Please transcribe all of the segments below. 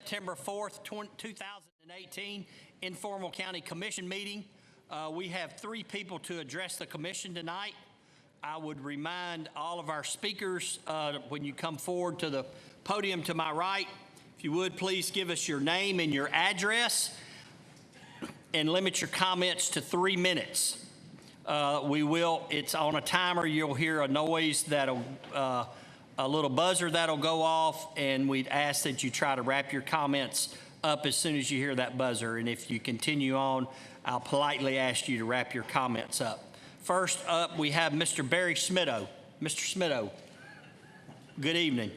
September 4th, 2018 Informal County Commission meeting. We have 3 people to address the commission tonight. I would remind all of our speakers when you come forward to the podium to my right, if you would please give us your name and your address and limit your comments to 3 minutes. It's on a timer. You'll hear a noise that'll a little buzzer that'll go off, and we'd ask that you try to wrap your comments up as soon as you hear that buzzer. And if you continue on, I'll politely ask you to wrap your comments up. First up, we have Mr. Barry Smitto. Mr. Smitto, good evening.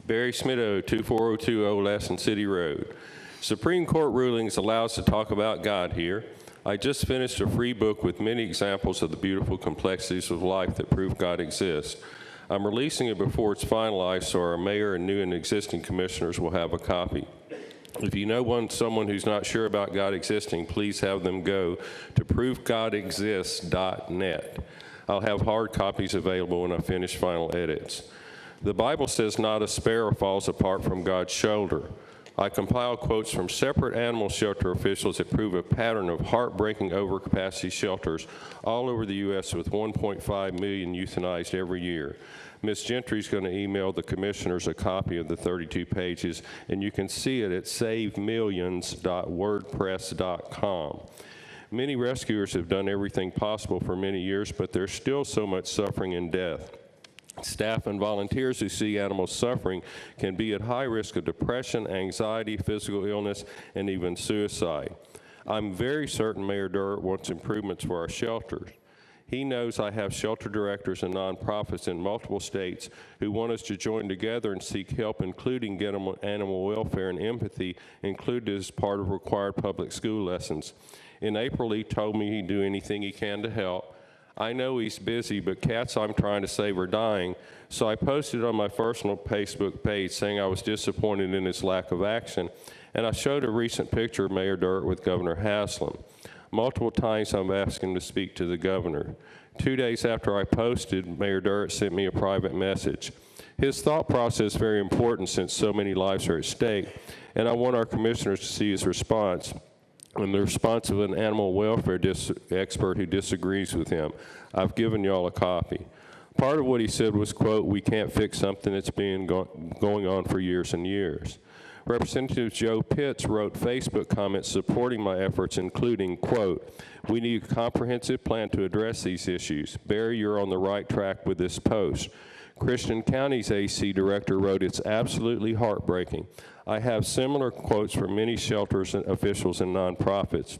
Barry Smitto, 24020 Lassen City Road. Supreme Court rulings allow us to talk about God here. I just finished a free book with many examples of the beautiful complexities of life that prove God exists. I'm releasing it before it's finalized, so our mayor and new and existing commissioners will have a copy. If you know someone who's not sure about God existing, please have them go to proofgodexists.net. I'll have hard copies available when I finish final edits. The Bible says not a sparrow falls apart from God's shoulder. I compile quotes from separate animal shelter officials that prove a pattern of heartbreaking overcapacity shelters all over the U.S. with 1.5 million euthanized every year. Ms. Gentry's going to email the commissioners a copy of the 32 pages, and you can see it at savemillions.wordpress.com. Many rescuers have done everything possible for many years, but there's still so much suffering and death. Staff and volunteers who see animals suffering can be at high risk of depression, anxiety, physical illness, and even suicide. I'm very certain Mayor Durrett wants improvements for our shelters. He knows I have shelter directors and nonprofits in multiple states who want us to join together and seek help, including animal welfare and empathy, included as part of required public school lessons. In April, he told me he'd do anything he can to help. I know he's busy, but cats I'm trying to save are dying, so I posted on my personal Facebook page saying I was disappointed in his lack of action, and I showed a recent picture of Mayor Durrett with Governor Haslam. Multiple times I've asked him to speak to the governor. 2 days after I posted, Mayor Durrett sent me a private message. His thought process is very important since so many lives are at stake, and I want our commissioners to see his response. And the response of an animal welfare expert who disagrees with him. I've given y'all a copy. Part of what he said was, quote, "We can't fix something that's been going on for years and years." Representative Joe Pitts wrote Facebook comments supporting my efforts, including, quote, "We need a comprehensive plan to address these issues. Barry, you're on the right track with this post." Christian County's AC director wrote, "It's absolutely heartbreaking." I have similar quotes from many shelters and officials and nonprofits.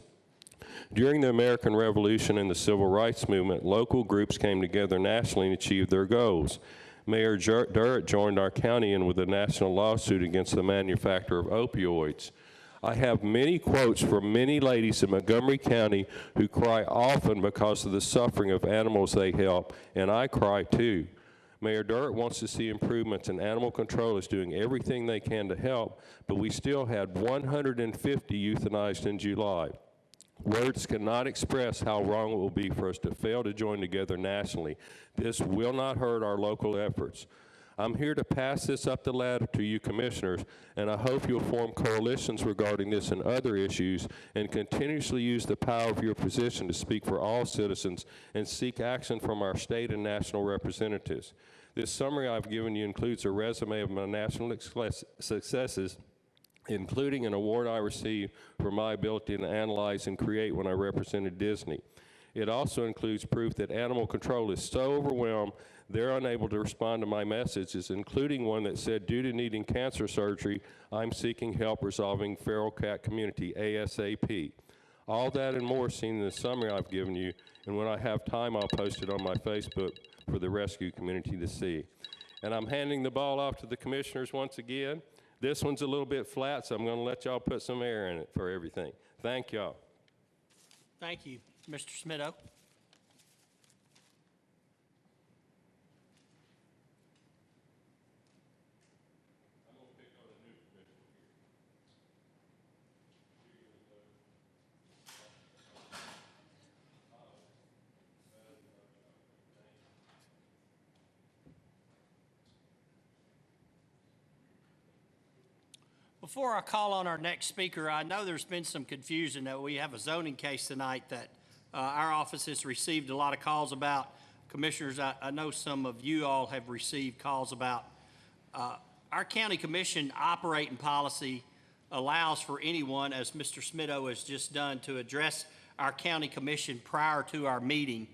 During the American Revolution and the Civil Rights Movement, local groups came together nationally and achieved their goals. Mayor Durrett joined our county in with a national lawsuit against the manufacturer of opioids. I have many quotes from many ladies in Montgomery County who cry often because of the suffering of animals they help, and I cry too. Mayor Durrett wants to see improvements, and animal control is doing everything they can to help, but we still had 150 euthanized in July. Words cannot express how wrong it will be for us to fail to join together nationally. This will not hurt our local efforts. I'm here to pass this up the ladder to you commissioners, and I hope you'll form coalitions regarding this and other issues and continuously use the power of your position to speak for all citizens and seek action from our state and national representatives. This summary I've given you includes a resume of my national successes, including an award I received for my ability to analyze and create when I represented Disney. It also includes proof that animal control is so overwhelmed they're unable to respond to my messages, including one that said, due to needing cancer surgery, I'm seeking help resolving feral cat community ASAP. All that and more seen in the summary I've given you, and when I have time, I'll post it on my Facebook for the rescue community to see. And I'm handing the ball off to the commissioners once again. This one's a little bit flat, so I'm going to let y'all put some air in it for everything. Thank y'all. Thank you, Mr. Smitto. Before I call on our next speaker, I know there's been some confusion that we have a zoning case tonight that our office has received a lot of calls about. Commissioners, I know some of you all have received calls about. Our county commission operating policy allows for anyone, as Mr. Smitto has just done, to address our county commission prior to our meeting.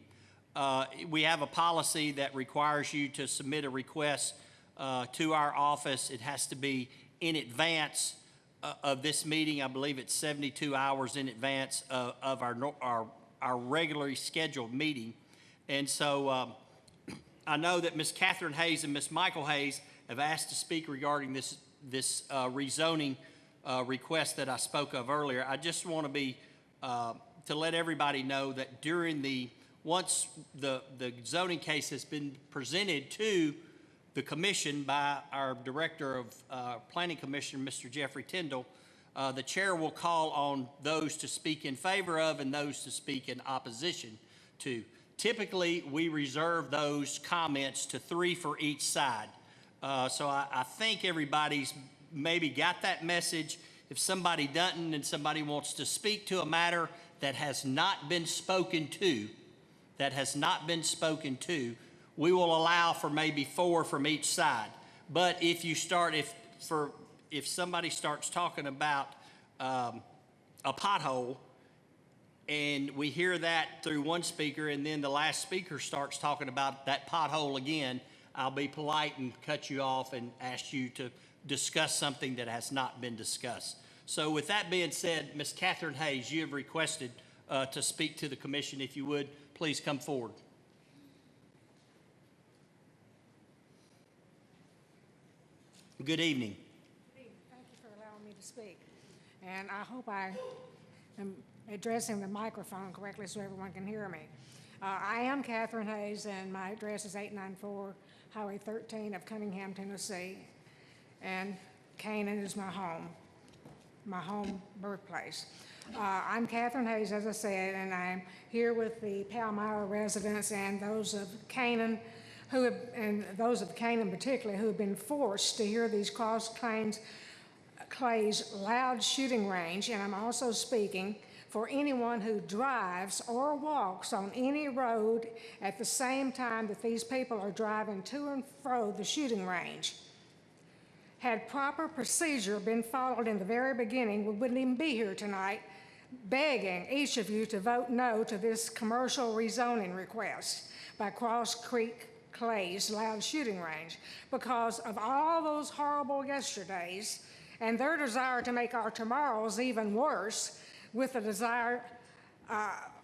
We have a policy that requires you to submit a request to our office. It has to be in advance of this meeting. I believe it's 72 hours in advance of our regularly scheduled meeting. And so I know that Ms. Catherine Hayes and Ms. Michael Hayes have asked to speak regarding this rezoning request that I spoke of earlier. I just want to be to let everybody know that once the zoning case has been presented to the commission by our Director of Planning Commission, Mr. Jeffrey Tyndall, the chair will call on those to speak in favor of and those to speak in opposition to. Typically, we reserve those comments to 3 for each side. So I think everybody's maybe got that message. If somebody doesn't and somebody wants to speak to a matter that has not been spoken to, we will allow for maybe 4 from each side. But if somebody starts talking about a pothole, and we hear that through one speaker, and then the last speaker starts talking about that pothole again, I'll be polite and cut you off and ask you to discuss something that has not been discussed. So with that being said, Ms. Catherine Hayes, you have requested to speak to the commission. If you would, please come forward. Good evening. Thank you for allowing me to speak. And I hope I am addressing the microphone correctly so everyone can hear me. I am Catherine Hayes, and my address is 894 Highway 13 of Cunningham, Tennessee. And Canaan is my home birthplace. I'm Catherine Hayes, as I said, and I'm here with the Palmyra residents and those of Canaan those of Canaan particularly, who have been forced to hear these Cross Clay's loud shooting range. And I'm also speaking for anyone who drives or walks on any road at the same time that these people are driving to and fro the shooting range. Had proper procedure been followed in the very beginning, we wouldn't even be here tonight begging each of you to vote no to this commercial rezoning request by Cross Creek Clay's loud shooting range, because of all those horrible yesterdays and their desire to make our tomorrows even worse, with a desire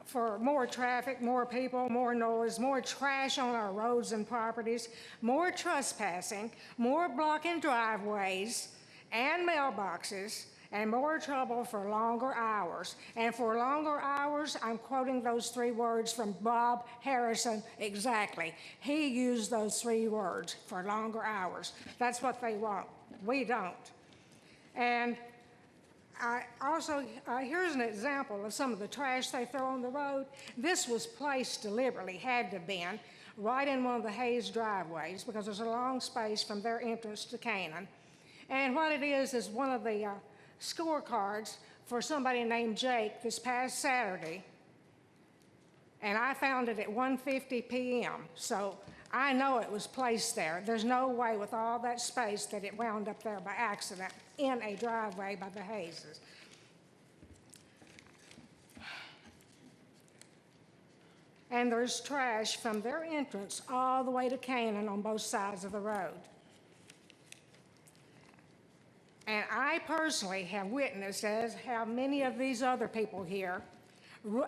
for more traffic, more people, more noise, more trash on our roads and properties, more trespassing, more blocking driveways and mailboxes, and more trouble for longer hours. And for longer hours, I'm quoting those 3 words from Bob Harrison exactly. He used those 3 words, for longer hours. That's what they want. We don't. And here's an example of some of the trash they throw on the road. This was placed deliberately, had to have been, right in one of the Hayes driveways, because there's a long space from their entrance to Canaan. And what it is one of the scorecards for somebody named Jake this past Saturday. And I found it at 1:50 p.m. So I know it was placed there. There's no way with all that space that it wound up there by accident in a driveway by the Hayeses. And there's trash from their entrance all the way to Canaan on both sides of the road. And I personally have witnessed, as have many of these other people here,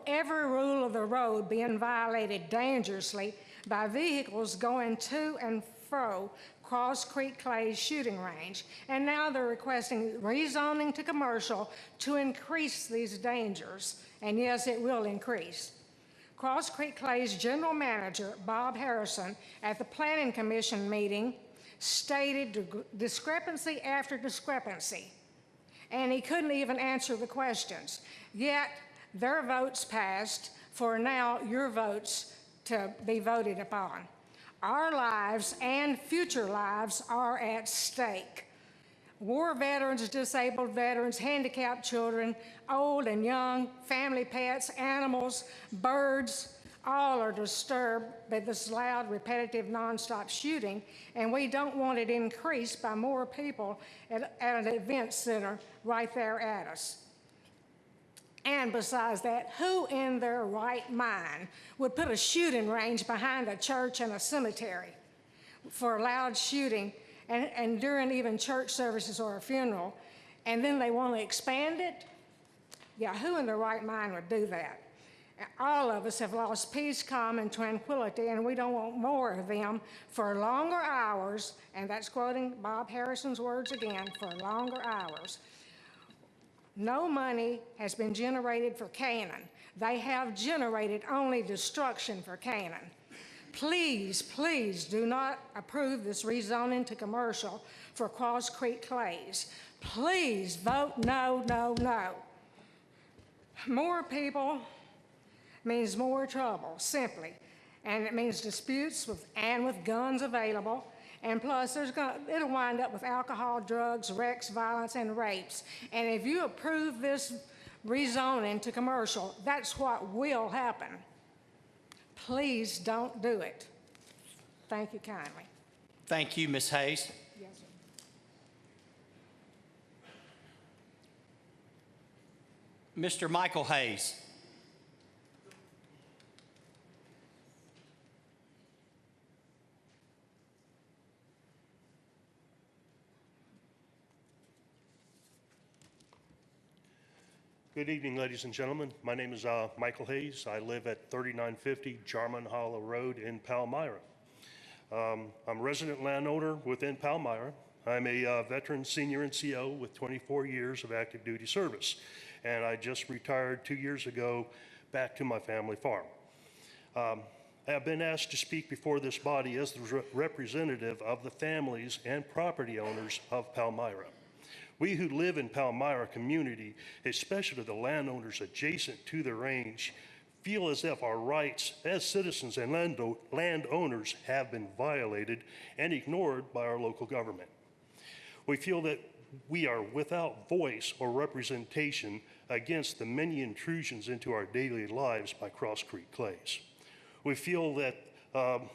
every rule of the road being violated dangerously by vehicles going to and fro Cross Creek Clay's shooting range. And now they're requesting rezoning to commercial to increase these dangers. And yes, it will increase. Cross Creek Clay's general manager, Bob Harrison, at the Planning Commission meeting, stated discrepancy after discrepancy, and he couldn't even answer the questions. Yet their votes passed for now your votes to be voted upon. Our lives and future lives are at stake. War veterans, disabled veterans, handicapped children, old and young, family pets, animals, birds, all are disturbed by this loud, repetitive, nonstop shooting, and we don't want it increased by more people at an event center right there at us. And besides that, who in their right mind would put a shooting range behind a church and a cemetery for loud shooting and during even church services or a funeral, and then they want to expand it? Yeah, who in their right mind would do that? All of us have lost peace, calm, and tranquility, and we don't want more of them for longer hours, and that's quoting Bob Harrison's words again, for longer hours. No money has been generated for Canaan. They have generated only destruction for Canaan. Please, please do not approve this rezoning to commercial for Cross Creek Clays. Please vote no, no, no. More people means more trouble, simply. And it means disputes with guns available. And plus, it'll wind up with alcohol, drugs, wrecks, violence, and rapes. And if you approve this rezoning to commercial, that's what will happen. Please don't do it. Thank you kindly. Thank you, Ms. Hayes. Yes, sir. Mr. Michael Hayes. Good evening, ladies and gentlemen. My name is Michael Hayes. I live at 3950 Jarman Hollow Road in Palmyra. I'm a resident landowner within Palmyra. I'm a veteran senior NCO with 24 years of active duty service, and I just retired 2 years ago back to my family farm. I have been asked to speak before this body as the representative of the families and property owners of Palmyra. We who live in Palmyra community, especially the landowners adjacent to the range, feel as if our rights as citizens and landowners have been violated and ignored by our local government. We feel that we are without voice or representation against the many intrusions into our daily lives by Cross Creek Clays. We feel that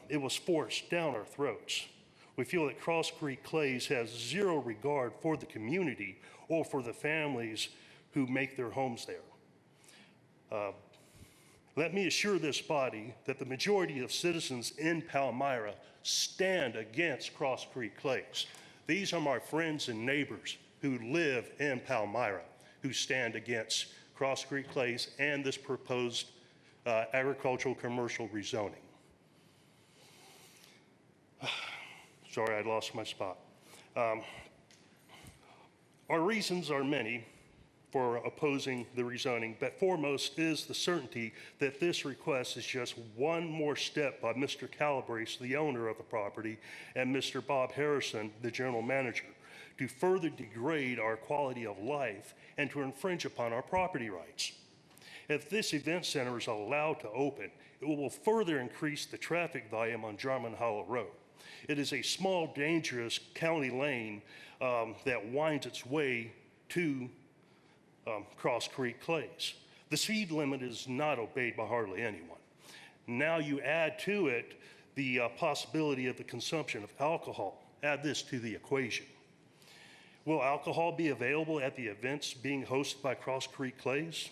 it was forced down our throats. We feel that Cross Creek Clays has zero regard for the community or for the families who make their homes there. Let me assure this body that the majority of citizens in Palmyra stand against Cross Creek Clays. These are my friends and neighbors who live in Palmyra who stand against Cross Creek Clays and this proposed agricultural commercial rezoning. Sorry, I lost my spot. Our reasons are many for opposing the rezoning, but foremost is the certainty that this request is just one more step by Mr. Calabrese, the owner of the property, and Mr. Bob Harrison, the general manager, to further degrade our quality of life and to infringe upon our property rights. If this event center is allowed to open, it will further increase the traffic volume on Jarman Hollow Road. It is a small, dangerous county lane that winds its way to Cross Creek Clays. The speed limit is not obeyed by hardly anyone. Now you add to it the possibility of the consumption of alcohol. Add this to the equation. Will alcohol be available at the events being hosted by Cross Creek Clays?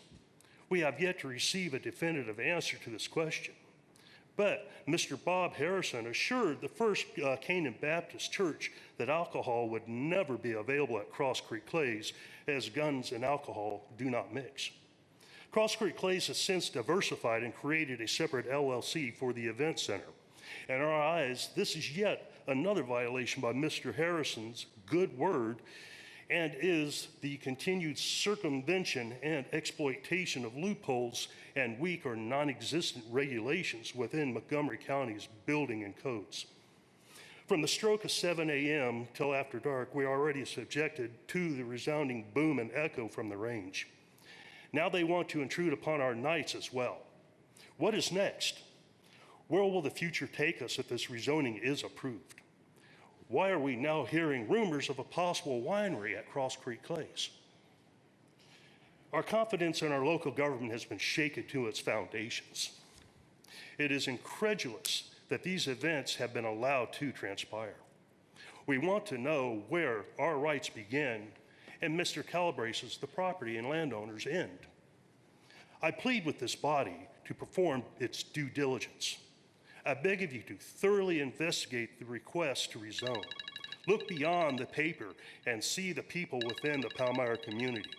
We have yet to receive a definitive answer to this question. But Mr. Bob Harrison assured the First Canaan Baptist Church that alcohol would never be available at Cross Creek Clays, as guns and alcohol do not mix. Cross Creek Clays has since diversified and created a separate LLC for the event center. In our eyes, this is yet another violation by Mr. Harrison's good word and is the continued circumvention and exploitation of loopholes and weak or non-existent regulations within Montgomery County's building and codes. From the stroke of 7 a.m. till after dark, we are already subjected to the resounding boom and echo from the range. Now they want to intrude upon our nights as well. What is next? Where will the future take us if this rezoning is approved? Why are we now hearing rumors of a possible winery at Cross Creek Clays? Our confidence in our local government has been shaken to its foundations. It is incredulous that these events have been allowed to transpire. We want to know where our rights begin and Mr. Calabrase's, the property and landowners, end. I plead with this body to perform its due diligence. I beg of you to thoroughly investigate the request to rezone. Look beyond the paper and see the people within the Palmyra community.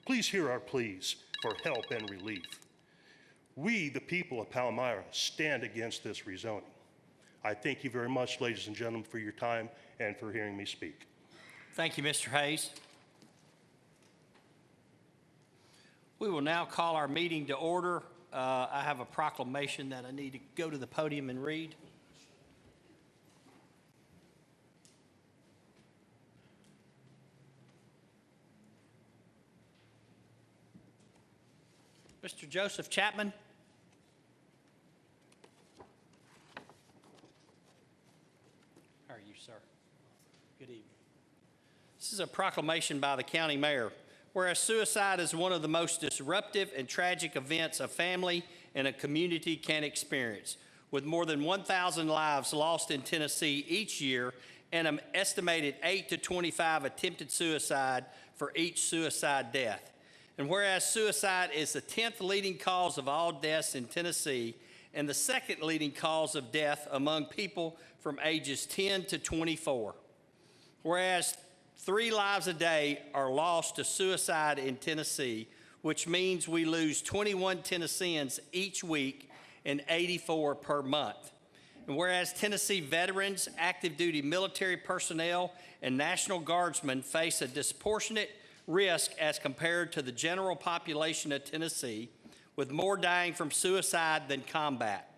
Please hear our pleas for help and relief. We, the people of Palmyra, stand against this rezoning. I thank you very much, ladies and gentlemen, for your time and for hearing me speak. Thank you, Mr. Hayes. We will now call our meeting to order. I have a proclamation that I need to go to the podium and read. Mr. Joseph Chapman. How are you, sir? Good evening. This is a proclamation by the county mayor. Whereas suicide is one of the most disruptive and tragic events a family and a community can experience, with more than 1,000 lives lost in Tennessee each year and an estimated 8 to 25 attempted suicide for each suicide death. And whereas suicide is the 10th leading cause of all deaths in Tennessee and the second leading cause of death among people from ages 10 to 24. Whereas 3 lives a day are lost to suicide in Tennessee, which means we lose 21 Tennesseans each week and 84 per month. And whereas Tennessee veterans, active duty military personnel, and National Guardsmen face a disproportionate risk as compared to the general population of Tennessee, with more dying from suicide than combat.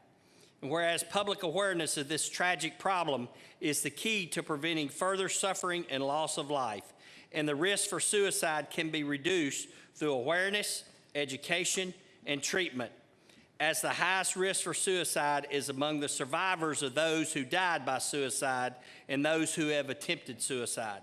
And whereas public awareness of this tragic problem is the key to preventing further suffering and loss of life, and the risk for suicide can be reduced through awareness, education, and treatment, as the highest risk for suicide is among the survivors of those who died by suicide and those who have attempted suicide.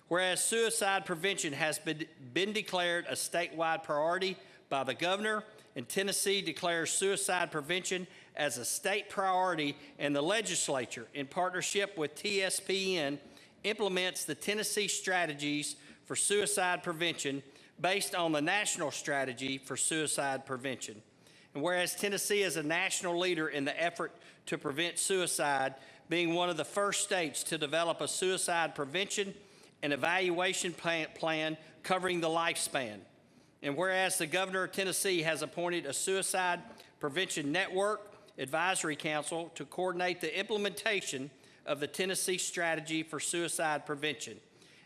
Whereas suicide prevention has been declared a statewide priority by the governor, and Tennessee declares suicide prevention as a state priority, and the legislature, in partnership with TSPN, implements the Tennessee strategies for suicide prevention based on the national strategy for suicide prevention. And whereas Tennessee is a national leader in the effort to prevent suicide, being one of the first states to develop a suicide prevention and evaluation plan covering the lifespan. And whereas the governor of Tennessee has appointed a suicide prevention network advisory council to coordinate the implementation of the Tennessee strategy for suicide prevention.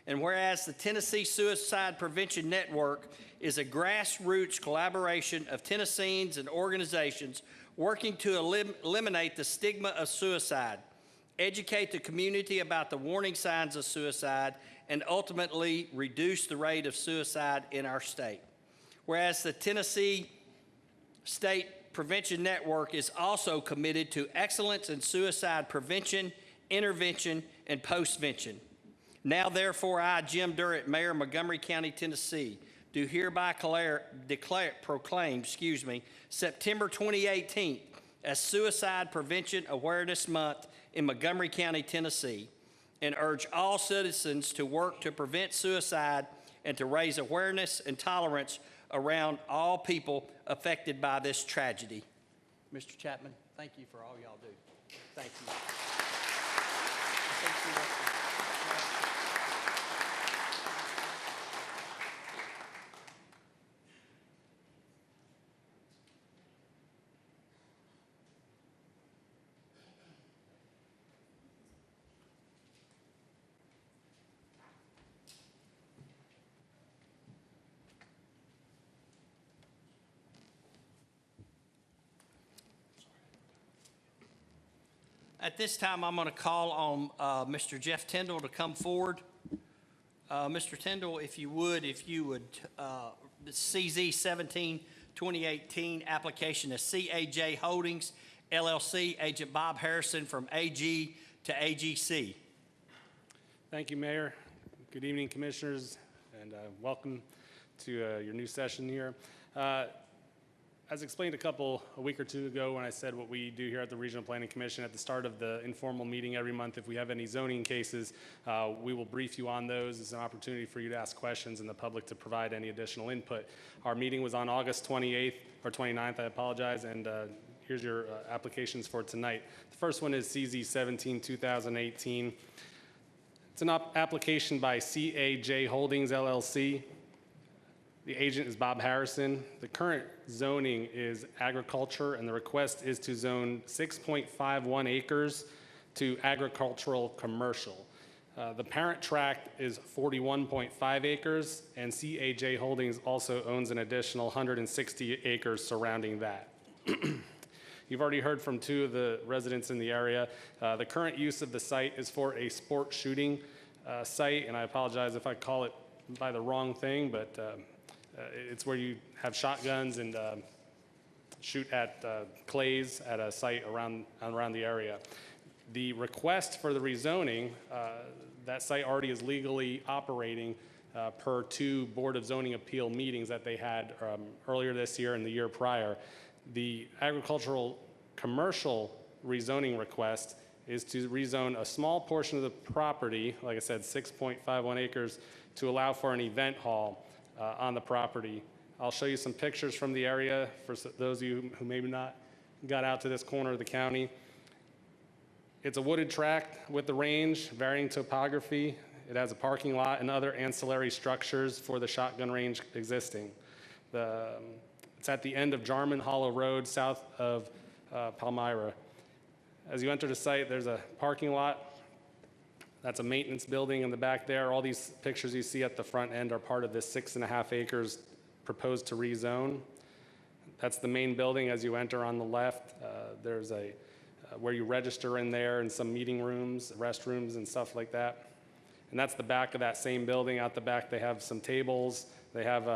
And whereas the Tennessee Suicide Prevention Network is a grassroots collaboration of Tennesseans and organizations working to eliminate the stigma of suicide, educate the community about the warning signs of suicide, and ultimately reduce the rate of suicide in our state. Whereas the Tennessee State Prevention Network is also committed to excellence in suicide prevention, intervention, and postvention. Now, therefore, I, Jim Durrett, Mayor of Montgomery County, Tennessee, do hereby proclaim September 2018 as Suicide Prevention Awareness Month in Montgomery County, Tennessee, and urge all citizens to work to prevent suicide and to raise awareness and tolerance around all people affected by this tragedy. Mr. Chapman, thank you for all y'all do. Thank you. At this time, I'm going to call on Mr. Jeff Tyndall to come forward. Mr. Tyndall, if you would, CZ 17-2018 application of CAJ Holdings, LLC, Agent Bob Harrison from AG to AGC. Thank you, Mayor. Good evening, Commissioners, and welcome to your new session here. As explained a week or two ago when I said what we do here at the Regional Planning Commission at the start of the informal meeting every month, if we have any zoning cases, we will brief you on those. It's an opportunity for you to ask questions and the public to provide any additional input. Our meeting was on August 28th, or 29th, I apologize, and here's your applications for tonight. The first one is CZ 17, 2018. It's an application by CAJ Holdings, LLC. The agent is Bob Harrison. The current zoning is agriculture, and the request is to zone 6.51 acres to agricultural commercial. The parent tract is 41.5 acres, and CAJ Holdings also owns an additional 160 acres surrounding that. You've already heard from two of the residents in the area. The current use of the site is for a sport shooting site, and I apologize if I call it by the wrong thing, but it's where you have shotguns and shoot at clays at a site around the area. The request for the rezoning, that site already is legally operating per two Board of Zoning Appeal meetings that they had earlier this year and the year prior. The agricultural commercial rezoning request is to rezone a small portion of the property, like I said, 6.51 acres, to allow for an event hall on the property. I'll show you some pictures from the area for those of you who maybe not got out to this corner of the county. It's a wooded tract with the range, varying topography. It has a parking lot and other ancillary structures for the shotgun range existing. It's at the end of Jarman Hollow Road, south of Palmyra. As you enter the site, there's a parking lot. That's a maintenance building in the back there. All these pictures you see at the front end are part of this 6.5 acres proposed to rezone. That's the main building as you enter on the left. There's where you register in there and some meeting rooms, restrooms and stuff like that. And that's the back of that same building. Out the back they have some tables. They have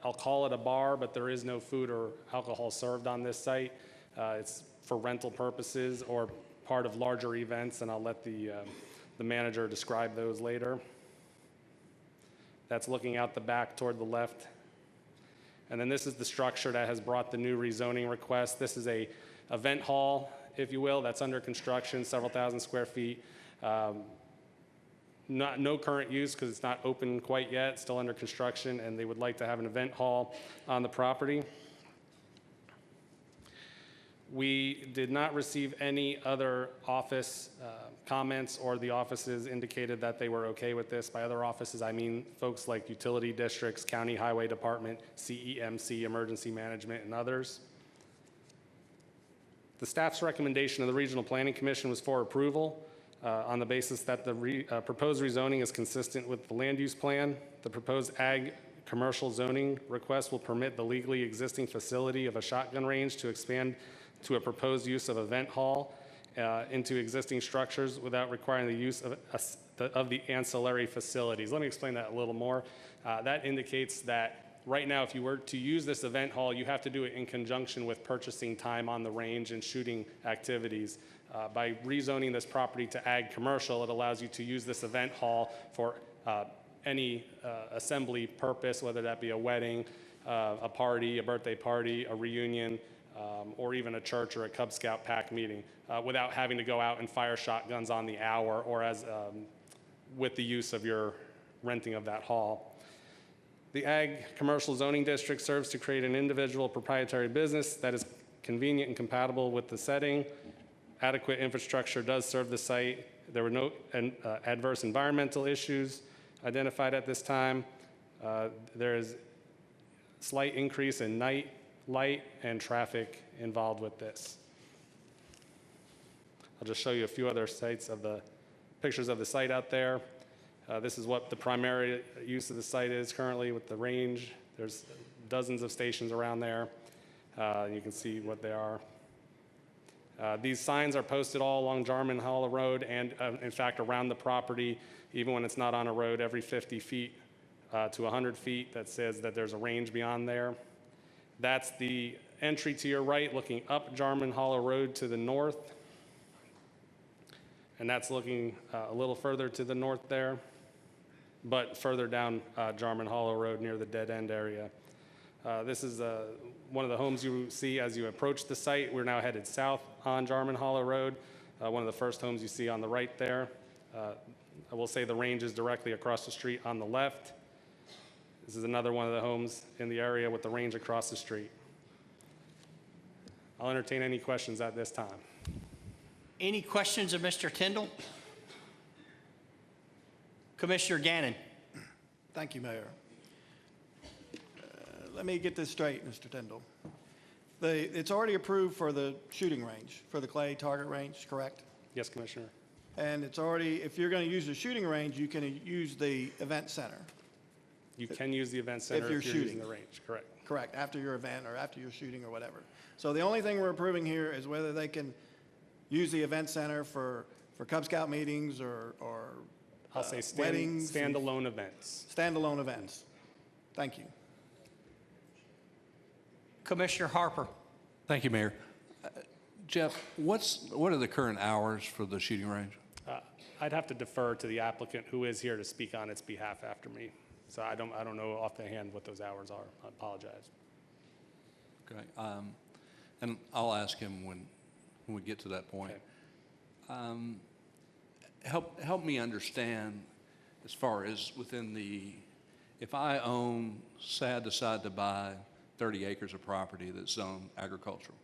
I'll call it a bar, but there is no food or alcohol served on this site. It's for rental purposes or part of larger events, and I'll let the manager describe those later. That's looking out the back toward the left. And then this is the structure that has brought the new rezoning request. This is a event hall, if you will, that's under construction, several thousand square feet. No current use because it's not open quite yet, still under construction, and they would like to have an event hall on the property. We did not receive any other office comments, or the offices indicated that they were okay with this. By other offices, I mean folks like utility districts, county highway department, CEMC, emergency management, and others. The staff's recommendation of the Regional Planning Commission was for approval on the basis that the proposed rezoning is consistent with the land use plan. The proposed ag commercial zoning request will permit the legally existing facility of a shotgun range to expand to a proposed use of event hall into existing structures without requiring the use of the ancillary facilities. Let me explain that a little more. That indicates that right now, if you were to use this event hall, you have to do it in conjunction with purchasing time on the range and shooting activities. By rezoning this property to ag commercial, it allows you to use this event hall for any assembly purpose, whether that be a wedding, a party, a birthday party, a reunion, or even a church or a Cub Scout pack meeting, without having to go out and fire shotguns on the hour or as with the use of your renting of that hall. The Ag Commercial Zoning District serves to create an individual proprietary business that is convenient and compatible with the setting. Adequate infrastructure does serve the site. There were no adverse environmental issues identified at this time. There is slight increase in night light and traffic involved with this. I'll just show you a few other sites of the pictures of the site out there. This is what the primary use of the site is currently with the range. There's dozens of stations around there. You can see what they are. These signs are posted all along Jarman Hollow Road and, in fact, around the property, even when it's not on a road, every 50 feet to 100 feet that says that there's a range beyond there. That's the entry to your right, looking up Jarman Hollow Road to the north. and that's looking a little further to the north there, but further down Jarman Hollow Road near the dead end area. This is one of the homes you see as you approach the site. We're now headed south on Jarman Hollow Road. One of the first homes you see on the right there. I will say the range is directly across the street on the left. This is another one of the homes in the area with the range across the street. I'll entertain any questions at this time. Any questions of Mr. Tyndall? Commissioner Gannon. Thank you, Mayor. Let me get this straight, Mr. Tyndall. It's already approved for the shooting range, for the clay target range, correct? Yes, Commissioner. And it's already, if you're going to use the shooting range, you can use the event center, You can use the event center you're if you're using shooting. the range, correct? correct, after your event or after your shooting or whatever. So the only thing we're approving here is whether they can use the event center for Cub Scout meetings or I'll say weddings, standalone events. standalone events. Thank you. Commissioner Harper. Thank you, Mayor. Jeff, what are the current hours for the shooting range? I'd have to defer to the applicant who is here to speak on its behalf after me. So I don't know off the hand what those hours are. I apologize. Okay, and I'll ask him when we get to that point. Okay. Help me understand as far as within the, if I decide to buy 30 acres of property that's zoned agricultural,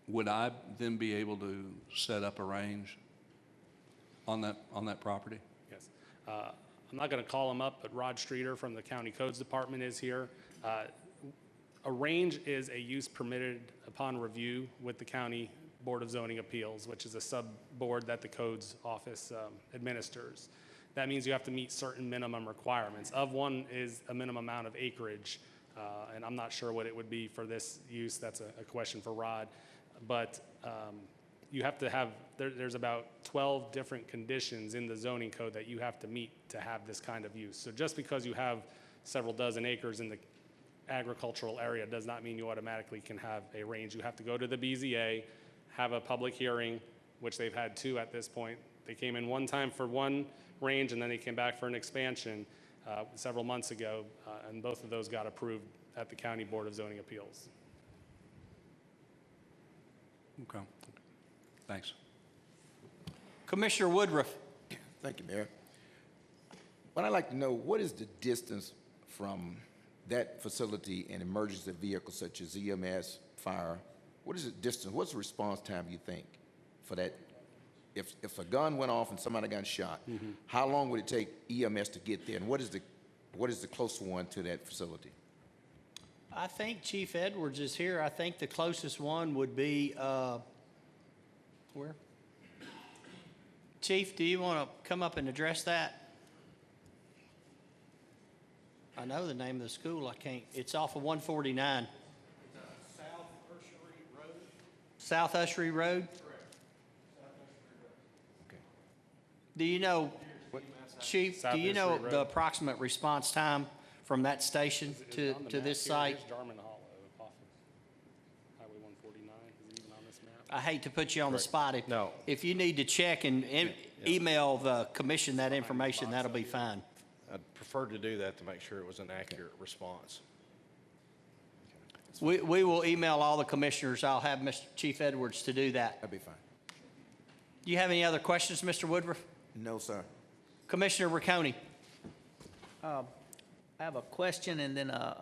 would I then be able to set up a range on that property? Yes. I'm not going to call him up, but Rod Streeter from the County Codes Department is here. A range is a use permitted upon review with the County Board of Zoning Appeals, which is a sub-board that the Codes Office administers. That means you have to meet certain minimum requirements. Of one is a minimum amount of acreage, and I'm not sure what it would be for this use. That's a question for Rod. But you have to have, there's about 12 different conditions in the zoning code that you have to meet to have this kind of use. So just because you have several dozen acres in the agricultural area does not mean you automatically can have a range. You have to go to the BZA, have a public hearing, which they've had 2 at this point. They came in one time for one range, and then they came back for an expansion several months ago, and both of those got approved at the County Board of Zoning Appeals. Okay, thanks. Commissioner Woodruff. Thank you, Mayor. What I'd like to know, what is the distance from that facility and emergency vehicles such as EMS, fire? What is the distance? What's the response time, you think, for that? If a gun went off and somebody got shot, how long would it take EMS to get there? And what is the closest one to that facility? I think Chief Edwards is here. I think the closest one would be, where? Chief, do you want to come up and address that? I know the name of the school. I can't. It's off of 149. South Ushery Road? South Ushery Road? Correct. South Ushery Road. Okay. Do you know, Chief, South do you know Ushery Road. the approximate response time from that station Is to it on the map this here? site? Here's Jarman Hollow off of Highway 149. Is it even on this map? I hate to put you on the spot. No. If you need to check and email the commission that information, that'll be fine. I'd prefer to do that to make sure it was an accurate response. We will email all the commissioners. I'll have Mr. Chief Edwards to do that. That'd be fine. Do you have any other questions, Mr. Woodruff? No, sir. Commissioner Riccone? I have a question and then I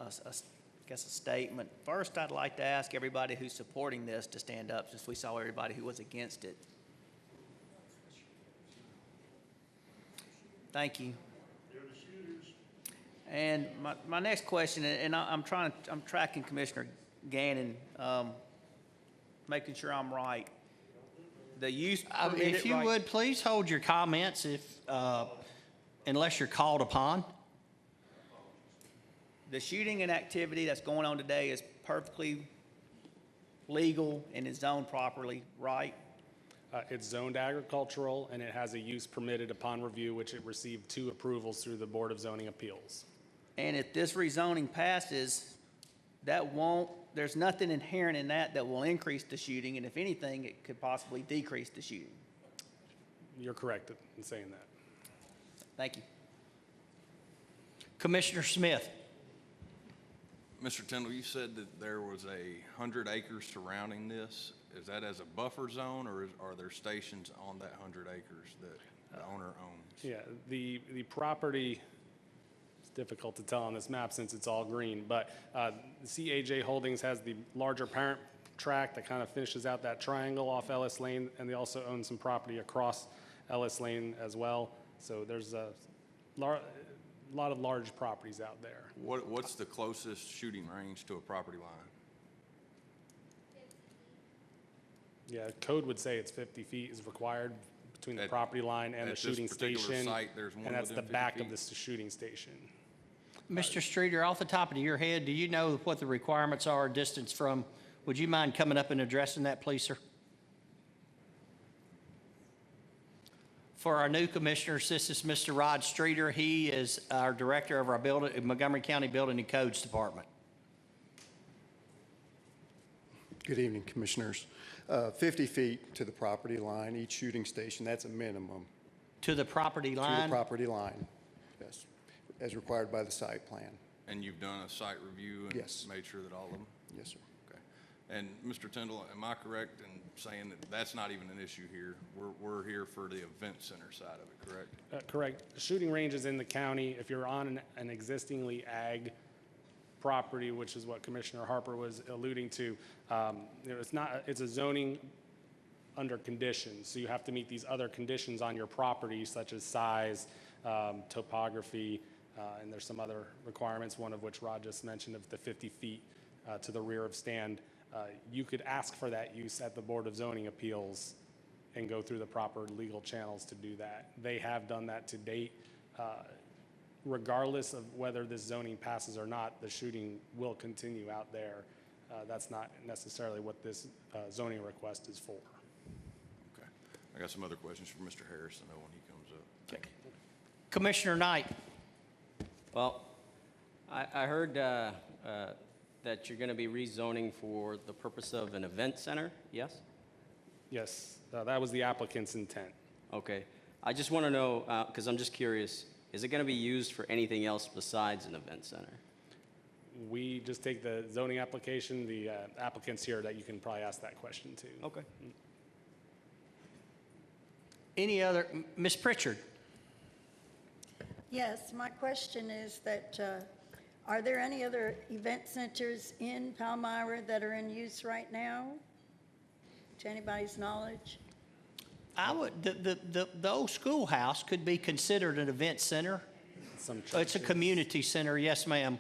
guess a statement. First, I'd like to ask everybody who's supporting this to stand up since we saw everybody who was against it. Thank you. And my next question, and I'm tracking Commissioner Gannon, making sure I'm right. The use permitted If you right- would, please hold your comments unless you're called upon. The shooting and activity that's going on today is perfectly legal and is zoned properly, right? It's zoned agricultural, and it has a use permitted upon review, which it received 2 approvals through the Board of Zoning Appeals. And if this rezoning passes, there's nothing inherent in that will increase the shooting, and if anything, it could possibly decrease the shooting. You're correct in saying that. Thank you. Commissioner Smith. Mr. Tindall, you said that there was 100 acres surrounding this. Is that as a buffer zone, or are there stations on that 100 acres that the owner owns? Yeah, the property, it's difficult to tell on this map since it's all green, but CAJ Holdings has the larger parent tract that kind of finishes out that triangle off Ellis Lane, and they also own some property across Ellis Lane as well. So there's a lot of large properties out there. What's the closest shooting range to a property line? Yeah, code would say it's 50 feet is required between the At- property line and the at this shooting particular station. site, there's one And that's within the 50 back of feet? the shooting station. Mr. Streeter, off the top of your head, do you know what the requirements are, distance from? Would you mind coming up and addressing that, please, sir? For our new commissioners, this is Mr. Rod Streeter. He is our director of our Montgomery County Building and Codes Department. Good evening, Commissioners. 50 feet to the property line, each shooting station, that's a minimum. To the property To line? the property line, yes, as required by the site plan. And you've done a site review and Yes. made sure that all of them? Yes, sir. Okay. And Mr. Tindall, am I correct in saying that that's not even an issue here? We're here for the event center side of it, correct? Correct. Shooting ranges in the county, if you're on an existingly ag property, which is what Commissioner Harper was alluding to, it's a zoning under conditions. So you have to meet these other conditions on your property, such as size, topography, and there's some other requirements, one of which Rod just mentioned of the 50 feet to the rear of stand. You could ask for that use at the Board of Zoning Appeals and go through the proper legal channels to do that. They have done that to date. Regardless of whether this zoning passes or not, the shooting will continue out there. That's not necessarily what this zoning request is for. Okay. I got some other questions for Mr. Harrison, though, when he comes up. Okay. Commissioner Knight. Well, I heard that you're going to be rezoning for the purpose of an event center, yes? Yes, that was the applicant's intent. Okay. I just want to know, because I'm just curious, is it going to be used for anything else besides an event center? We just take the zoning application, the applicants here that you can probably ask that question to. Okay. Any other, Ms. Pritchard? Yes, my question is that, are there any other event centers in Palmyra that are in use right now, to anybody's knowledge? I would, the old schoolhouse could be considered an event center. Some It's a churches. community center, yes, ma'am.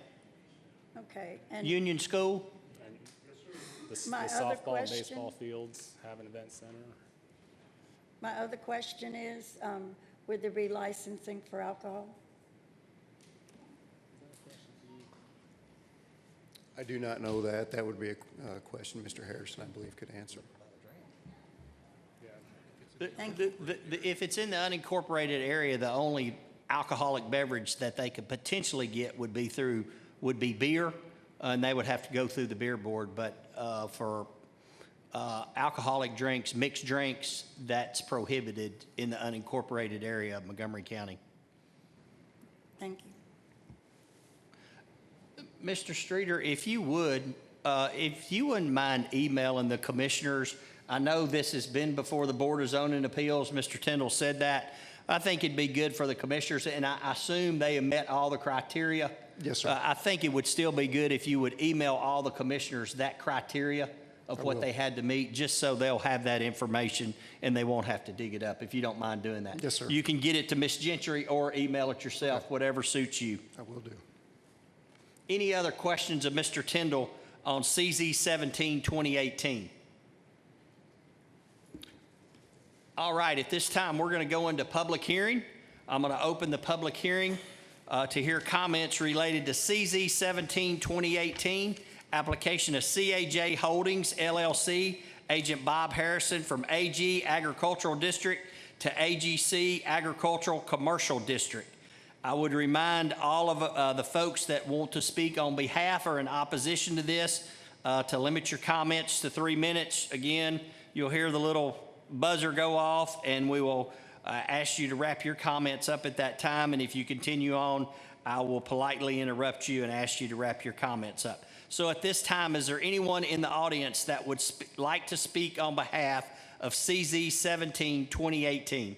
Okay, and Union School? The My other softball and question- baseball fields have an event center. my other question is, would there be licensing for alcohol? I do not know that. That would be a question Mr. Harrison, I believe, could answer. Thank If it's in the unincorporated area, the only alcoholic beverage that they could potentially get would be beer, and they would have to go through the beer board. But for alcoholic drinks, mixed drinks, that's prohibited in the unincorporated area of Montgomery County. Thank you. Mr. Streeter, if you wouldn't mind emailing the commissioners, I know this has been before the Board of Zoning Appeals. Mr. Tindall said that. I think it'd be good for the commissioners, and I assume they have met all the criteria. Yes, sir. I think it would still be good if you would email all the commissioners that criteria of what will. they had to meet, just so they'll have that information and they won't have to dig it up, if you don't mind doing that. Yes, sir. You can get it to Ms. Gentry or email it yourself, whatever suits you. I will do. Any other questions of Mr. Tindall on CZ 17, 2018? All right, at this time, we're going to go into public hearing. I'm going to open the public hearing to hear comments related to CZ 17, 2018, application of CAJ Holdings, LLC, Agent Bob Harrison from AG Agricultural District to AGC Agricultural Commercial District. I would remind all of the folks that want to speak on behalf or in opposition to this to limit your comments to 3 minutes. Again, you'll hear the little buzzer go off, and we will ask you to wrap your comments up at that time, and if you continue on, I will politely interrupt you and ask you to wrap your comments up. So at this time, is there anyone in the audience that would like to speak on behalf of CZ 17, 2018?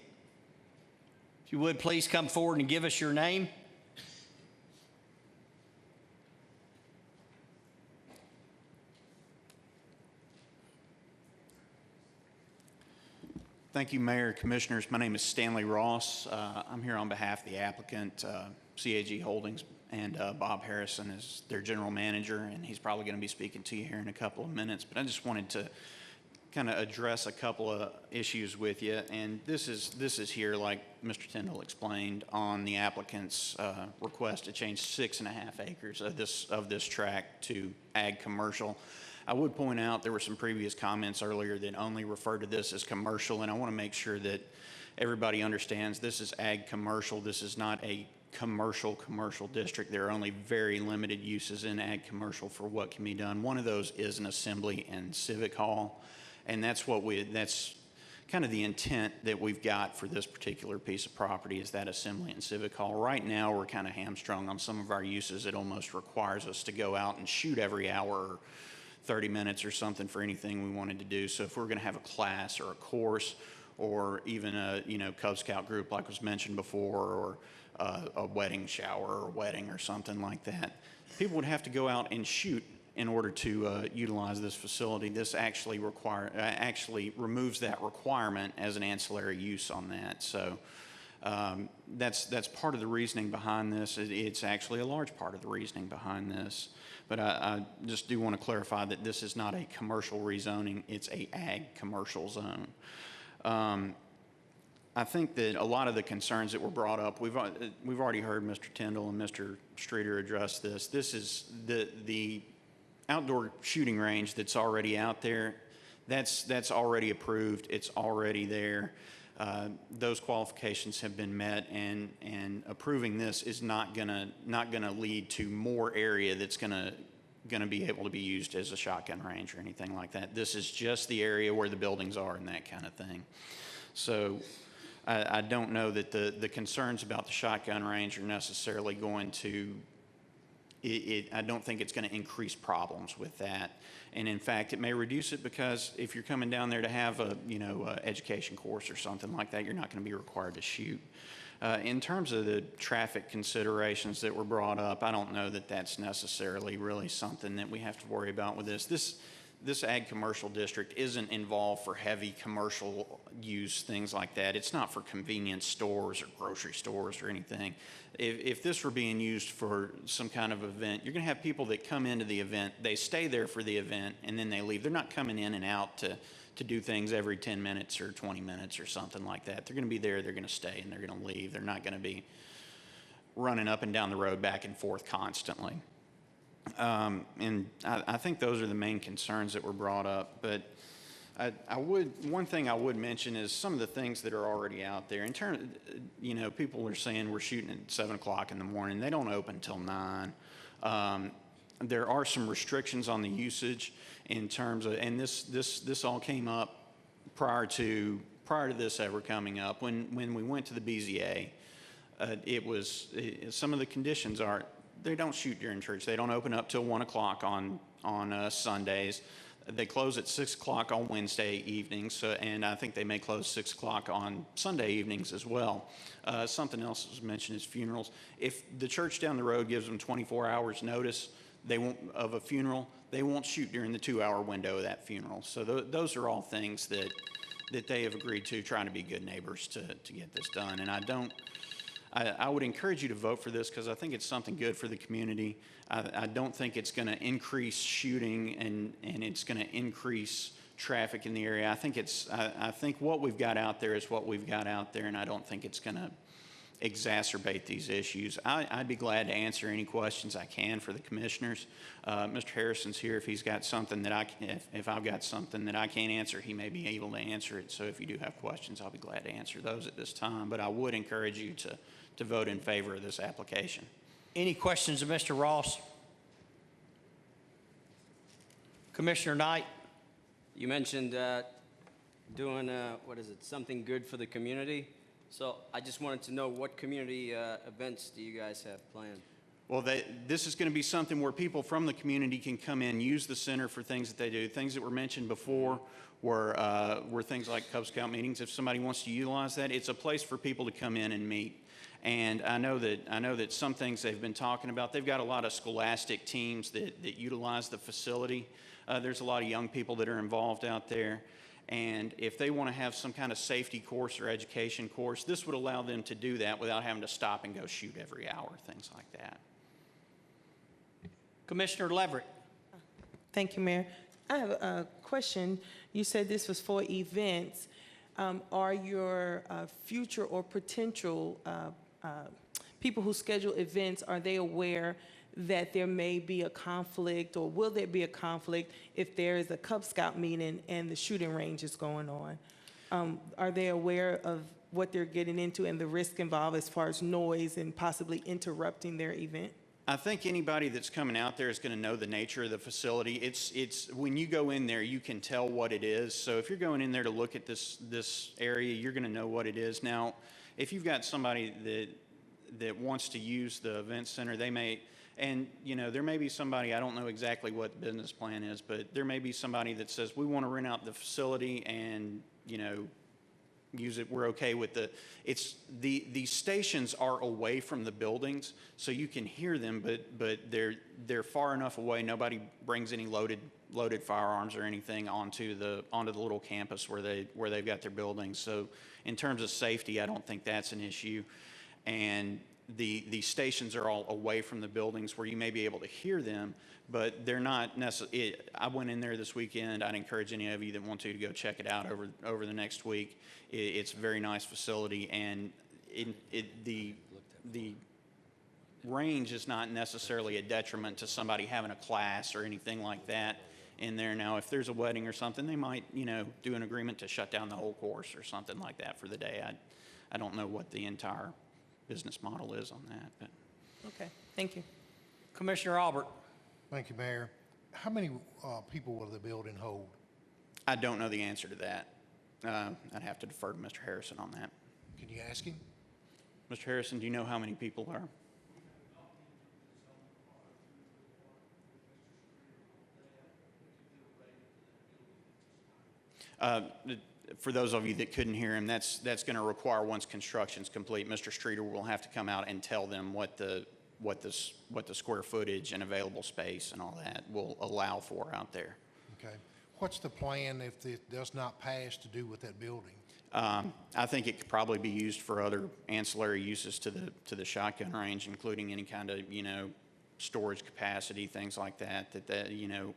If you would, please come forward and give us your name. Thank you, Mayor, Commissioners. My name is Stanley Ross. I'm here on behalf of the applicant, CAG Holdings, and Bob Harrison is their general manager, and he's probably going to be speaking to you here in a couple of minutes. But I just wanted to kind of address a couple of issues with you. And this is here, like Mr. Tyndall explained, on the applicant's request to change 6.5 acres of this tract to ag commercial. I would point out there were some previous comments earlier that only referred to this as commercial, and I want to make sure that everybody understands this is ag commercial. This is not a commercial district. There are only very limited uses in ag commercial for what can be done. One of those is an assembly and civic hall, and that's kind of the intent that we've got for this particular piece of property, is that assembly and civic hall. Right now, we're kind of hamstrung on some of our uses. It almost requires us to go out and shoot every hour or 30 minutes or something for anything we wanted to do. So if we're going to have a class or a course or even a Cub Scout group like was mentioned before, or a wedding shower or wedding or something like that, people would have to go out and shoot in order to utilize this facility. This actually removes that requirement as an ancillary use on that. So that's part of the reasoning behind this. It's actually a large part of the reasoning behind this. But I just do want to clarify that this is not a commercial rezoning, it's a ag commercial zone. I think that a lot of the concerns that were brought up, we've already heard Mr. Tyndall and Mr. Streeter address this. This is the outdoor shooting range that's already out there. That's already approved, it's already there. Those qualifications have been met, and approving this is not gonna lead to more area that's gonna be able to be used as a shotgun range or anything like that. This is just the area where the buildings are and that kind of thing. So I don't know that the concerns about the shotgun range are necessarily going to, I don't think it's going to increase problems with that. And in fact, it may reduce it, because if you're coming down there to have a education course or something like that, you're not going to be required to shoot. In terms of the traffic considerations that were brought up, I don't know that that's necessarily really something that we have to worry about with this. This ag commercial district isn't involved for heavy commercial use, things like that. It's not for convenience stores or grocery stores or anything. If this were being used for some kind of event, you're going to have people that come into the event, they stay there for the event, and then they leave. They're not coming in and out to do things every 10 minutes or 20 minutes or something like that. They're going to be there, they're going to stay, and they're going to leave. They're not going to be running up and down the road back and forth constantly. And I think those are the main concerns that were brought up. But one thing I would mention is some of the things that are already out there. In terms, people are saying we're shooting at 7 o'clock in the morning. They don't open until 9. There are some restrictions on the usage in terms of, and this all came up prior to this ever coming up. When we went to the BZA, some of the conditions are, they don't shoot during church. They don't open up till 1 o'clock on Sundays. They close at 6 o'clock on Wednesday evenings, and I think they may close 6 o'clock on Sunday evenings as well. Something else that was mentioned is funerals. If the church down the road gives them 24 hours notice of a funeral, they won't shoot during the 2-hour window of that funeral. So those are all things that they have agreed to, trying to be good neighbors to get this done. And I would encourage you to vote for this, because I think it's something good for the community. I don't think it's going to increase shooting and it's going to increase traffic in the area. I think what we've got out there is what we've got out there, and I don't think it's going to exacerbate these issues. I'd be glad to answer any questions I can for the commissioners. Mr. Harrison's here. If he's got something that if I've got something that I can't answer, he may be able to answer it. So if you do have questions, I'll be glad to answer those at this time. But I would encourage you to vote in favor of this application. Any questions of Mr. Ross? Commissioner Knight? You mentioned doing, something good for the community. So I just wanted to know what community events do you guys have planned? Well, this is going to be something where people from the community can come in, use the center for things that they do. Things that were mentioned before were things like Cub Scout meetings. If somebody wants to utilize that, it's a place for people to come in and meet. And I know that some things they've been talking about, they've got a lot of scholastic teams that utilize the facility. There's a lot of young people that are involved out there. And if they want to have some kind of safety course or education course, this would allow them to do that without having to stop and go shoot every hour, things like that. Commissioner Leverett. Thank you, Mayor. I have a question. You said this was for events. Are your future or potential people who schedule events, are they aware that there may be a conflict, or will there be a conflict if there is a Cub Scout meeting and the shooting range is going on? Are they aware of what they're getting into and the risk involved as far as noise and possibly interrupting their event? I think anybody that's coming out there is going to know the nature of the facility. It's when you go in there, you can tell what it is. So if you're going in there to look at this area, you're going to know what it is. Now, if you've got somebody that wants to use the event center, they may, and there may be somebody, I don't know exactly what the business plan is, but there may be somebody that says, we want to rent out the facility and, use it, we're okay with the stations are away from the buildings, so you can hear them, but they're far enough away, nobody brings any loaded firearms or anything onto the little campus where they've got their buildings. So in terms of safety, I don't think that's an issue. And the stations are all away from the buildings where you may be able to hear them, but they're not necessarily. I went in there this weekend. I'd encourage any of you that want to go check it out over the next week. It's a very nice facility, and the range is not necessarily a detriment to somebody having a class or anything like that in there. Now, if there's a wedding or something, they might do an agreement to shut down the whole course or something like that for the day. I don't know what the entire business model is on that. But. Okay, thank you. Commissioner Albert. Thank you, Mayor. How many people will the building hold? I don't know the answer to that. I'd have to defer to Mr. Harrison on that. Can you ask him? Mr. Harrison, do you know how many people are? For those of you that couldn't hear him, that's going to require, once construction's complete, Mr. Streeter will have to come out and tell them what the square footage and available space and all that will allow for out there. Okay. What's the plan if it does not pass to do with that building? I think it could probably be used for other ancillary uses to the shotgun range, including any kind of storage capacity, things like that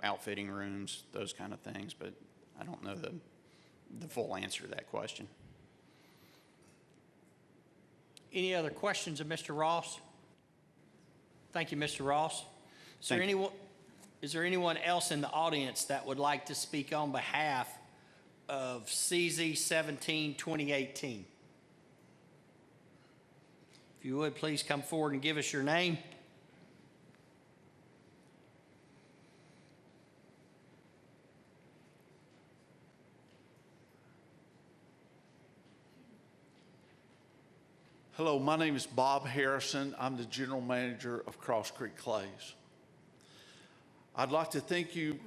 outfitting rooms, those kind of things. But I don't know the full answer to that question. Any other questions of Mr. Ross? Thank you, Mr. Ross. Is there anyone else in the audience that would like to speak on behalf of CZ 17 2018? If you would, please come forward and give us your name. Hello, my name is Bob Harrison. I'm the general manager of Cross Creek Clays. I'd like to thank you,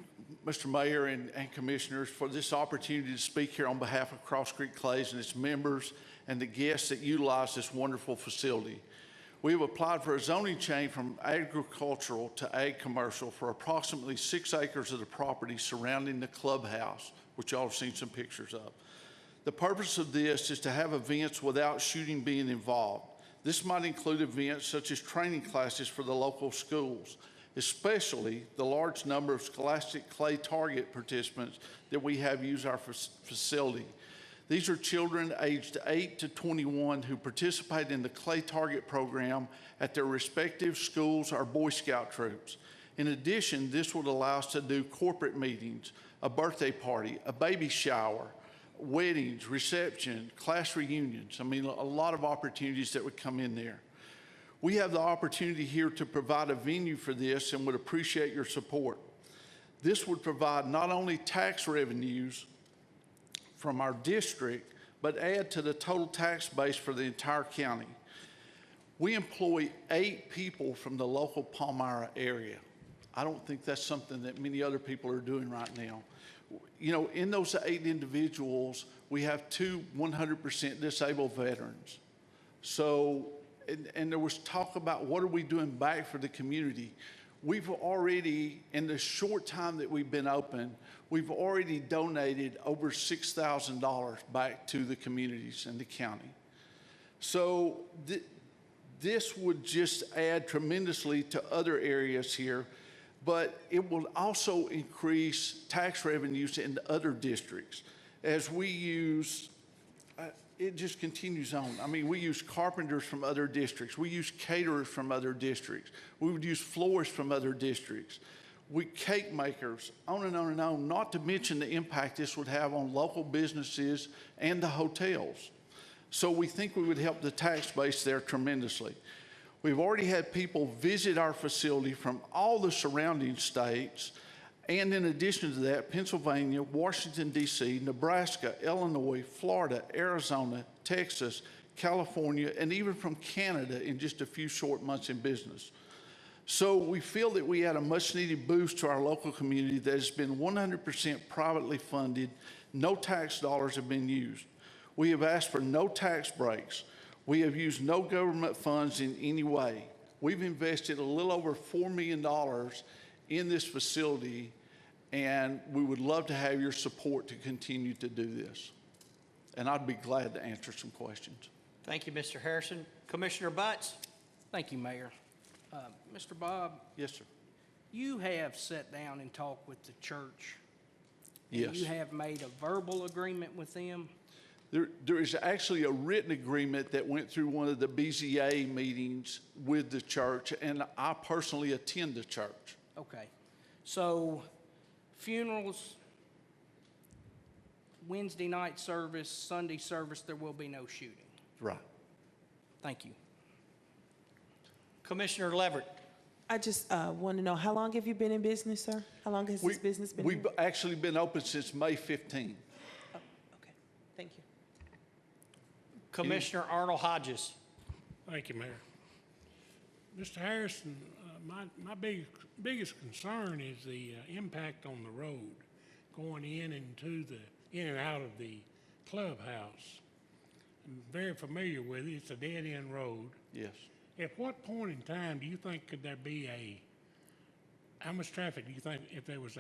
Mr. Mayor and commissioners, for this opportunity to speak here on behalf of Cross Creek Clays and its members and the guests that utilize this wonderful facility. We have applied for a zoning change from agricultural to ag commercial for approximately 6 acres of the property surrounding the clubhouse, which y'all have seen some pictures of. The purpose of this is to have events without shooting being involved. This might include events such as training classes for the local schools, especially the large number of scholastic clay target participants that we have use our facility. These are children aged 8 to 21 who participate in the clay target program at their respective schools or Boy Scout troops. In addition, this would allow us to do corporate meetings, a birthday party, a baby shower, weddings, reception, class reunions. I mean, a lot of opportunities that would come in there. We have the opportunity here to provide a venue for this and would appreciate your support. This would provide not only tax revenues from our district, but add to the total tax base for the entire county. We employ 8 people from the local Palmyra area. I don't think that's something that many other people are doing right now. You know, in those 8 individuals, we have 2 100% disabled veterans. So, and there was talk about what are we doing back for the community. We've already, in the short time that we've been open, we've already donated over $6,000 back to the communities in the county. So this would just add tremendously to other areas here, but it will also increase tax revenues in other districts as we use, it just continues on. I mean, we use carpenters from other districts. We use caterers from other districts. We would use florists from other districts. We cake makers, on and on and on, not to mention the impact this would have on local businesses and the hotels. So we think we would help the tax base there tremendously. We've already had people visit our facility from all the surrounding states, and in addition to that, Pennsylvania, Washington, D.C., Nebraska, Illinois, Florida, Arizona, Texas, California, and even from Canada in just a few short months in business. So we feel that we had a much-needed boost to our local community that has been 100% privately funded. No tax dollars have been used. We have asked for no tax breaks. We have used no government funds in any way. We've invested a little over $4 million in this facility, and we would love to have your support to continue to do this. And I'd be glad to answer some questions. Thank you, Mr. Harrison. Commissioner Butts? Thank you, Mayor. Mr. Bob? Yes, sir. You have sat down and talked with the church. Yes. And you have made a verbal agreement with them? There is actually a written agreement that went through one of the BZA meetings with the church, and I personally attend the church. Okay. So funerals, Wednesday night service, Sunday service, there will be no shooting. Right. Thank you. Commissioner Leverett? I just want to know, how long have you been in business, sir? How long has this business been? We've actually been open since May 15. Oh, okay. Thank you. Commissioner Arnold Hodges? Thank you, Mayor. Mr. Harrison, my biggest concern is the impact on the road going in and out of the clubhouse. I'm very familiar with it. It's a dead-end road. Yes. At what point in time do you think could there be how much traffic do you think if there was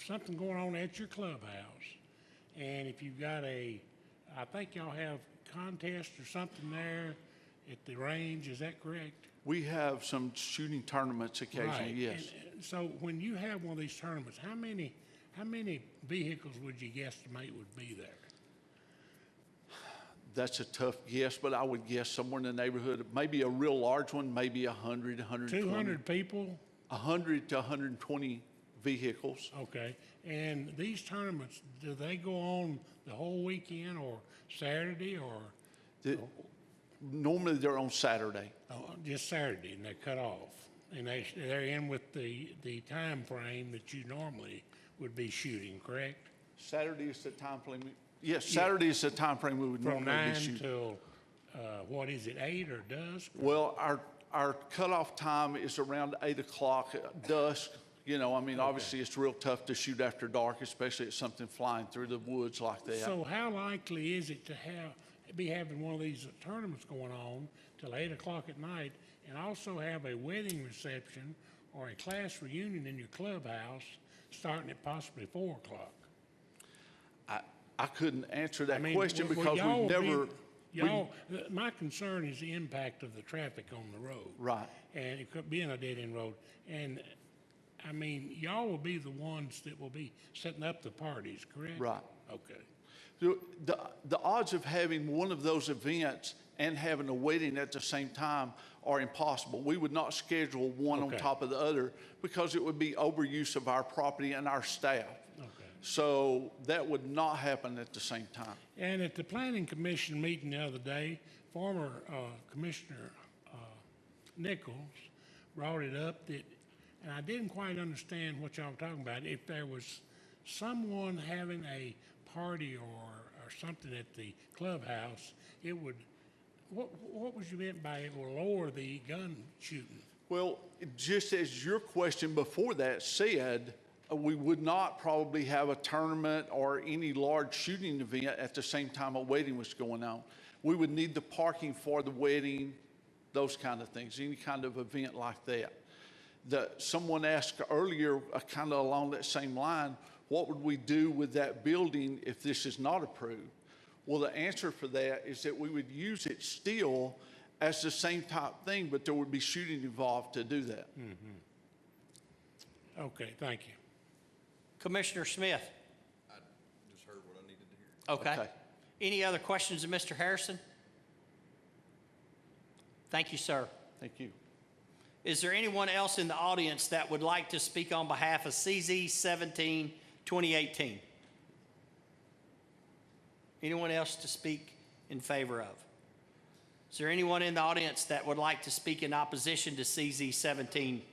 something going on at your clubhouse, and if you've got I think y'all have contest or something there at the range, is that correct? We have some shooting tournaments occasionally, Right. yes. And so when you have one of these tournaments, how many vehicles would you guesstimate would be there? That's a tough guess, but I would guess somewhere in the neighborhood, maybe a real large one, maybe 100, 120. 200 people? 100 to 120 vehicles. Okay. And these tournaments, do they go on the whole weekend or Saturday or? Normally they're on Saturday. Oh, just Saturday, and they're cut off. And they're in with the time frame that you normally would be shooting, correct? Saturday is the time frame. Yes, Saturday is the time frame we would From normally 9 be shooting. till, what is it, 8 or dusk? Well, our cutoff time is around 8 o'clock, dusk. You know, I mean, obviously it's real tough to shoot after dark, especially at something flying through the woods like that. So how likely is it to be having one of these tournaments going on till 8 o'clock at night, and also have a wedding reception or a class reunion in your clubhouse starting at possibly 4 o'clock? I couldn't answer that I mean, question well, because y'all we've never. My concern is the impact of the traffic on the road. Right. And it could be in a dead-end road. And, I mean, y'all will be the ones that will be setting up the parties, correct? Right. Okay. The odds of having one of those events and having a wedding at the same time are impossible. We would not schedule one on top of the other because it would be overuse of our property and our staff. So that would not happen at the same time. And at the Planning Commission meeting the other day, former Commissioner Nichols brought it up that, and I didn't quite understand what y'all were talking about, if there was someone having a party or something at the clubhouse, it would, what was you meant by it will lower the gun shooting? Well, just as your question before that said, we would not probably have a tournament or any large shooting event at the same time a wedding was going on. We would need the parking for the wedding, those kind of things, any kind of event like that. Someone asked earlier, kind of along that same line, what would we do with that building if this is not approved? Well, the answer for that is that we would use it still as the same type thing, but there would be shooting involved to do that. Okay, thank you. Commissioner Smith? I just heard what I needed to hear. Okay. Any other questions of Mr. Harrison? Thank you, sir. Thank you. Is there anyone else in the audience that would like to speak on behalf of CZ 17, 2018? Anyone else to speak in favor of? Is there anyone in the audience that would like to speak in opposition to CZ 17?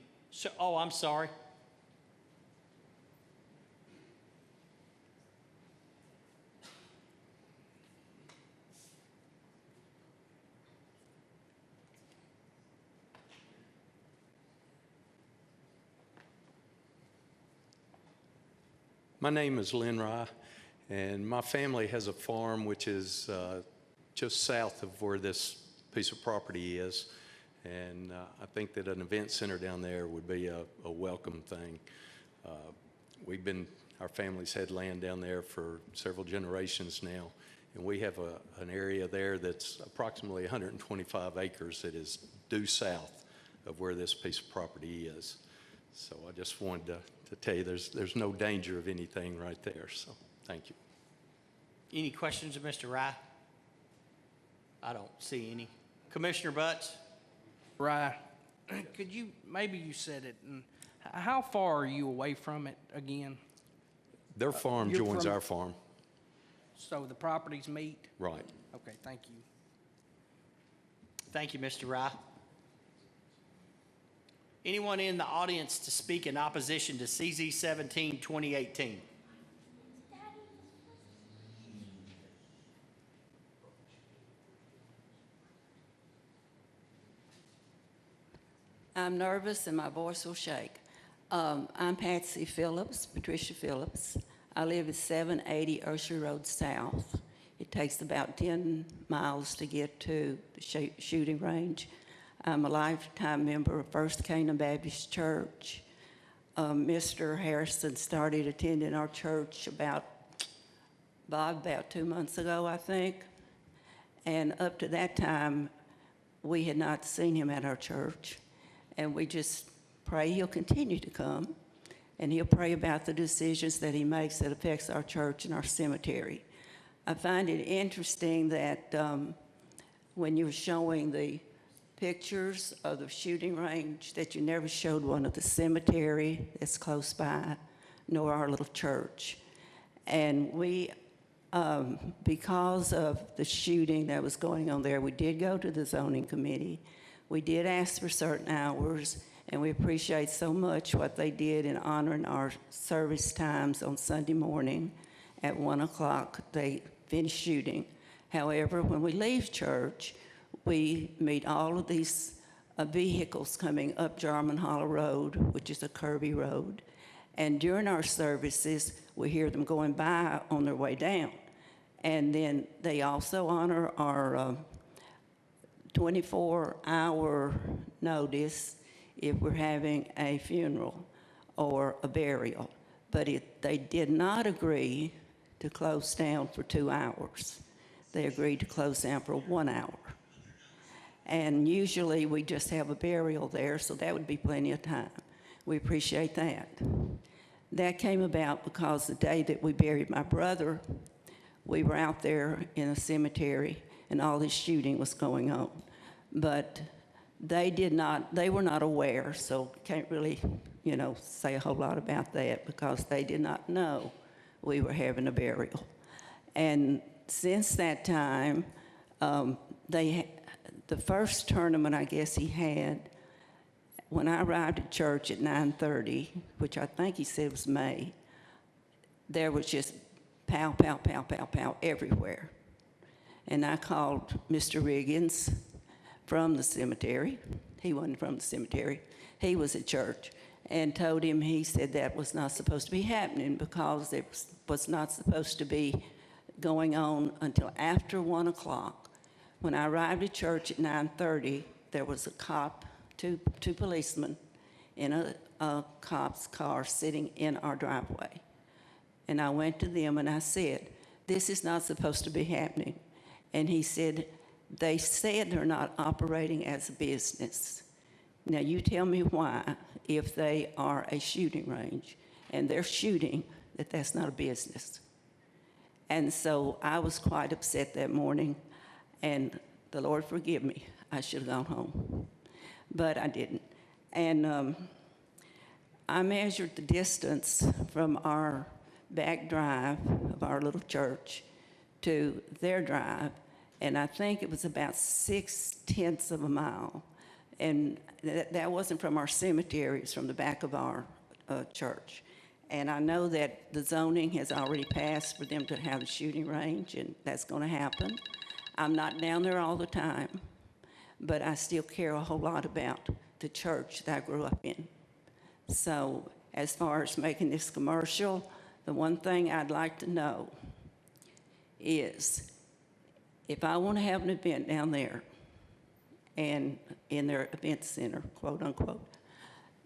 Oh, I'm sorry. My name is Lynn Rye, and my family has a farm which is just south of where this piece of property is. And I think that an event center down there would be a welcome thing. Our family's had land down there for several generations now, and we have an area there that's approximately 125 acres that is due south of where this piece of property is. So I just wanted to tell you there's no danger of anything right there, so thank you. Any questions of Mr. Rye? I don't see any. Commissioner Butts? Rye, could you, maybe you said it, and how far are you away from it again? Their farm You're joins from- our farm. So the properties meet? Right. Okay, thank you. Thank you, Mr. Rye. Anyone in the audience to speak in opposition to CZ 17, 2018? I'm nervous and my voice will shake. I'm Patsy Phillips, Patricia Phillips. I live at 780 Ursher Road South. It takes about 10 miles to get to the shooting range. I'm a lifetime member of First Canaan Baptist Church. Mr. Harrison started attending our church about 2 months ago, I think. And up to that time, we had not seen him at our church. And we just pray he'll continue to come, and he'll pray about the decisions that he makes that affects our church and our cemetery. I find it interesting that when you were showing the pictures of the shooting range, that you never showed one of the cemetery that's close by, nor our little church. And we, because of the shooting that was going on there, we did go to the zoning committee. We did ask for certain hours, and we appreciate so much what they did in honoring our service times on Sunday morning. At 1 o'clock, they finished shooting. However, when we leave church, we meet all of these vehicles coming up Jarman Hollow Road, which is a curvy road. And during our services, we hear them going by on their way down. And then they also honor our 24-hour notice if we're having a funeral or a burial. But they did not agree to close down for 2 hours. They agreed to close down for 1 hour. And usually we just have a burial there, so that would be plenty of time. We appreciate that. That came about because the day that we buried my brother, we were out there in a cemetery and all this shooting was going on. But they were not aware, so can't really, say a whole lot about that because they did not know we were having a burial. And since that time, the first tournament I guess he had, when I arrived at church at 9:30, which I think he said was May, there was just pow, pow, pow, pow, pow everywhere. And I called Mr. Riggins from the cemetery. He wasn't from the cemetery. He was at church, and told him, he said that was not supposed to be happening because it was not supposed to be going on until after 1 o'clock. When I arrived at church at 9:30, there was a cop, two policemen in a cop's car sitting in our driveway. And I went to them and I said, this is not supposed to be happening. And he said, they said they're not operating as a business. Now you tell me why, if they are a shooting range and they're shooting, that's not a business. And so I was quite upset that morning, and the Lord forgive me, I should have gone home, but I didn't. And I measured the distance from our back drive of our little church to their drive, and I think it was about 6/10 of a mile. And that wasn't from our cemetery, it's from the back of our church. And I know that the zoning has already passed for them to have a shooting range, and that's going to happen. I'm not down there all the time, but I still care a whole lot about the church that I grew up in. So as far as making this commercial, the one thing I'd like to know is if I want to have an event down there and in their event center, quote unquote,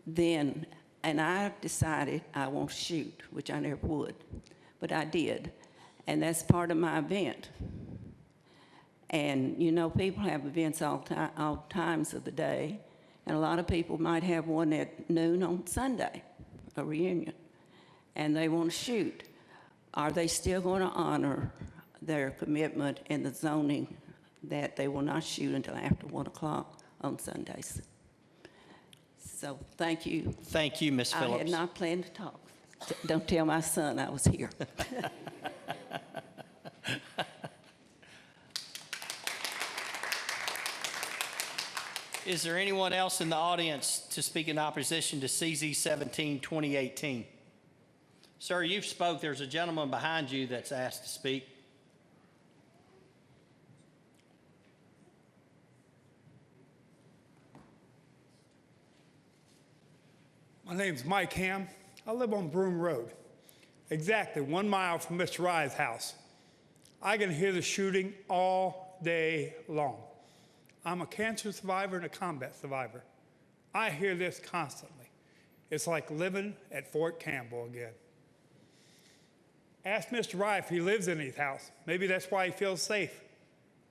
then, and I've decided I won't shoot, which I never would, but I did, and that's part of my event. And you know, people have events all times of the day, and a lot of people might have one at noon on Sunday, a reunion, and they want to shoot. Are they still going to honor their commitment in the zoning that they will not shoot until after 1 o'clock on Sundays? So thank you. Thank you, Ms. Phillips. I had not planned to talk. Don't tell my son I was here. Is there anyone else in the audience to speak in opposition to CZ 17, 2018? Sir, you've spoke. There's a gentleman behind you that's asked to speak. My name's Mike Ham. I live on Broom Road, exactly 1 mile from Mr. Rye's house. I can hear the shooting all day long. I'm a cancer survivor and a combat survivor. I hear this constantly. It's like living at Fort Campbell again. Ask Mr. Rye if he lives in his house. Maybe that's why he feels safe.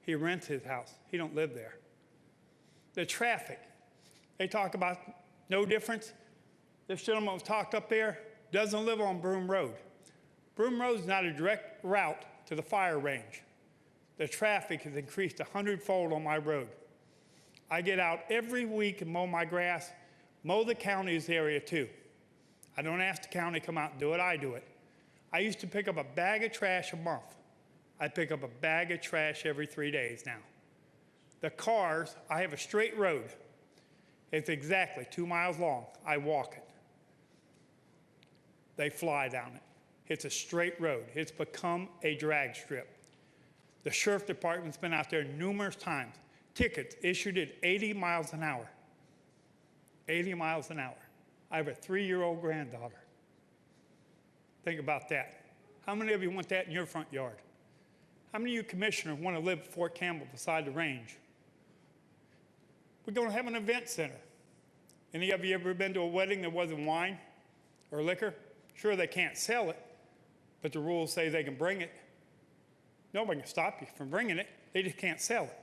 He rents his house. He don't live there. The traffic. They talk about no difference. This gentleman was talked up there, doesn't live on Broom Road. Broom Road is not a direct route to the fire range. The traffic has increased 100-fold on my road. I get out every week and mow my grass, mow the county's area too. I don't ask the county to come out and do it, I do it. I used to pick up a bag of trash a month. I pick up a bag of trash every 3 days now. The cars, I have a straight road. It's exactly 2 miles long. I walk it. They fly down it. It's a straight road. It's become a drag strip. The sheriff department's been out there numerous times. Tickets issued at 80 miles an hour. 80 miles an hour. I have a 3-year-old granddaughter. Think about that. How many of you want that in your front yard? How many of you commissioners want to live at Fort Campbell beside the range? We're going to have an event center. Any of you ever been to a wedding that wasn't wine or liquor? Sure, they can't sell it, but the rules say they can bring it. Nobody can stop you from bringing it. They just can't sell it.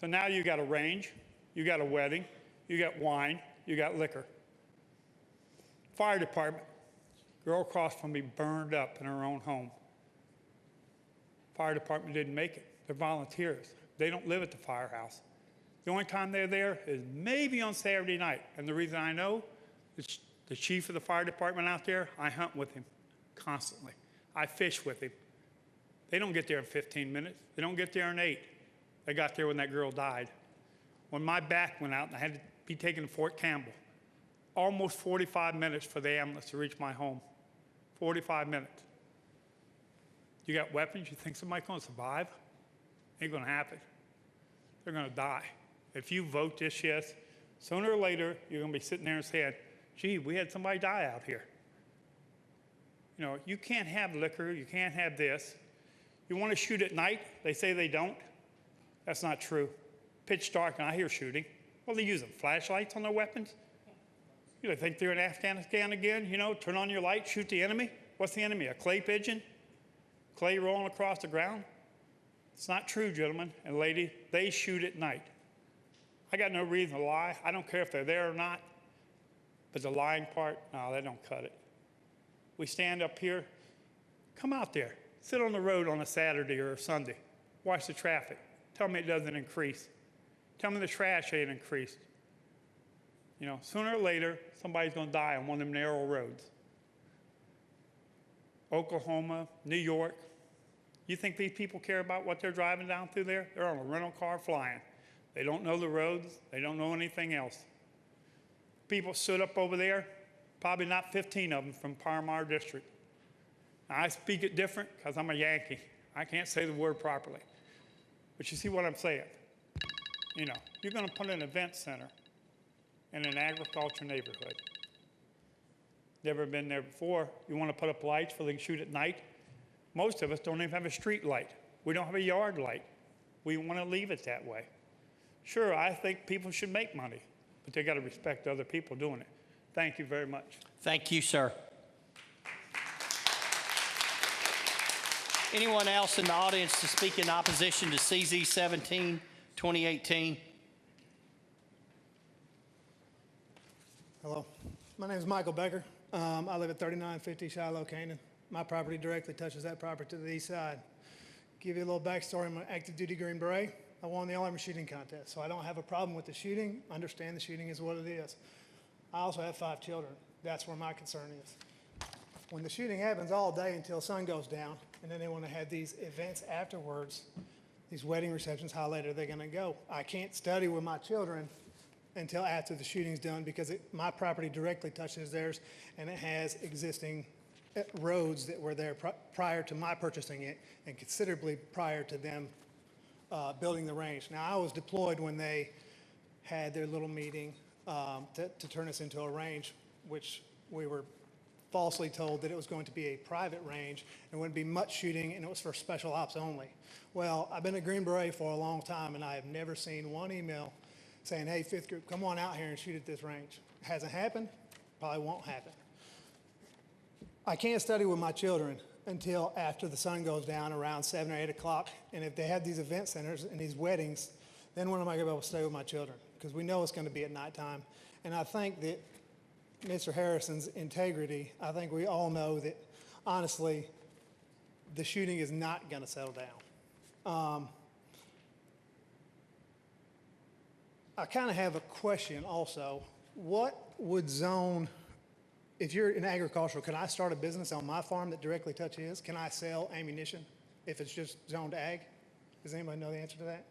So now you got a range, you got a wedding, you got wine, you got liquor. Fire department, girl across from me burned up in her own home. Fire department didn't make it. They're volunteers. They don't live at the firehouse. The only time they're there is maybe on Saturday night. And the reason I know is the chief of the fire department out there, I hunt with him constantly. I fish with him. They don't get there in 15 minutes. They don't get there in 8. They got there when that girl died. When my back went out and I had to be taken to Fort Campbell, almost 45 minutes for the ambulance to reach my home. 45 minutes. You got weapons, you think somebody's gonna survive? Ain't gonna happen. They're gonna die. If you vote this yes, sooner or later, you're gonna be sitting there and saying, gee, we had somebody die out here. You know, you can't have liquor, you can't have this. You wanna shoot at night? They say they don't. That's not true. Pitch dark and I hear shooting. What are they using, flashlights on their weapons? You think they're in Afghanistan again? You know, turn on your light, shoot the enemy. What's the enemy, a clay pigeon? Clay rolling across the ground? It's not true, gentlemen and lady. They shoot at night. I got no reason to lie. I don't care if they're there or not. But the lying part, no, that don't cut it. We stand up here, come out there. Sit on the road on a Saturday or a Sunday. Watch the traffic. Tell me it doesn't increase. Tell me the trash ain't increased. You know, sooner or later, somebody's gonna die on one of them narrow roads. Oklahoma, New York. You think these people care about what they're driving down through there? They're on a rental car flying. They don't know the roads. They don't know anything else. People stood up over there, probably not 15 of them from Palmyra District. Now, I speak it different because I'm a Yankee. I can't say the word properly. But you see what I'm saying? You know, you're gonna put an event center in an agriculture neighborhood. Never been there before. You want to put up lights so they can shoot at night? Most of us don't even have a street light. We don't have a yard light. We want to leave it that way. Sure, I think people should make money, but they got to respect other people doing it. Thank you very much. Thank you, sir. Anyone else in the audience to speak in opposition to CZ 17, 2018? Hello, my name is Michael Becker. I live at 3950 Shiloh, Canaan. My property directly touches that property to the east side. Give you a little backstory. I'm an active duty Green Beret. I won the all-army shooting contest, so I don't have a problem with the shooting. Understand the shooting is what it is. I also have 5 children. That's where my concern is. When the shooting happens all day until sun goes down, and then they want to have these events afterwards, these wedding receptions, how late are they going to go? I can't study with my children until after the shooting's done because my property directly touches theirs, and it has existing roads that were there prior to my purchasing it and considerably prior to them building the range. Now, I was deployed when they had their little meeting to turn us into a range, which we were falsely told that it was going to be a private range and wouldn't be much shooting and it was for special ops only. Well, I've been a Green Beret for a long time and I have never seen one email saying, hey, 5th group, come on out here and shoot at this range. Hasn't happened, probably won't happen. I can't study with my children until after the sun goes down around 7 or 8 o'clock. And if they have these event centers and these weddings, then when am I gonna be able to stay with my children? Because we know it's gonna be at nighttime. And I think that Mr. Harrison's integrity, I think we all know that, honestly, the shooting is not gonna settle down. I kind of have a question also. What would zone, if you're in agricultural, can I start a business on my farm that directly touches his? Can I sell ammunition if it's just zoned ag? Does anybody know the answer to that?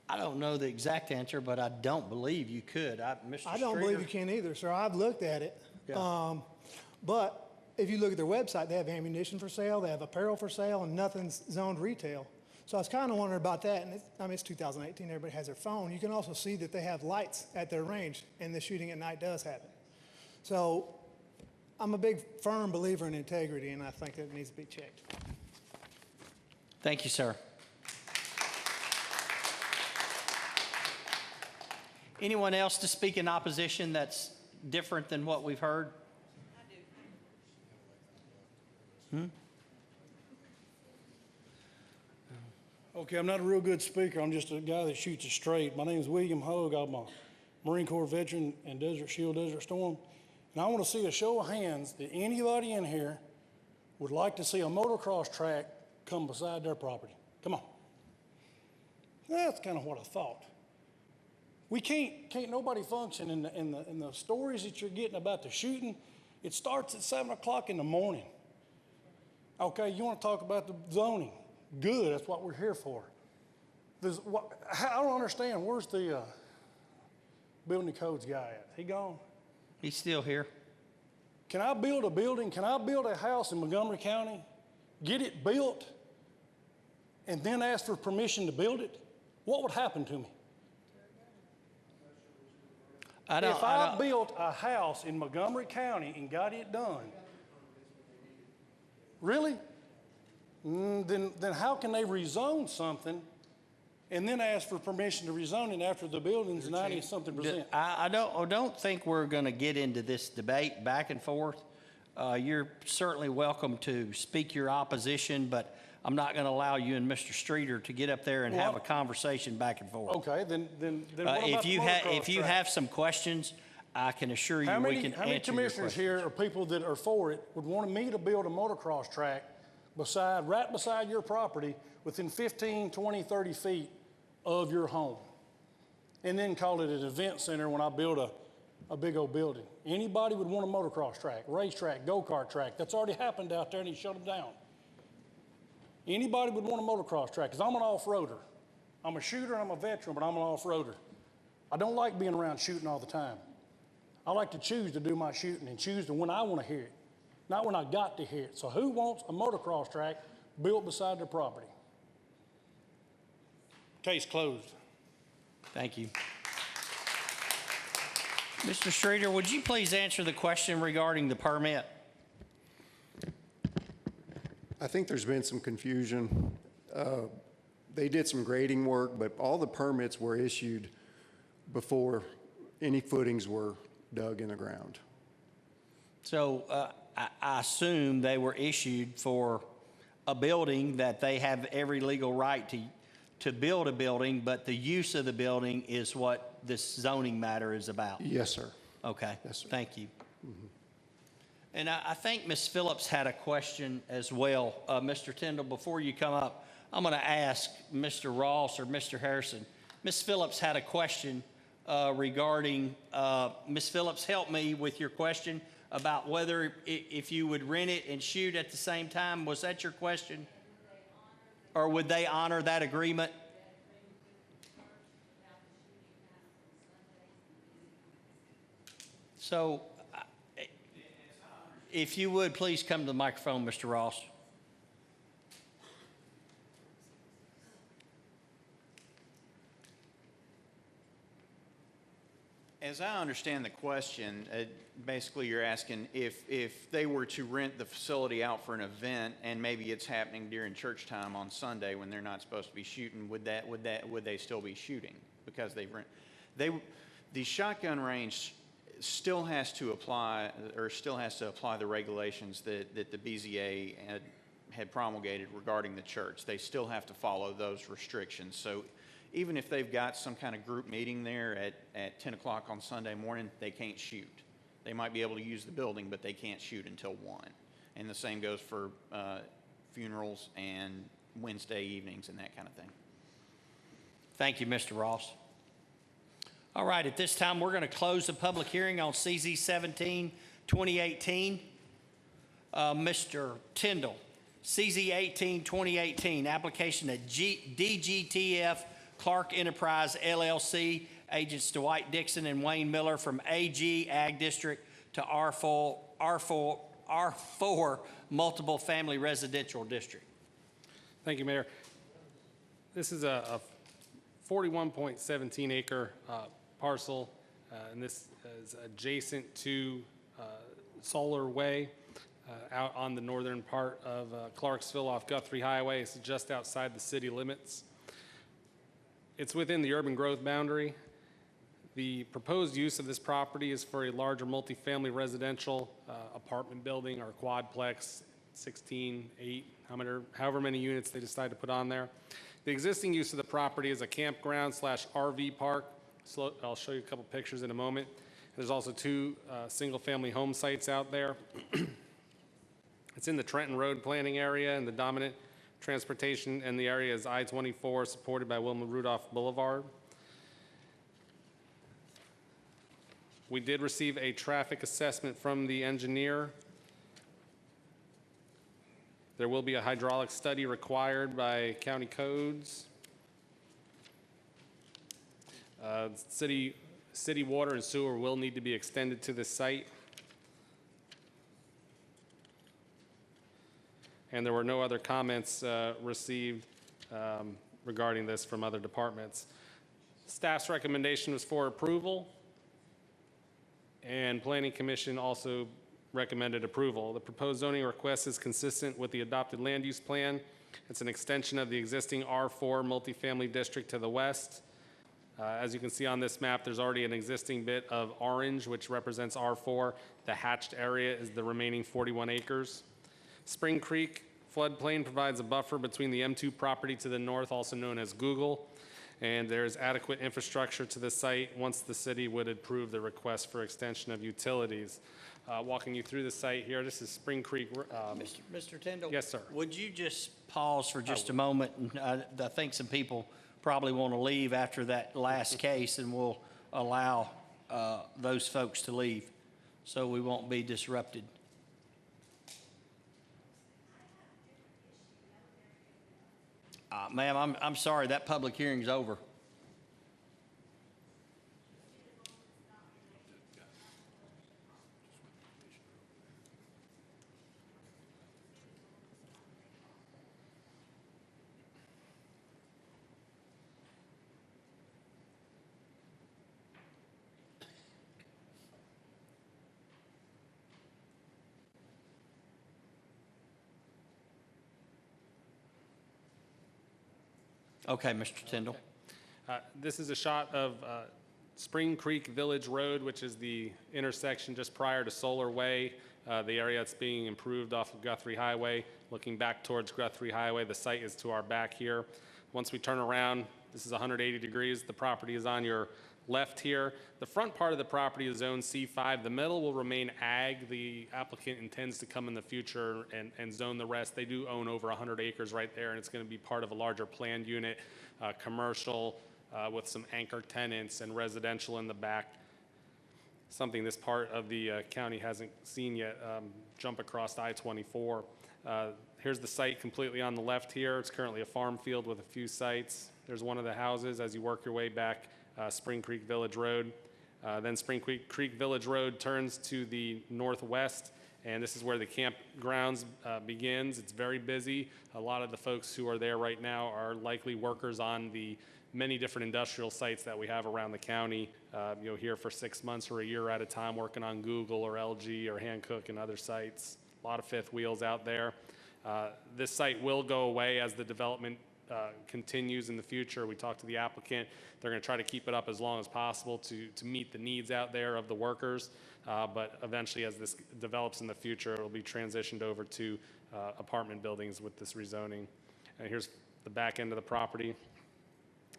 I don't know the exact answer, but I don't believe you could. Mr. I don't believe you can either, sir. I've looked at it. Yeah. But if you look at their website, they have ammunition for sale, they have apparel for sale, and nothing's zoned retail. So I was kind of wondering about that, and it's 2018, everybody has their phone. You can also see that they have lights at their range, and the shooting at night does happen. So I'm a big, firm believer in integrity, and I think that it needs to be checked. Thank you, sir. Anyone else to speak in opposition that's different than what we've heard? Okay, I'm not a real good speaker. I'm just a guy that shoots it straight. My name is William Hogue. I'm a Marine Corps veteran and Desert Shield, Desert Storm. And I want to see a show of hands that anybody in here would like to see a motocross track come beside their property. Come on. That's kind of what I thought. We can't nobody function in the stories that you're getting about the shooting. It starts at 7 o'clock in the morning. Okay, you want to talk about the zoning? Good, that's what we're here for. I don't understand, where's the building codes guy at? He gone? He's still here. Can I build a building, can I build a house in Montgomery County get it built, and then ask for permission to build it, what would happen to me? If I built a house in Montgomery County and got it done, really? Then how can they rezone something and then ask for permission to rezone it after the building's 90-something%? I don't think we're going to get into this debate back and forth. You're certainly welcome to speak your opposition, but I'm not going to allow you and Mr. Streeter to get up there and have a conversation back and forth. Okay, then what about if you have some questions, I can assure you we can answer your questions. How many commissioners here or people that are for it would want me to build a motocross track right beside your property within 15, 20, 30 feet of your home, and then call it an event center when I build a big old building? Anybody would want a motocross track, racetrack, go-kart track. That's already happened out there, and he shut them down. Anybody would want a motocross track, because I'm an off-roader. I'm a shooter, I'm a veteran, but I'm an off-roader. I don't like being around shooting all the time. I like to choose to do my shooting and choose to when I want to hear it, not when I got to hear it. So who wants a motocross track built beside their property? Case closed. Thank you. Mr. Streeter, would you please answer the question regarding the permit? I think there's been some confusion. They did some grading work, but all the permits were issued before any footings were dug in the ground. So I assume they were issued for a building that they have every legal right to build a building, but the use of the building is what this zoning matter is about. Yes, sir. Okay. Yes, sir. Thank you. And I think Ms. Phillips had a question as well. Mr. Tyndall, before you come up, I'm going to ask Mr. Ross or Mr. Harrison. Ms. Phillips had a question regarding, Ms. Phillips, help me with your question about whether if you would rent it and shoot at the same time. Was that your question? Or would they honor that agreement? So, if you would, please come to the microphone, Mr. Ross. As I understand the question, basically you're asking if they were to rent the facility out for an event and maybe it's happening during church time on Sunday when they're not supposed to be shooting, would they still be shooting because the shotgun range still has to apply the regulations that the BZA had promulgated regarding the church. They still have to follow those restrictions. So even if they've got some kind of group meeting there at 10 o'clock on Sunday morning, they can't shoot. They might be able to use the building, but they can't shoot until 1. And the same goes for funerals and Wednesday evenings and that kind of thing. Thank you, Mr. Ross. All right, at this time, we're going to close the public hearing on CZ 17, 2018. Mr. Tyndall, CZ 18, 2018, application of DGTF Clark Enterprise LLC, agents Dwight Dixon and Wayne Miller from AG Ag District to R4 Multiple Family Residential District. Thank you, Mayor. This is a 41.17 acre parcel, and this is adjacent to Solar Way out on the northern part of Clarksville off Guthrie Highway. It's just outside the city limits. It's within the urban growth boundary. The proposed use of this property is for a larger multifamily residential apartment building or quadplex, 16, 8, however many units they decide to put on there. The existing use of the property is a campground / RV park. So I'll show you a couple pictures in a moment. There's also 2 single-family home sites out there. It's in the Trenton Road planning area, and the dominant transportation in the area is I-24, supported by Wilma Rudolph Boulevard. We did receive a traffic assessment from the engineer. There will be a hydraulic study required by county codes. City water and sewer will need to be extended to this site. and there were no other comments received regarding this from other departments. Staff's recommendation was for approval, and Planning Commission also recommended approval. The proposed zoning request is consistent with the adopted land use plan. It's an extension of the existing R4 multifamily district to the west. As you can see on this map, there's already an existing bit of orange, which represents R4. The hatched area is the remaining 41 acres. Spring Creek floodplain provides a buffer between the M2 property to the north, also known as Google, and there's adequate infrastructure to the site once the city would approve the request for extension of utilities. Walking you through the site here, this is Spring Creek. Mr. Tyndall? Yes, sir. Would you just pause for just a moment? And I think some people probably want to leave after that last case, and we'll allow those folks to leave so we won't be disrupted. Ma'am, I'm sorry, that public hearing's over. Okay, Mr. Tyndall. This is a shot of Spring Creek Village Road, which is the intersection just prior to Solar Way, the area that's being improved off of Guthrie Highway. Looking back towards Guthrie Highway, the site is to our back here. Once we turn around, this is 180 degrees. The property is on your left here. The front part of the property is zone C5. The middle will remain ag. The applicant intends to come in the future and zone the rest. They do own over 100 acres right there, and it's going to be part of a larger planned unit, commercial with some anchor tenants and residential in the back. Something this part of the county hasn't seen yet, jump across I-24. Here's the site completely on the left here. It's currently a farm field with a few sites. There's one of the houses as you work your way back Spring Creek Village Road. Then Spring Creek Village Road turns to the northwest, and this is where the campgrounds begins. It's very busy. A lot of the folks who are there right now are likely workers on the many different industrial sites that we have around the county, here for 6 months or a year at a time working on Google or LG or Hankook and other sites. A lot of fifth wheels out there. This site will go away as the development continues in the future. We talked to the applicant. They're going to try to keep it up as long as possible to meet the needs out there of the workers. But eventually, as this develops in the future, it will be transitioned over to apartment buildings with this rezoning. And here's the back end of the property.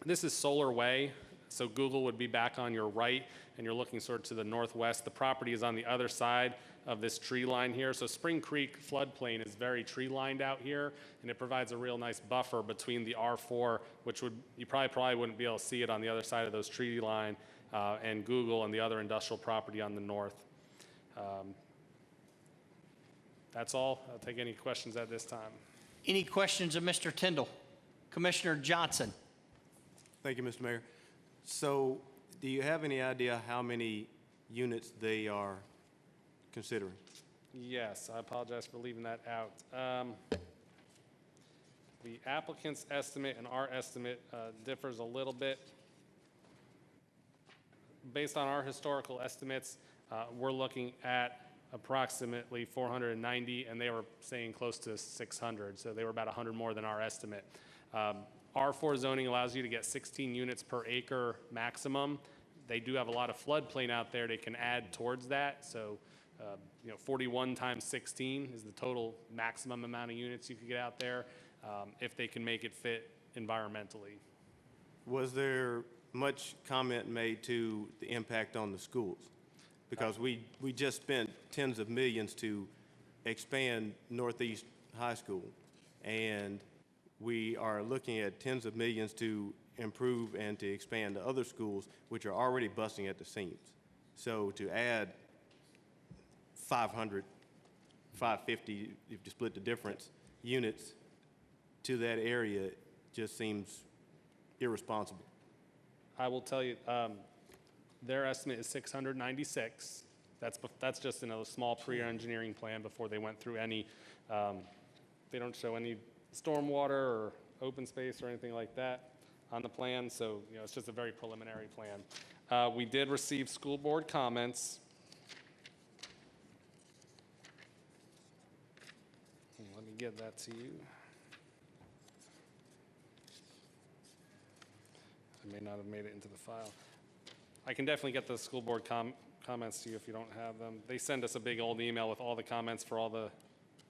This is Solar Way. So Google would be back on your right, and you're looking sort of to the northwest. The property is on the other side of this tree line here. So Spring Creek floodplain is very tree lined out here, and it provides a real nice buffer between the R4, which you probably wouldn't be able to see it on the other side of those tree line, and Google and the other industrial property on the north. That's all. I'll take any questions at this time. Any questions of Mr. Tyndall? Commissioner Johnson. Thank you, Mr. Mayor. So do you have any idea how many units they are considering? Yes, I apologize for leaving that out. The applicant's estimate and our estimate differs a little bit. Based on our historical estimates, we're looking at approximately 490, and they were saying close to 600, so they were about 100 more than our estimate. R4 zoning allows you to get 16 units per acre maximum. They do have a lot of floodplain out there they can add towards that, so 41 times 16 is the total maximum amount of units you could get out there if they can make it fit environmentally. Was there much comment made to the impact on the schools? Because we just spent tens of millions to expand Northeast High School, and we are looking at tens of millions to improve and to expand to other schools which are already busting at the seams. So to add 500, 550, if you split the difference, units to that area just seems irresponsible. I will tell you, their estimate is 696. That's just in a small pre-engineering plan before they went through any They don't show any stormwater or open space or anything like that on the plan, so, it's just a very preliminary plan. We did receive school board comments. Let me give that to you. I may not have made it into the file. I can definitely get the school board comments to you if you don't have them. They send us a big old email with all the comments for all the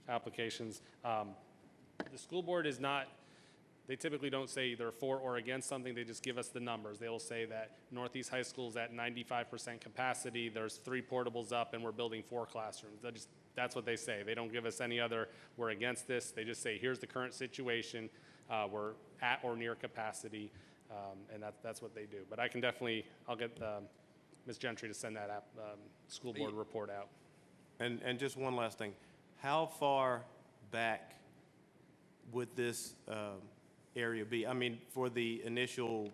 applications. The school board is not, they typically don't say they're for or against something, they just give us the numbers. They will say that Northeast High School is at 95% capacity, there's 3 portables up, and we're building 4 classrooms. That's what they say. They don't give us any other, we're against this. They just say, here's the current situation, we're at or near capacity, and that's what they do. But I can definitely, I'll get Ms. Gentry to send that school board report out. And just one last thing. How far back would this area be? I mean, for the initial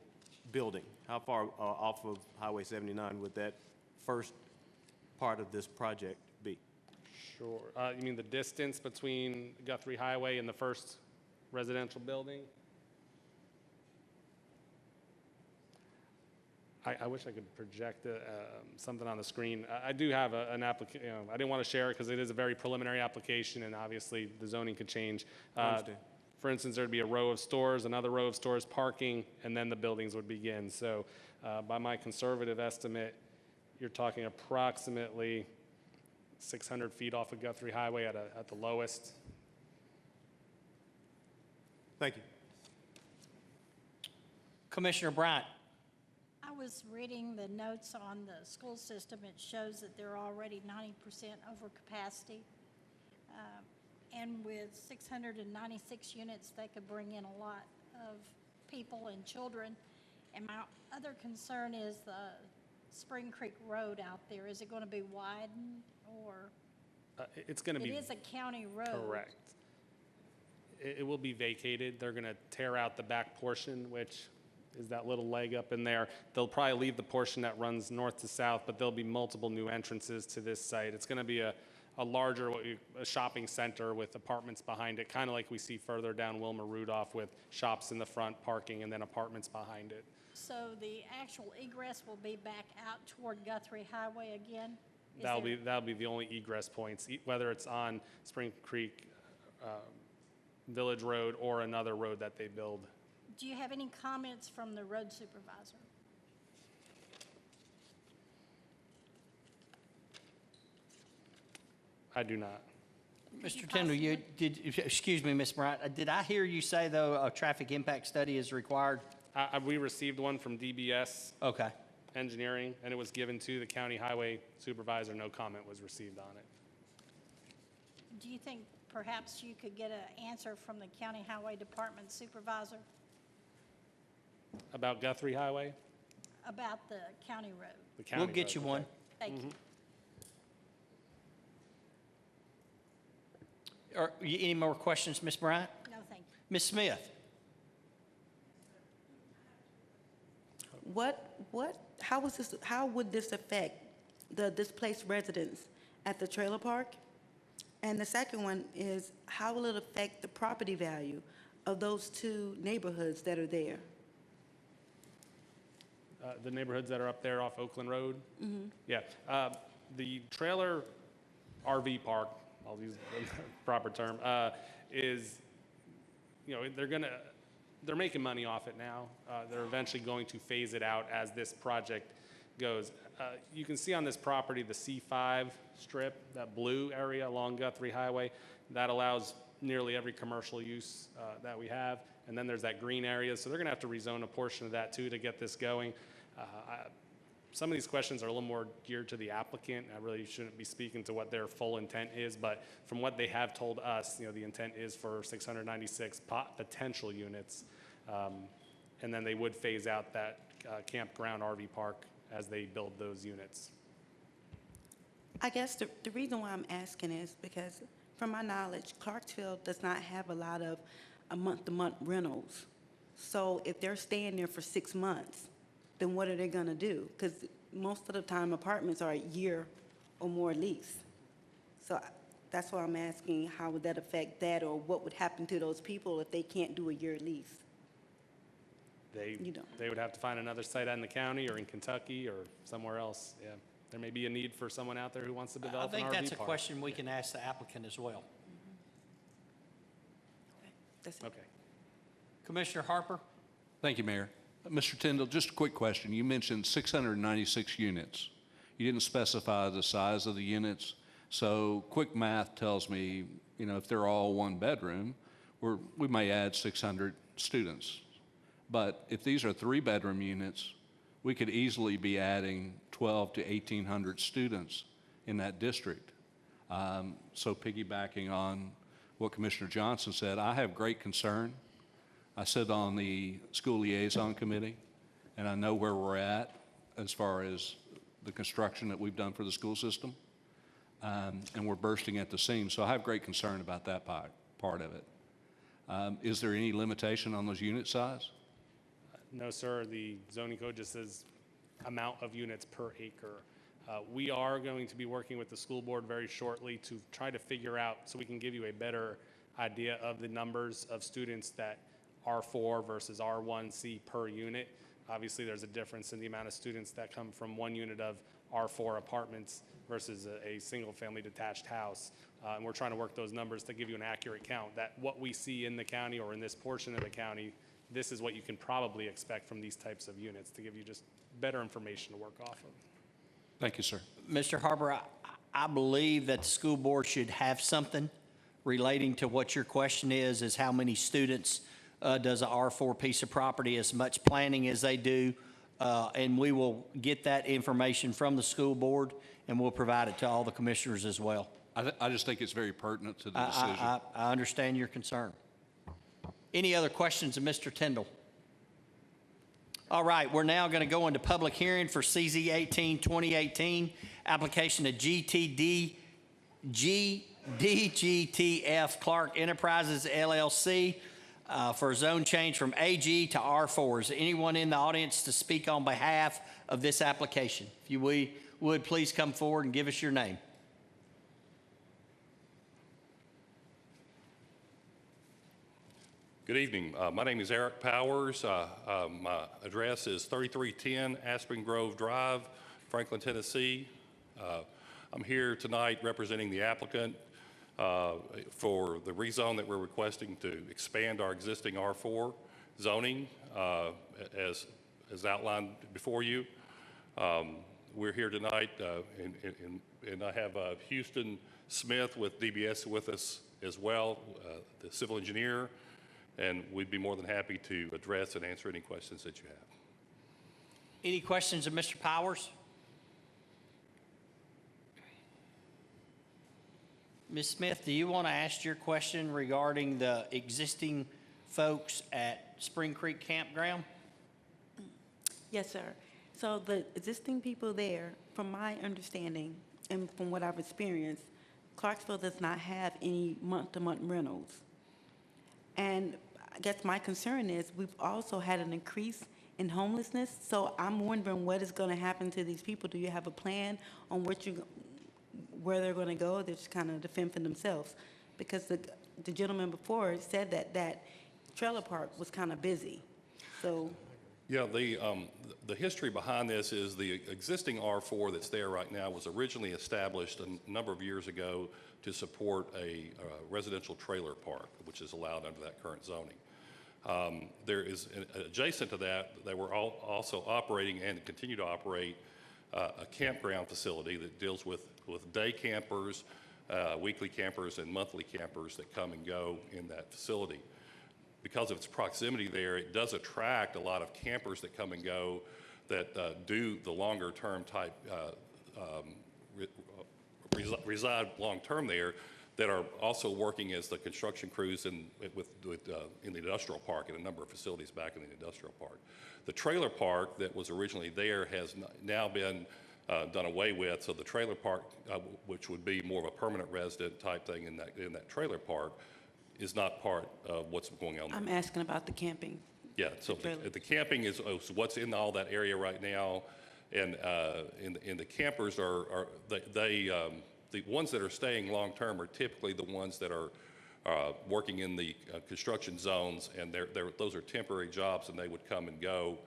building, how far off of Highway 79 would that first part of this project be? Sure. You mean the distance between Guthrie Highway and the first residential building? I wish I could project something on the screen. I do have an application. I didn't want to share it because it is a very preliminary application, and obviously the zoning could change. For instance, there'd be a row of stores, another row of stores, parking, and then the buildings would begin. So by my conservative estimate, you're talking approximately 600 feet off of Guthrie Highway at the lowest. Thank you. Commissioner Bryant. I was reading the notes on the school system. It shows that they're already 90% over capacity. And with 696 units, they could bring in a lot of people and children. And my other concern is the Spring Creek Road out there. Is it going to be widened or? It's going to be. It is a county road. Correct. It will be vacated. They're going to tear out the back portion, which is that little leg up in there. They'll probably leave the portion that runs north to south, but there'll be multiple new entrances to this site. It's going to be a larger a shopping center with apartments behind it, kind of like we see further down Wilma Rudolph with shops in the front, parking, and then apartments behind it. So the actual egress will be back out toward Guthrie Highway again? That'll be the only egress points, whether it's on Spring Creek Village Road or another road that they build. Do you have any comments from the road supervisor? I do not. Mr. Tindall, excuse me, Ms. Bryant, did I hear you say, though, a traffic impact study is required? We received one from DBS Okay. Engineering, and it was given to the county highway supervisor. No comment was received on it. Do you think perhaps you could get an answer from the county highway department supervisor About Guthrie Highway? about the county road? The county We'll get road, you okay. one. Thank you. Any more questions, Ms. Bryant? No, thank you. Ms. Smith? How would this affect the displaced residents at the trailer park? And the second one is, how will it affect the property value of those 2 neighborhoods that are there? The neighborhoods that are up there off Oakland Road? Yeah. The trailer RV park, I'll use the proper term, is, they're making money off it now. They're eventually going to phase it out as this project goes. You can see on this property the C5 strip, that blue area along Guthrie Highway. That allows nearly every commercial use that we have. And then there's that green area. So they're going to have to rezone a portion of that too to get this going. Some of these questions are a little more geared to the applicant. I really shouldn't be speaking to what their full intent is, but from what they have told us, the intent is for 696 potential units, and then they would phase out that campground RV park as they build those units. I guess the reason why I'm asking is because, from my knowledge, Clarksville does not have a lot of month-to-month rentals. So if they're staying there for 6 months, then what are they going to do? Because most of the time, apartments are a year or more lease. So That's why I'm asking, how would that affect that, or what would happen to those people if they can't do a year lease? They would have to find another site out in the county or in Kentucky or somewhere else. Yeah, there may be a need for someone out there who wants to I develop an RV think park. that's a question we can ask the applicant as well. That's it. Okay. Commissioner Harper? Thank you, Mayor. Mr. Tyndall, just a quick question. You mentioned 696 units. You didn't specify the size of the units. So quick math tells me, you know, if they're all one bedroom, we may add 600 students. But if these are 3-bedroom units, we could easily be adding 12 to 1,800 students in that district. So piggybacking on what Commissioner Johnson said, I have great concern. I sit on the school liaison committee, and I know where we're at as far as the construction that we've done for the school system. And we're bursting at the seams. So I have great concern about that part of it. Is there any limitation on those unit size? No, sir. The zoning code just says amount of units per acre. We are going to be working with the school board very shortly to try to figure out, so we can give you a better idea of the numbers of students that R4 versus R1C per unit. Obviously, there's a difference in the amount of students that come from one unit of R4 apartments versus a single-family detached house. And we're trying to work those numbers to give you an accurate count, that what we see in the county or in this portion of the county, this is what you can probably expect from these types of units, to give you just better information to work off of. Thank you, sir. Mr. Harper, I believe that the school board should have something relating to what your question is how many students does a R4 piece of property, as much planning as they do, and we will get that information from the school board, and we'll provide it to all the commissioners as well. I just think it's very pertinent to the decision. I understand your concern. Any other questions of Mr. Tyndall? All right, we're now going to go into public hearing for CZ 18-2018, application of DGTF Clark Enterprises LLC for a zone change from AG to R4. Is anyone in the audience to speak on behalf of this application? If you would please come forward and give us your name. Good evening. My name is Eric Powers. My address is 3310 Aspen Grove Drive, Franklin, Tennessee. I'm here tonight representing the applicant for the rezone that we're requesting to expand our existing R4 zoning as outlined before you. We're here tonight, and I have Houston Smith with DBS with us as well, the civil engineer. And we'd be more than happy to address and answer any questions that you have. Any questions of Mr. Powers? Ms. Smith, do you want to ask your question regarding the existing folks at Spring Creek Campground? Yes, sir. So the existing people there, from my understanding and from what I've experienced, Clarksville does not have any month-to-month rentals. And I guess my concern is we've also had an increase in homelessness. So I'm wondering what is going to happen to these people. Do you have a plan on where they're going to go? They're just kind of to fend for themselves. Because the gentleman before said that trailer park was kind of busy. So. Yeah, the history behind this is the existing R4 that's there right now was originally established a number of years ago to support a residential trailer park, which is allowed under that current zoning. There is, adjacent to that, they were also operating and continue to operate a campground facility that deals with day campers, weekly campers, and monthly campers that come and go in that facility. Because of its proximity there, it does attract a lot of campers that come and go that do the longer term type, reside long term there, that are also working as the construction crews in the industrial park and a number of facilities back in the industrial park. The trailer park that was originally there has now been done away with, so the trailer park, which would be more of a permanent resident type thing in that trailer park, is not part of what's going on there. I'm asking about the camping. Yeah, so the camping is what's in all that area right now, and the campers the ones that are staying long-term are typically the ones that are working in the construction zones, and those are temporary jobs, and they would come and go.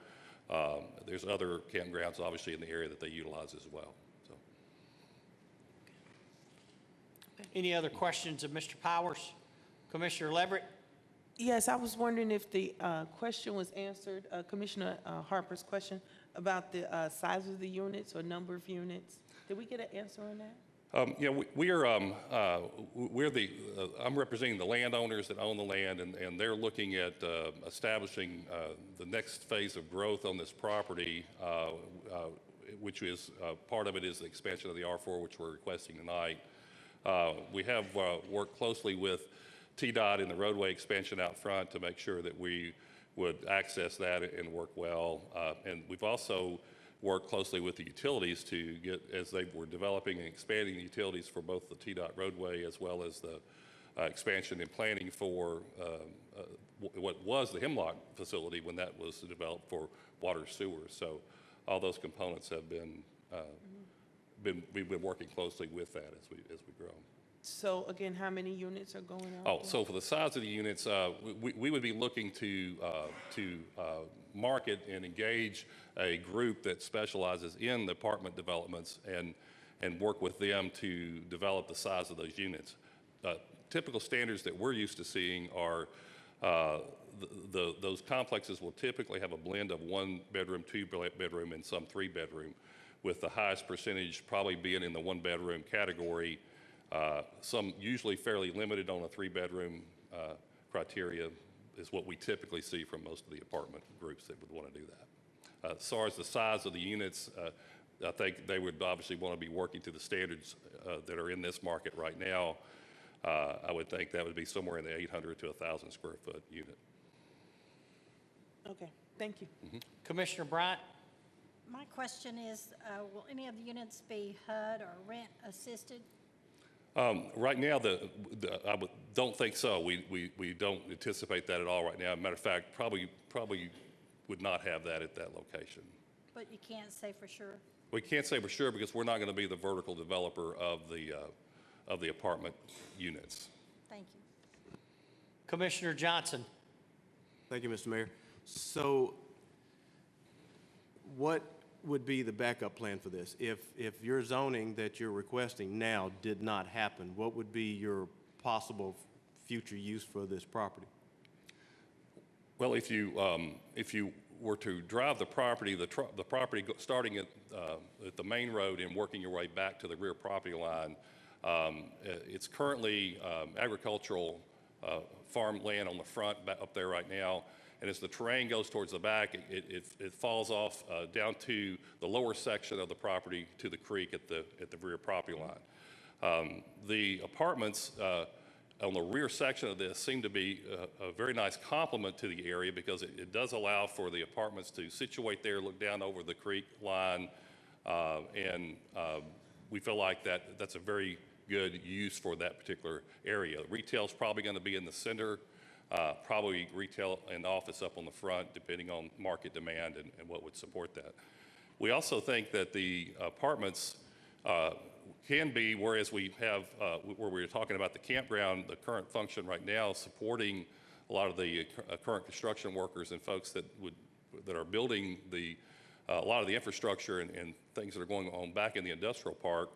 There's other campgrounds, obviously, in the area that they utilize as well. So. Any other questions of Mr. Powers? Commissioner Leverett? Yes, I was wondering if the question was answered, Commissioner Harper's question about the size of the units or number of units. Did we get an answer on that? Yeah, I'm representing the landowners that own the land, and they're looking at establishing the next phase of growth on this property, which is, part of it is the expansion of the R4, which we're requesting tonight. We have worked closely with TDOT in the roadway expansion out front to make sure that we would access that and work well. And we've also worked closely with the utilities to get, as they were developing and expanding the utilities for both the TDOT roadway as well as the expansion and planning for what was the Hemlock facility when that was developed for water sewer. So all those components have we've been working closely with that as we grow. So again, how many units are going out? Oh, so for the size of the units, we would be looking to market and engage a group that specializes in the apartment developments and work with them to develop the size of those units. Typical standards that we're used to seeing are those complexes will typically have a blend of 1 bedroom, 2 bedroom, and some 3 bedroom, with the highest percentage probably being in the 1 bedroom category. Some usually fairly limited on a 3 bedroom criteria is what we typically see from most of the apartment groups that would want to do that. As far as the size of the units, I think they would obviously want to be working to the standards that are in this market right now. I would think that would be somewhere in the 800 to 1,000 square foot unit. Okay, thank you. Mm-hmm. Commissioner Bryant? My question is, will any of the units be HUD or rent assisted? Right now, don't think so. We don't anticipate that at all right now. Matter of fact, probably would not have that at that location. But you can't say for sure? We can't say for sure because we're not going to be the vertical developer of the apartment units. Thank you. Commissioner Johnson? Thank you, Mr. Mayor. So what would be the backup plan for this? If your zoning that you're requesting now did not happen, what would be your possible future use for this property? Well, if you were to drive the property, the property starting at the main road and working your way back to the rear property line, it's currently agricultural farmland on the front up there right now. And as the terrain goes towards the back, it falls off down to the lower section of the property to the creek at the rear property line. The apartments on the rear section of this seem to be a very nice complement to the area because it does allow for the apartments to situate there, look down over the creek line, and we feel like that's a very good use for that particular area. Retail is probably going to be in the center. Probably retail and office up on the front, depending on market demand and what would support that. We also think that the apartments can be, whereas we have, where we were talking about the campground, the current function right now supporting a lot of the current construction workers and folks that are building a lot of the infrastructure and things that are going on back in the industrial park.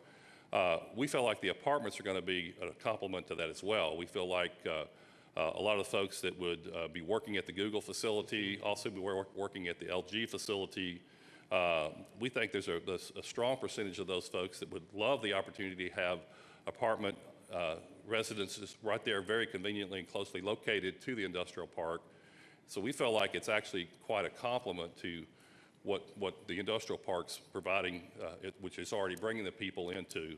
We feel like the apartments are going to be a complement to that as well. We feel like a lot of the folks that would be working at the Google facility, also be working at the LG facility. We think there's a strong percentage of those folks that would love the opportunity to have apartment residences right there, very conveniently and closely located to the industrial park. So we feel like it's actually quite a complement to what the industrial park's providing, which is already bringing the people in to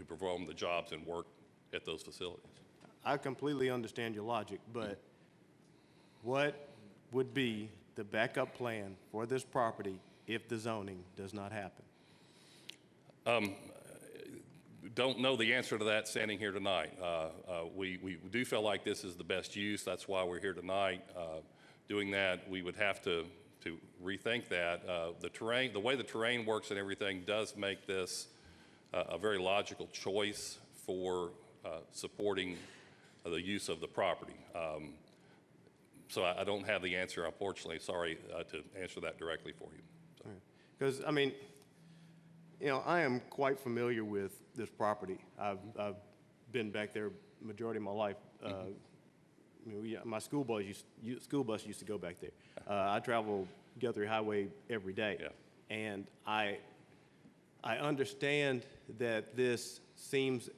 perform the jobs and work at those facilities. I completely understand your logic, but what would be the backup plan for this property if the zoning does not happen? Don't know the answer to that standing here tonight. We do feel like this is the best use. That's why we're here tonight. Doing that, we would have to rethink that. The way the terrain works and everything does make this a very logical choice for supporting the use of the property. So I don't have the answer, unfortunately. Sorry to answer that directly for you. Because, I mean, you know, I am quite familiar with this property. I've been back there majority of my life. I mean, my school bus used to go back there. I travel Guthrie Highway every day. Yeah. And I understand that this seems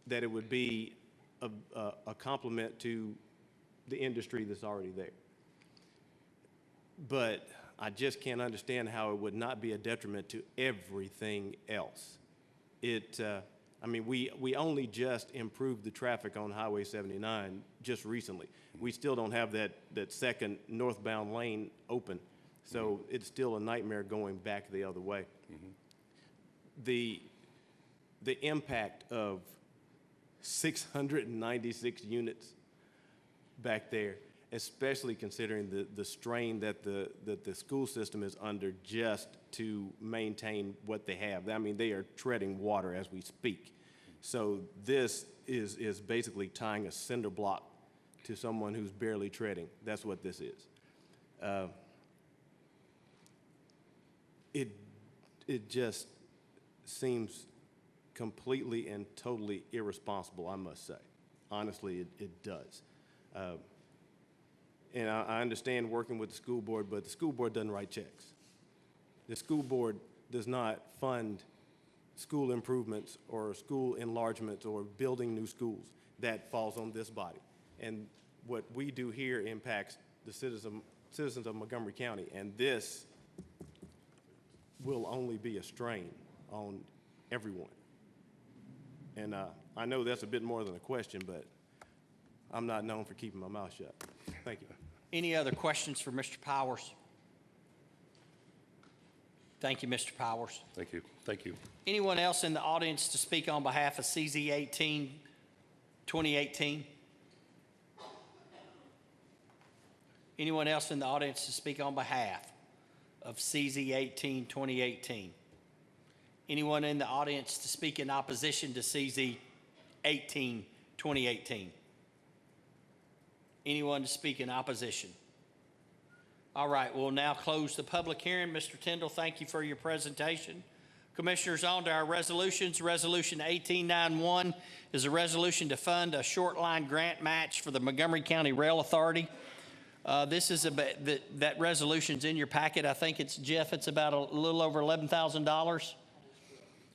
that it would be a complement to the industry that's already there. But I just can't understand how it would not be a detriment to everything else. I mean, we only just improved the traffic on Highway 79 just recently. We still don't have that second northbound lane open, so it's still a nightmare going back the other way. The impact of 696 units back there, especially considering the strain that the school system is under just to maintain what they have. I mean, they are treading water as we speak. So this is basically tying a cinder block to someone who's barely treading. That's what this is. It just seems completely and totally irresponsible, I must say. Honestly, it does. And I understand working with the school board, but the school board doesn't write checks. The school board does not fund school improvements or school enlargements or building new schools. That falls on this body. And what we do here impacts the citizens of Montgomery County, and this will only be a strain on everyone. And I know that's a bit more than a question, but I'm not known for keeping my mouth shut. Thank you. Any other questions for Mr. Powers? Thank you, Mr. Powers. Thank you. Thank you. Anyone else in the audience to speak on behalf of CZ 18, 2018? Anyone else in the audience to speak on behalf of CZ 18, 2018? Anyone in the audience to speak in opposition to CZ 18, 2018? Anyone to speak in opposition? All right, we'll now close the public hearing. Mr. Tyndall, thank you for your presentation. Commissioners, on to our resolutions. Resolution 1891 is a resolution to fund a short line grant match for the Montgomery County Rail Authority. This is that resolution's in your packet. I think it's, Jeff, it's about a little over $11,000.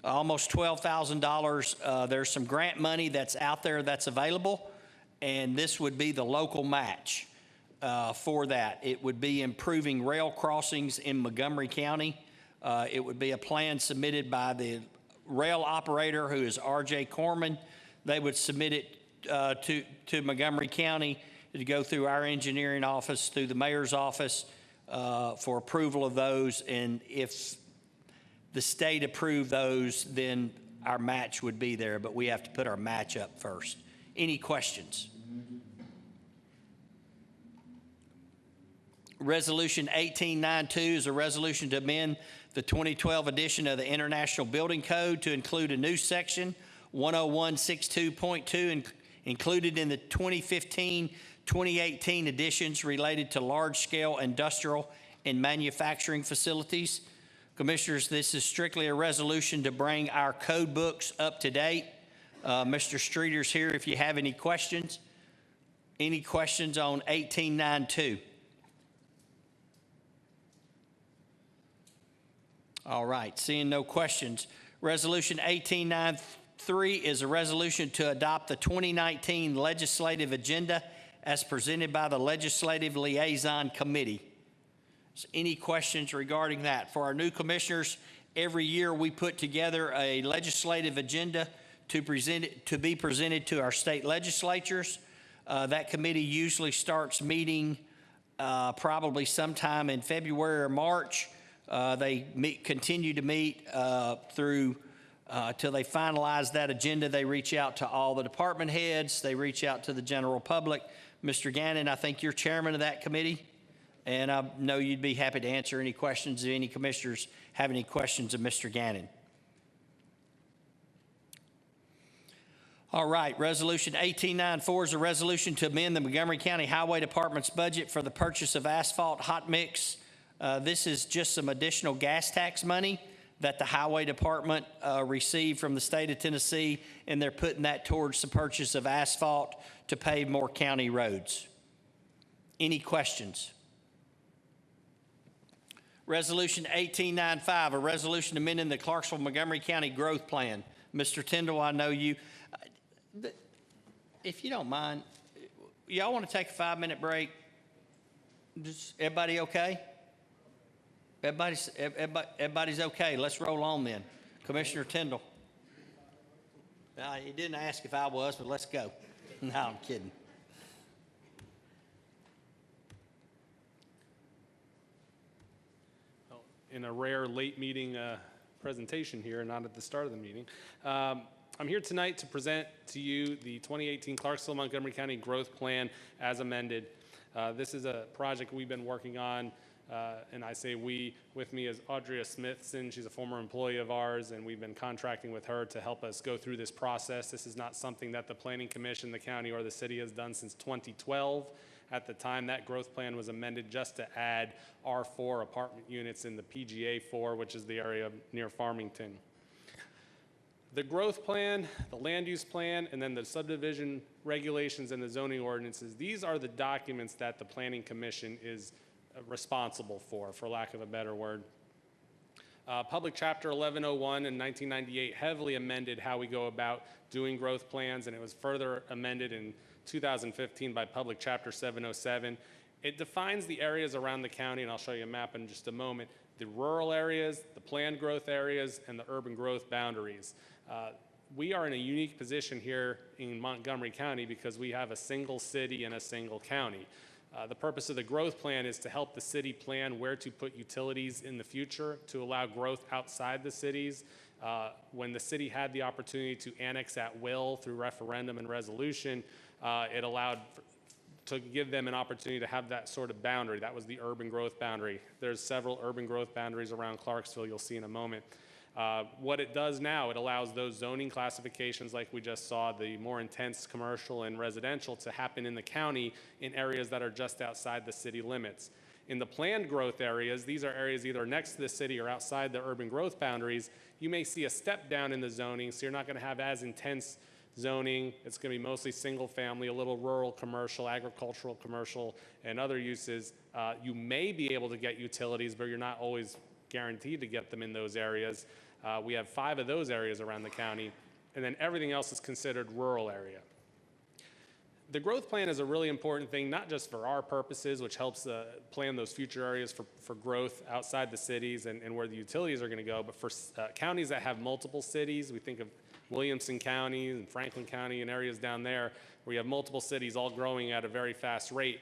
Almost $12,000. There's some grant money that's out there that's available, and this would be the local match for that. It would be improving rail crossings in Montgomery County. It would be a plan submitted by the rail operator, who is R.J. Corman. They would submit it to Montgomery County to go through our engineering office, through the mayor's office for approval of those. And if the state approved those, then our match would be there, but we have to put our match up first. Any questions? Resolution 1892 is a resolution to amend the 2012 edition of the International Building Code to include a new section, 10162.2, included in the 2015-2018 editions related to large-scale industrial and manufacturing facilities. Commissioners, this is strictly a resolution to bring our code books up to date. Mr. Streeter's here if you have any questions. Any questions on 1892? All right, seeing no questions. Resolution 1893 is a resolution to adopt the 2019 legislative agenda as presented by the Legislative Liaison Committee. So any questions regarding that? For our new commissioners, every year we put together a legislative agenda to be presented to our state legislatures. That committee usually starts meeting probably sometime in February or March. They continue to meet through till they finalize that agenda. They reach out to all the department heads. They reach out to the general public. Mr. Gannon, I think you're chairman of that committee, and I know you'd be happy to answer any questions if any commissioners have any questions of Mr. Gannon. All right, Resolution 1894 is a resolution to amend the Montgomery County Highway Department's budget for the purchase of asphalt hot mix. This is just some additional gas tax money that the Highway Department received from the state of Tennessee, and they're putting that towards the purchase of asphalt to pave more county roads. Any questions? Resolution 1895, a resolution amending the Clarksville-Montgomery County Growth Plan. Mr. Tyndall, I know you. If you don't mind, y'all want to take a 5-minute break? Just, everybody okay? Everybody's okay. Let's roll on then. Commissioner Tyndall. He didn't ask if I was, but let's go. No, I'm kidding. In a rare late meeting presentation here, not at the start of the meeting. I'm here tonight to present to you the 2018 Clarksville-Montgomery County Growth Plan as amended. This is a project we've been working on, and I say we, with me is Audria Smithson. She's a former employee of ours, and we've been contracting with her to help us go through this process. This is not something that the Planning Commission, the county, or the city has done since 2012. At the time, that growth plan was amended just to add R4 apartment units in the PGA 4, which is the area near Farmington. The growth plan, the land use plan, and then the subdivision regulations and the zoning ordinances, these are the documents that the Planning Commission is responsible for lack of a better word. Public Chapter 1101 in 1998 heavily amended how we go about doing growth plans, and it was further amended in 2015 by Public Chapter 707. It defines the areas around the county, and I'll show you a map in just a moment, the rural areas, the planned growth areas, and the urban growth boundaries. We are in a unique position here in Montgomery County because we have a single city and a single county. The purpose of the growth plan is to help the city plan where to put utilities in the future to allow growth outside the cities. When the city had the opportunity to annex at will through referendum and resolution, it allowed to give them an opportunity to have that sort of boundary. That was the urban growth boundary. There's several urban growth boundaries around Clarksville you'll see in a moment. What it does now, it allows those zoning classifications like we just saw, the more intense commercial and residential, to happen in the county in areas that are just outside the city limits. In the planned growth areas, these are areas either next to the city or outside the urban growth boundaries. You may see a step down in the zoning, so you're not going to have as intense zoning. It's going to be mostly single family, a little rural commercial, agricultural commercial, and other uses. You may be able to get utilities, but you're not always guaranteed to get them in those areas. We have 5 of those areas around the county, and then everything else is considered rural area. The growth plan is a really important thing, not just for our purposes, which helps plan those future areas for growth outside the cities and where the utilities are going to go, but for counties that have multiple cities. We think of Williamson County and Franklin County and areas down there where you have multiple cities all growing at a very fast rate.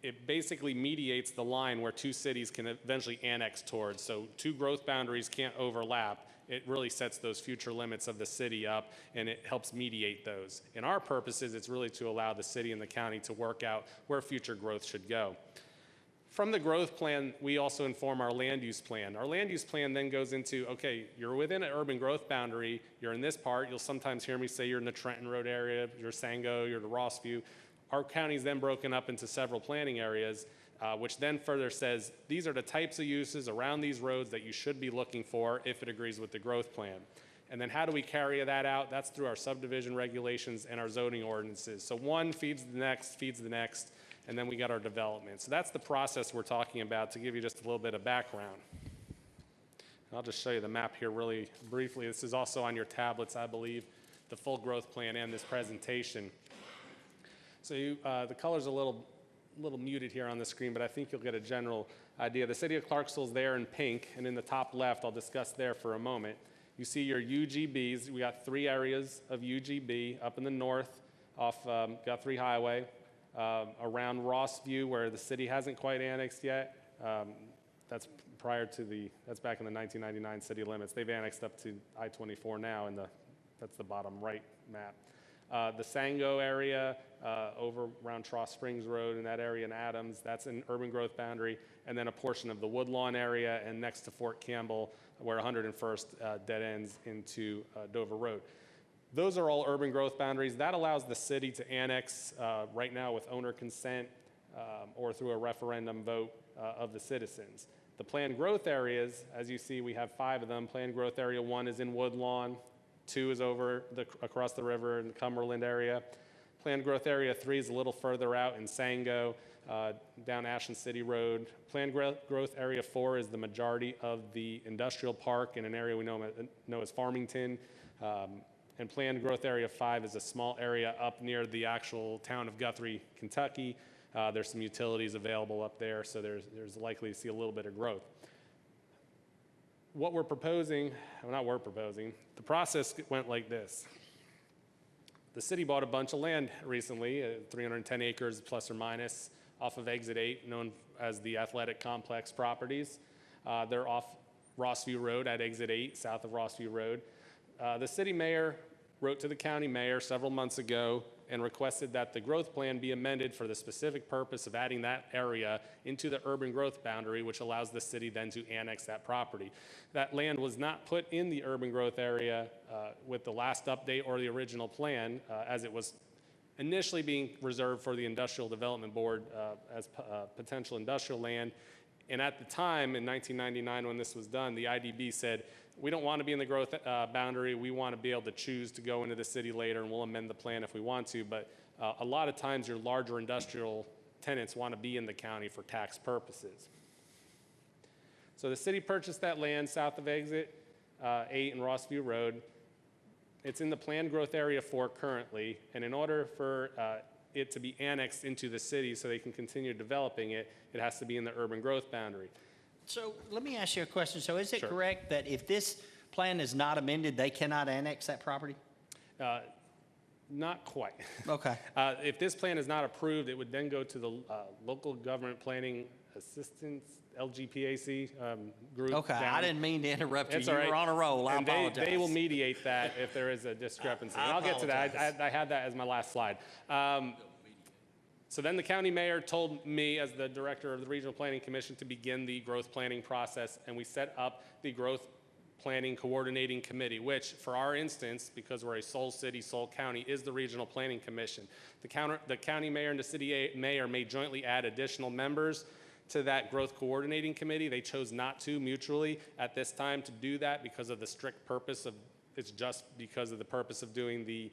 It basically mediates the line where 2 cities can eventually annex towards. So 2 growth boundaries can't overlap. It really sets those future limits of the city up, and it helps mediate those. In our purposes, it's really to allow the city and the county to work out where future growth should go. From the growth plan, we also inform our land use plan. Our land use plan then goes into, okay, you're within an urban growth boundary, you're in this part. You'll sometimes hear me say you're in the Trenton Road area, you're Sango, you're the Rossview. Our county is then broken up into several planning areas, which then further says these are the types of uses around these roads that you should be looking for if it agrees with the growth plan. And then how do we carry that out? That's through our subdivision regulations and our zoning ordinances. So one feeds the next, and then we got our development. So that's the process we're talking about, to give you just a little bit of background. I'll just show you the map here really briefly. This is also on your tablets, I believe, the full growth plan and this presentation. So the color's a little muted here on the screen, but I think you'll get a general idea. The city of Clarksville is there in pink, and in the top left, I'll discuss there for a moment. You see your UGBs. We got 3 areas of UGB up in the north off Guthrie Highway, around Rossview, where the city hasn't quite annexed yet. That's that's back in the 1999 city limits. They've annexed up to I-24 now, and that's the bottom right map. The Sango area, over around Tross Springs Road and that area in Adams, that's an urban growth boundary, and then a portion of the Woodlawn area and next to Fort Campbell, where 101st dead ends into Dover Road. Those are all urban growth boundaries. That allows the city to annex right now with owner consent or through a referendum vote of the citizens. The planned growth areas, as you see, we have 5 of them. Planned growth area 1 is in Woodlawn, 2 is across the river in the Cumberland area. Planned growth area 3 is a little further out in Sango, down Ashland City Road. Planned growth area 4 is the majority of the industrial park in an area we know as Farmington. And planned growth area 5 is a small area up near the actual town of Guthrie, Kentucky. There's some utilities available up there, so there's likely to see a little bit of growth. What we're proposing, well, not we're proposing, the process went like this. The city bought a bunch of land recently, 310 acres plus or minus, off of Exit 8, known as the Athletic Complex properties. They're off Rossview Road at Exit 8, south of Rossview Road. The city mayor wrote to the county mayor several months ago and requested that the growth plan be amended for the specific purpose of adding that area into the urban growth boundary, which allows the city then to annex that property. That land was not put in the urban growth area with the last update or the original plan, as it was initially being reserved for the Industrial Development Board as potential industrial land. And at the time, in 1999, when this was done, the IDB said, we don't want to be in the growth boundary. We want to be able to choose to go into the city later, and we'll amend the plan if we want to. But a lot of times, your larger industrial tenants want to be in the county for tax purposes. So the city purchased that land south of Exit 8 and Rossview Road. It's in the planned growth area 4 currently, and in order for it to be annexed into the city so they can continue developing it, it has to be in the urban growth boundary. So let me ask you a question. So is it Sure. correct that if this plan is not amended, they cannot annex that property? Not quite. Okay. If this plan is not approved, it would then go to the Local Government Planning Assistance, LGPAC group. Okay, down. I didn't mean to interrupt you. It's You all right. were on a roll. I And apologize. they will mediate that if there is a discrepancy. And I'll get to that. I had that as my last slide. So then the county mayor told me, as the director of the Regional Planning Commission, to begin the growth planning process, and we set up the Growth Planning Coordinating Committee, which, for our instance, because we're a sole city, sole county, is the Regional Planning Commission. The county mayor and the city mayor may jointly add additional members to that Growth Coordinating Committee. They chose not to mutually at this time to do that because of the strict purpose of, it's just because of the purpose of doing the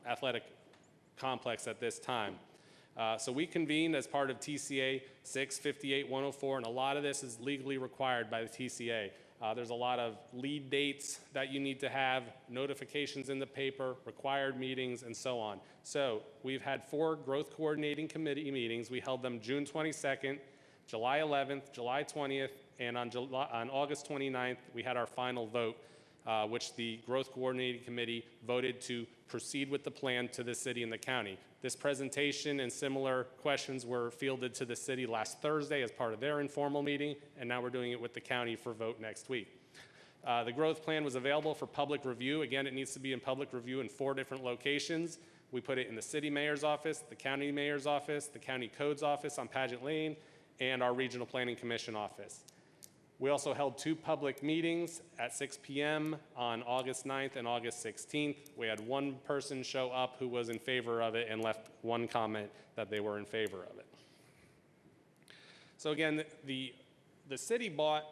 athletic complex at this time. So we convened as part of TCA 658-104, and a lot of this is legally required by the TCA. There's a lot of lead dates that you need to have, notifications in the paper, required meetings, and so on. So we've had 4 growth coordinating committee meetings. We held them June 22nd, July 11th, July 20th, and on August 29th, we had our final vote, which the growth coordinating committee voted to proceed with the plan to the city and the county. This presentation and similar questions were fielded to the city last Thursday as part of their informal meeting, and now we're doing it with the county for vote next week. The growth plan was available for public review. Again, it needs to be in public review in 4 different locations. We put it in the city mayor's office, the county mayor's office, the county code's office on Pageant Lane, and our Regional Planning Commission office. We also held 2 public meetings at 6 p.m. on August 9th and August 16th. We had 1 person show up who was in favor of it and left 1 comment that they were in favor of it. So again, the city bought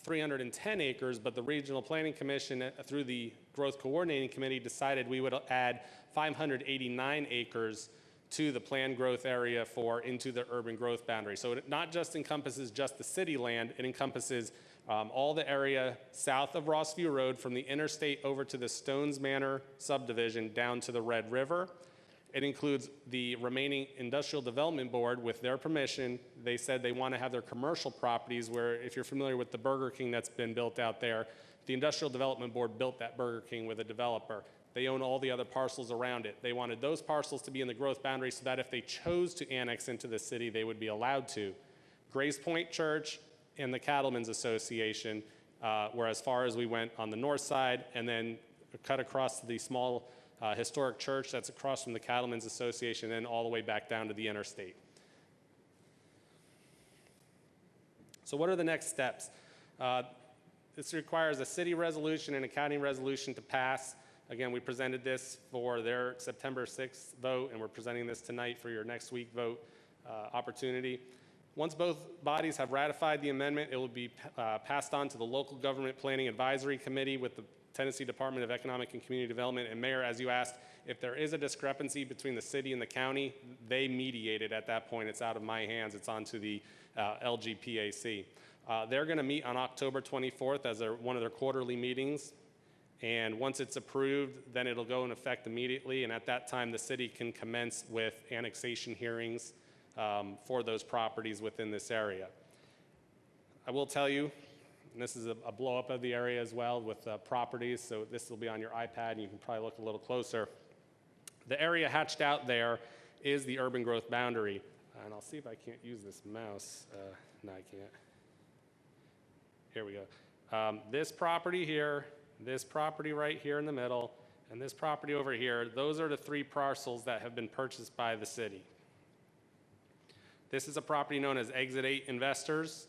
310 acres, but the Regional Planning Commission, through the Growth Coordinating Committee, decided we would add 589 acres to the planned growth area into the urban growth boundary. So it not just encompasses just the city land, it encompasses all the area south of Rossview Road from the interstate over to the Stones Manor subdivision down to the Red River. It includes the remaining Industrial Development Board. With their permission, they said they want to have their commercial properties where, if you're familiar with the Burger King that's been built out there, the Industrial Development Board built that Burger King with a developer. They own all the other parcels around it. They wanted those parcels to be in the growth boundary so that if they chose to annex into the city, they would be allowed to. Grace Point Church and the Cattlemen's Association were as far as we went on the north side, and then cut across the small historic church that's across from the Cattlemen's Association, and then all the way back down to the interstate. So what are the next steps? This requires a city resolution and a county resolution to pass. Again, we presented this for their September 6th vote, and we're presenting this tonight for your next week vote opportunity. Once both bodies have ratified the amendment, it will be passed on to the Local Government Planning Advisory Committee with the Tennessee Department of Economic and Community Development. And Mayor, as you asked, if there is a discrepancy between the city and the county, they mediate it at that point. It's out of my hands. It's onto the LGPAC. They're going to meet on October 24th as one of their quarterly meetings. And once it's approved, then it'll go in effect immediately. And at that time, the city can commence with annexation hearings for those properties within this area. I will tell you, and this is a blow up of the area as well with properties, so this will be on your iPad and you can probably look a little closer. The area hatched out there is the urban growth boundary. And I'll see if I can't use this mouse. No, I can't. Here we go. This property here, this property right here in the middle, and this property over here, those are the 3 parcels that have been purchased by the city. This is a property known as Exit 8 Investors.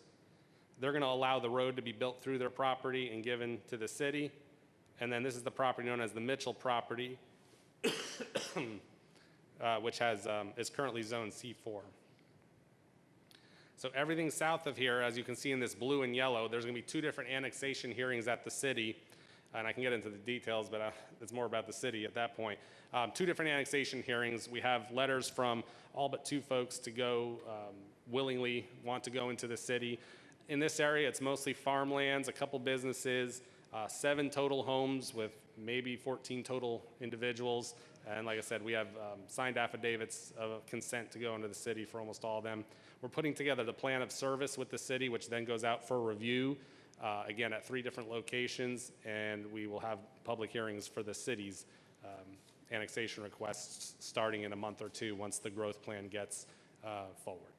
They're going to allow the road to be built through their property and given to the city. And then this is the property known as the Mitchell property, which is currently zoned C4. So everything south of here, as you can see in this blue and yellow, there's going to be 2 different annexation hearings at the city. And I can get into the details, but it's more about the city at that point. 2 different annexation hearings. We have letters from all but 2 folks to go willingly want to go into the city. In this area, it's mostly farmlands, a couple businesses, 7 total homes with maybe 14 total individuals. And like I said, we have signed affidavits of consent to go into the city for almost all of them. We're putting together the plan of service with the city, which then goes out for review, again, at 3 different locations, and we will have public hearings for the city's annexation requests starting in a month or 2 once the growth plan gets forward.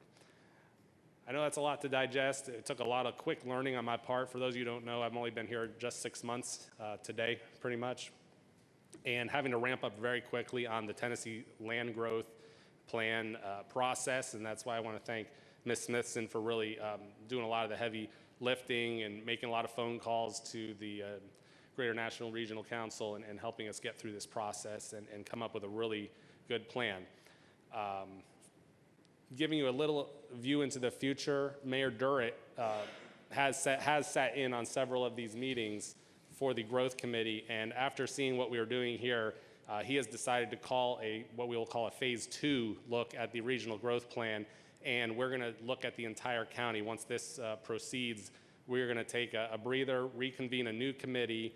I know that's a lot to digest. It took a lot of quick learning on my part. For those of you who don't know, I've only been here just 6 months today, pretty much, and having to ramp up very quickly on the Tennessee land growth plan process, and that's why I want to thank Ms. Smithson for really doing a lot of the heavy lifting and making a lot of phone calls to the Greater National Regional Council and helping us get through this process and come up with a really good plan. Giving you a little view into the future, Mayor Durrett has sat in on several of these meetings for the Growth Committee, and after seeing what we are doing here, he has decided to call what we will call a phase 2 look at the regional growth plan, and we're going to look at the entire county. Once this proceeds, we're going to take a breather, reconvene a new committee,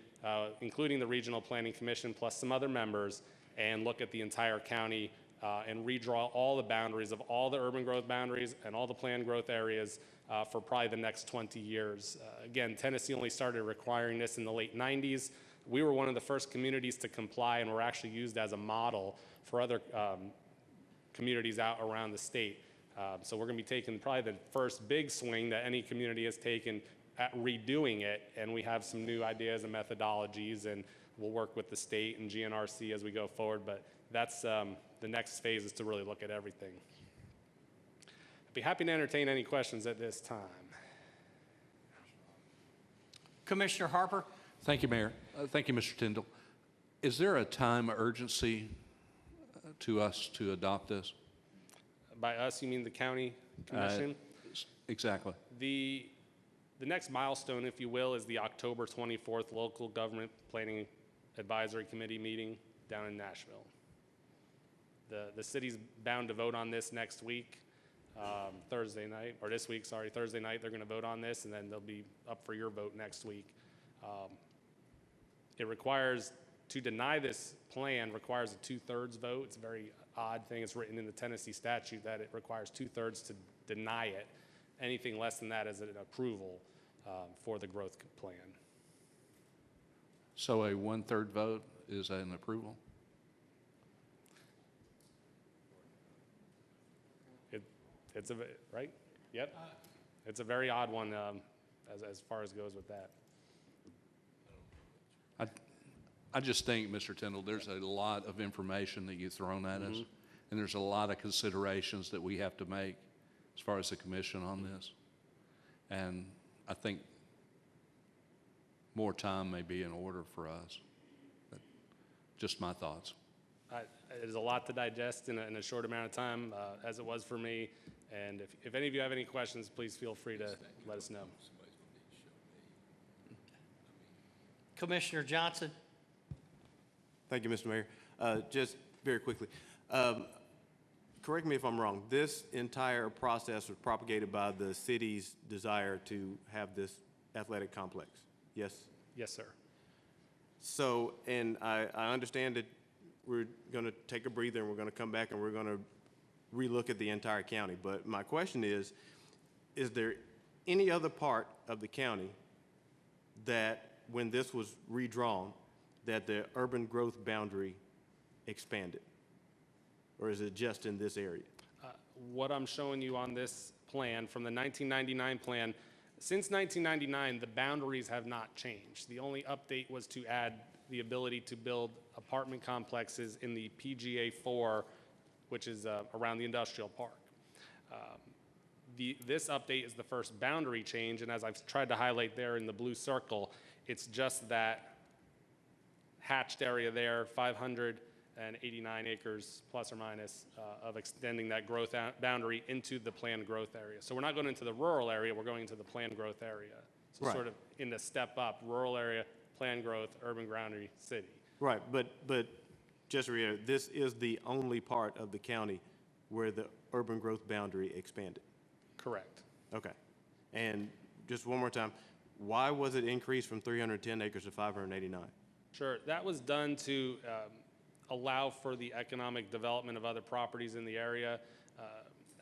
including the Regional Planning Commission plus some other members, and look at the entire county and redraw all the boundaries of all the urban growth boundaries and all the planned growth areas for probably the next 20 years. Again, Tennessee only started requiring this in the late 90s. We were one of the first communities to comply, and we're actually used as a model for other communities out around the state. So we're going to be taking probably the first big swing that any community has taken at redoing it, and we have some new ideas and methodologies, and we'll work with the state and GNRC as we go forward, but that's the next phase is to really look at everything. I'd be happy to entertain any questions at this time. Commissioner Harper? Thank you, Mayor. Thank you, Mr. Tyndall. Is there a time urgency to us to adopt this? By us, you mean the county commission? Exactly. The next milestone, if you will, is the October 24th Local Government Planning Advisory Committee meeting down in Nashville. The city's bound to vote on this next week, Thursday night, or this week, sorry, Thursday night. They're going to vote on this, and then they'll be up for your vote next week. It requires, to deny this plan requires a 2/3 vote. It's a very odd thing. It's written in the Tennessee statute that it requires 2/3 to deny it. Anything less than that is an approval for the growth plan. So a 1/3 vote is an approval? It's a, right? Yep. It's a very odd one as far as goes with that. I just think, Mr. Tyndall, there's a lot of information that you've thrown at us, and there's a lot of considerations that we have to make as far as the commission on this. And I think more time may be in order for us. But Just my thoughts. It is a lot to digest in a short amount of time, as it was for me. And if any of you have any questions, please feel free to let us know. Commissioner Johnson? Thank you, Mr. Mayor. Just very quickly, correct me if I'm wrong, this entire process was propagated by the city's desire to have this athletic complex, yes? Yes, sir. So, and I understand that we're going to take a breather and we're going to come back and we're going to relook at the entire county. But my question is there any other part of the county that, when this was redrawn, that the urban growth boundary expanded? Or is it just in this area? What I'm showing you on this plan from the 1999 plan, since 1999, the boundaries have not changed. The only update was to add the ability to build apartment complexes in the PGA 4, which is around the industrial park. This update is the first boundary change, and as I've tried to highlight there in the blue circle, it's just that hatched area there, 589 acres plus or minus of extending that growth boundary into the planned growth area. So we're not going into the rural area, we're going into the planned growth area. So Right. sort of in the step up, rural area, planned growth, urban boundary, city. Right, but just to reiterate, this is the only part of the county where the urban growth boundary expanded. Correct. Okay. And just one more time, why was it increased from 310 acres to 589? Sure, that was done to allow for the economic development of other properties in the area.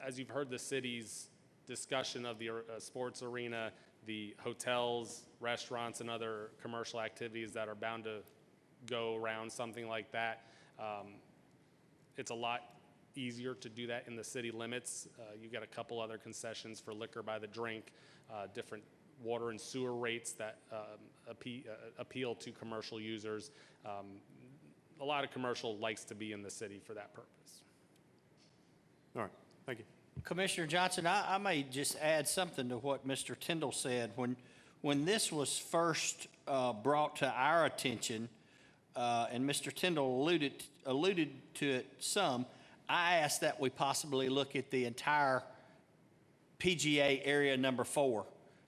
As you've heard the city's discussion of the sports arena, the hotels, restaurants, and other commercial activities that are bound to go around something like that, it's a lot easier to do that in the city limits. You've got a couple other concessions for liquor by the drink, different water and sewer rates that appeal to commercial users. A lot of commercial likes to be in the city for that purpose. All right, thank you. Commissioner Johnson, I may just add something to what Mr. Tyndall said. When this was first brought to our attention, and Mr. Tyndall alluded to it some, I asked that we possibly look at the entire PGA area number 4,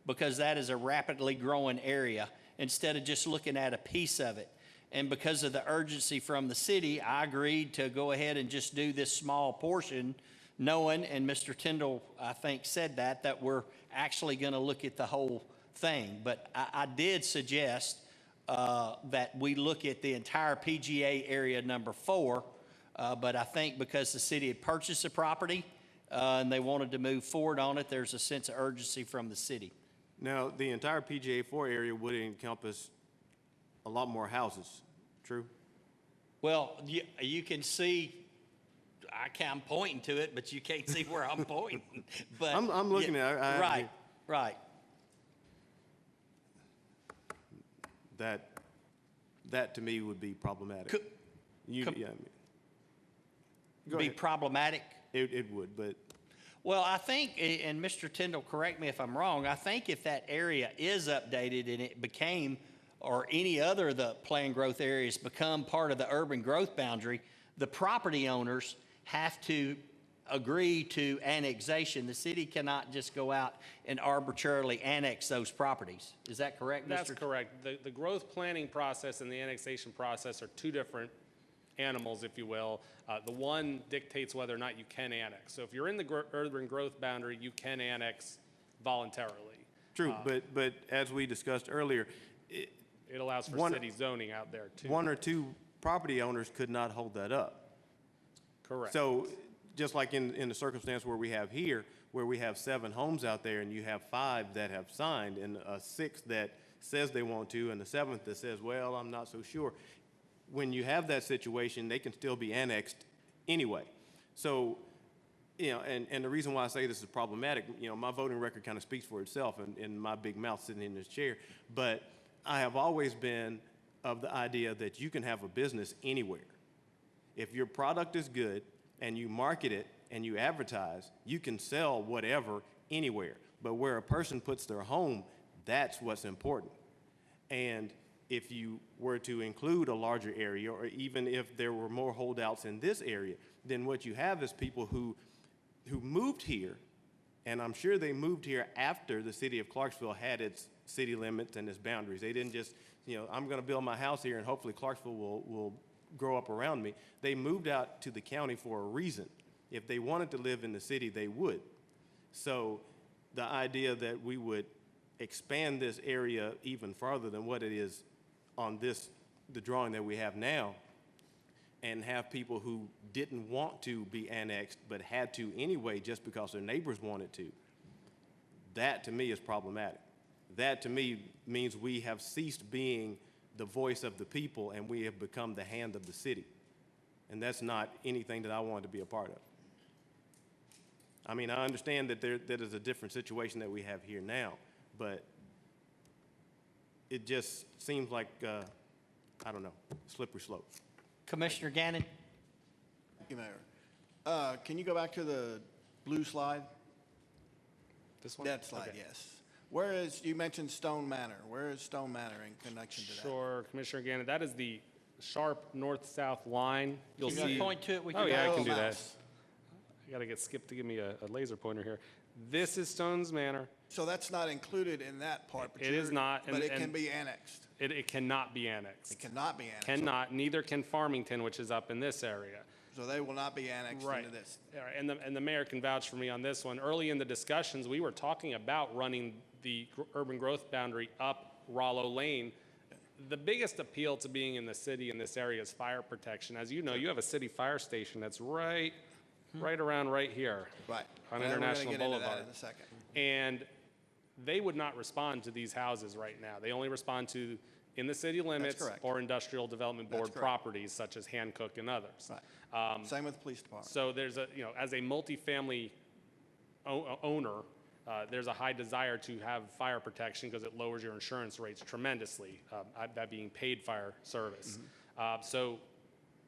because that is a rapidly growing area, instead of just looking at a piece of it. And because of the urgency from the city, I agreed to go ahead and just do this small portion, knowing, and Mr. Tyndall, I think, said that we're actually going to look at the whole thing. But I did suggest that we look at the entire PGA area number 4, but I think because the city had purchased the property and they wanted to move forward on it, there's a sense of urgency from the city. Now, the entire PGA 4 area would encompass a lot more houses, true? Well, you can see, I'm pointing to it, but you can't see where I'm pointing. But I'm looking at it. Right, right. That to me would be problematic. Go Be ahead. problematic? It would, but. Well, I think, and Mr. Tyndall, correct me if I'm wrong, I think if that area is updated and it became, or any other of the planned growth areas become part of the urban growth boundary, the property owners have to agree to annexation. The city cannot just go out and arbitrarily annex those properties. Is that correct, Mr.? That's correct. The growth planning process and the annexation process are two different animals, if you will. The one dictates whether or not you can annex. So if you're in the urban growth boundary, you can annex voluntarily. True, but as we discussed earlier, it allows for city zoning out there too. 1 or 2 property owners could not hold that up. Correct. So just like in the circumstance where we have here, where we have 7 homes out there and you have 5 that have signed and a 6th that says they want to and the 7th that says, well, I'm not so sure. When you have that situation, they can still be annexed anyway. So, and the reason why I say this is problematic, my voting record kind of speaks for itself and my big mouth sitting in this chair, but I have always been of the idea that you can have a business anywhere. If your product is good and you market it and you advertise, you can sell whatever anywhere. But where a person puts their home, that's what's important. And if you were to include a larger area, or even if there were more holdouts in this area, then what you have is people who moved here, and I'm sure they moved here after the city of Clarksville had its city limits and its boundaries. They didn't just, I'm going to build my house here and hopefully Clarksville will grow up around me. They moved out to the county for a reason. If they wanted to live in the city, they would. So the idea that we would expand this area even farther than what it is on the drawing that we have now, and have people who didn't want to be annexed but had to anyway just because their neighbors wanted to, that to me is problematic. That to me means we have ceased being the voice of the people and we have become the hand of the city. And that's not anything that I want to be a part of. I mean, I understand that that is a different situation that we have here now, but it just seems like, I don't know, slippery slope. Commissioner Gannon? Thank you, Mayor. Can you go back to the blue slide? This one? That slide, Okay. yes. Where is, you mentioned Stone Manor. Where is Stone Manor in connection to that? Sure, Commissioner Gannon, that is the sharp north-south line. You'll Can you see. point to it? We can Oh, yeah, I go can do that. mouse. I gotta get Skip to give me a laser pointer here. This is Stones Manor. So that's not included in that part, but It is not, But and- it can and- be annexed. It cannot be annexed. It cannot be annexed. Cannot, neither can Farmington, which is up in this area. So they will not be annexed Right. into this. All right, and the mayor can vouch for me on this one. Early in the discussions, we were talking about running the urban growth boundary up Rollo Lane. The biggest appeal to being in the city in this area is fire protection. As you know, you have a city fire station that's right around right here. Right. On And International we're going to get Boulevard. into that in a second. And they would not respond to these houses right now. They only respond to in the city limits correct. or industrial development board That's correct. properties such as Hancock and others. Right. Same with the police department. So there's as a multifamily owner, there's a high desire to have fire protection because it lowers your insurance rates tremendously, that being paid fire service.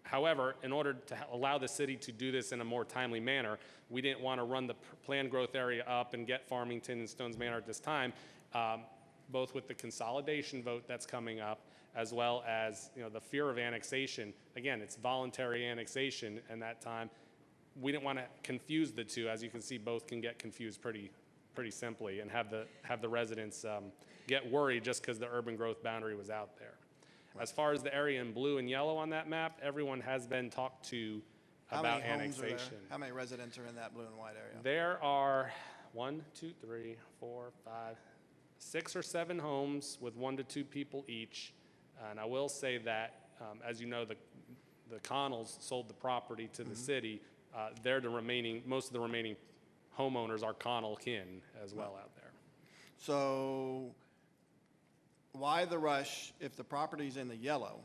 However, in order to allow the city to do this in a more timely manner, we didn't want to run the planned growth area up and get Farmington and Stones Manor at this time, both with the consolidation vote that's coming up, as well as the fear of annexation. Again, it's voluntary annexation, and that time we didn't want to confuse the two. As you can see, both can get confused pretty simply, and have the residents get worried just because the urban growth boundary was out there. As far as the area in blue and yellow on that map, everyone has been talked to How about many homes are there? annexation. How many residents are in that blue and white area? There are 1, 2, 3, 4, 5, 6 or 7 homes with 1 to 2 people each. And I will say that, as you know, the Connells sold the property to the city. They're most of the remaining homeowners are Connell kin as well out there. So why the rush if the properties in the yellow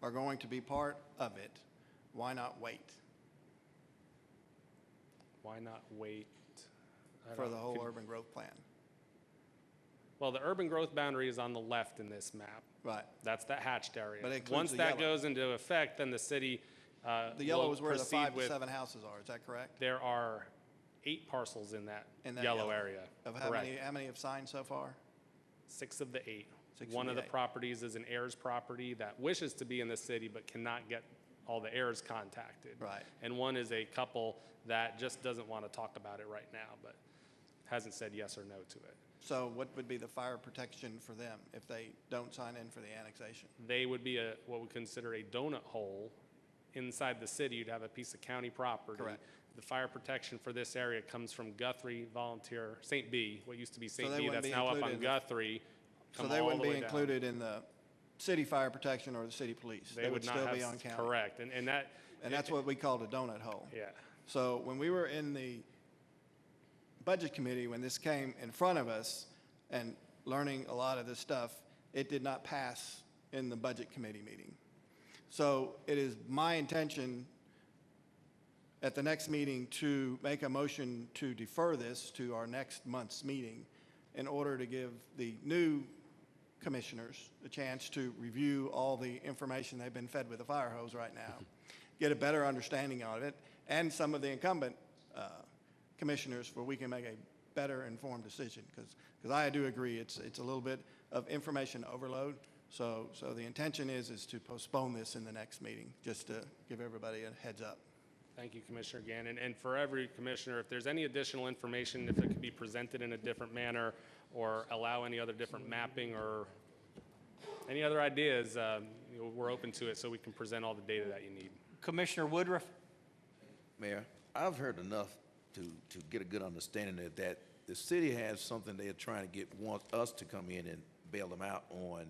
are going to be part of it? Why not wait Why not wait? I for don't- the whole could- urban growth plan? Well, the urban growth boundary is on the left in this map. Right. That's that hatched area. But it includes Once the that yellow. goes into effect, then the city The yellow will is where the proceed 5 to with- 7 houses are, is that correct? There are 8 parcels in that In that yellow area. Of how Correct. many have signed so far? 6 of the 8. 6 One of of the the 8. properties is an heirs property that wishes to be in the city but cannot get all the heirs contacted. Right. And one is a couple that just doesn't want to talk about it right now, but hasn't said yes or no to it. So what would be the fire protection for them if they don't sign in for the annexation? They would be what we consider a donut hole inside the city. You'd have a piece of county property. Correct. The fire protection for this area comes from Guthrie Volunteer, St. B, what used to be St. they B, wouldn't that's be now up included on in the- Guthrie. So come they all wouldn't the be way down. included in the city fire protection or the city police? They would not still have, be on county? correct, and that. And that's what we called a donut hole. Yeah. So when we were in the budget committee, when this came in front of us and learning a lot of this stuff, it did not pass in the budget committee meeting. So it is my intention at the next meeting to make a motion to defer this to our next month's meeting in order to give the new commissioners a chance to review all the information they've been fed with a fire hose right now, get a better understanding of it, and some of the incumbent commissioners where we can make a better informed decision. Because I do agree, it's a little bit of information overload So the intention is to postpone this in the next meeting, just to give everybody a heads up. Thank you, Commissioner Gannon. And for every commissioner, if there's any additional information, if it could be presented in a different manner or allow any other different mapping or any other ideas, we're open to it so we can present all the data that you need. Commissioner Woodruff? Mayor, I've heard enough to get a good understanding of that the city has something they're trying to want us to come in and bail them out on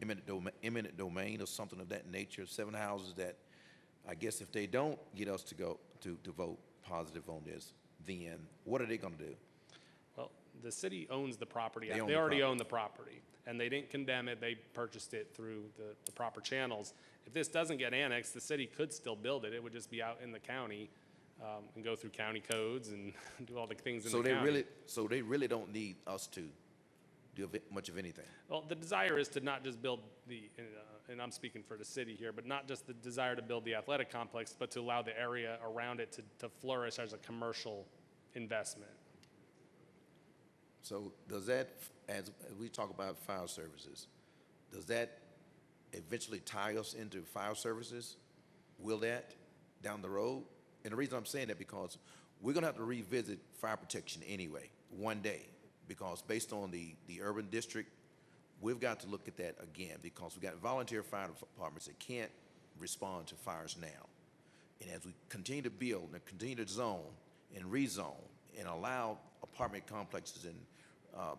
eminent domain or something of that nature, 7 houses that I guess if they don't get us to go to vote positive on this, then what are they going to do? Well, the city owns the property. They own They the already property. own the property, and they didn't condemn it. They purchased it through the proper channels. If this doesn't get annexed, the city could still build it. It would just be out in the county and go through county codes and do all the things in the county. So they really don't need us to do much of anything. Well, the desire is to not just build and I'm speaking for the city here, but not just the desire to build the athletic complex, but to allow the area around it to flourish as a commercial investment. So does that, as we talk about fire services, does that eventually tie us into fire services? Will that down the road? And the reason I'm saying that because we're gonna have to revisit fire protection anyway, one day, because based on the urban district, we've got to look at that again because we got volunteer fire departments that can't respond to fires now. And as we continue to build and continue to zone and rezone and allow apartment complexes and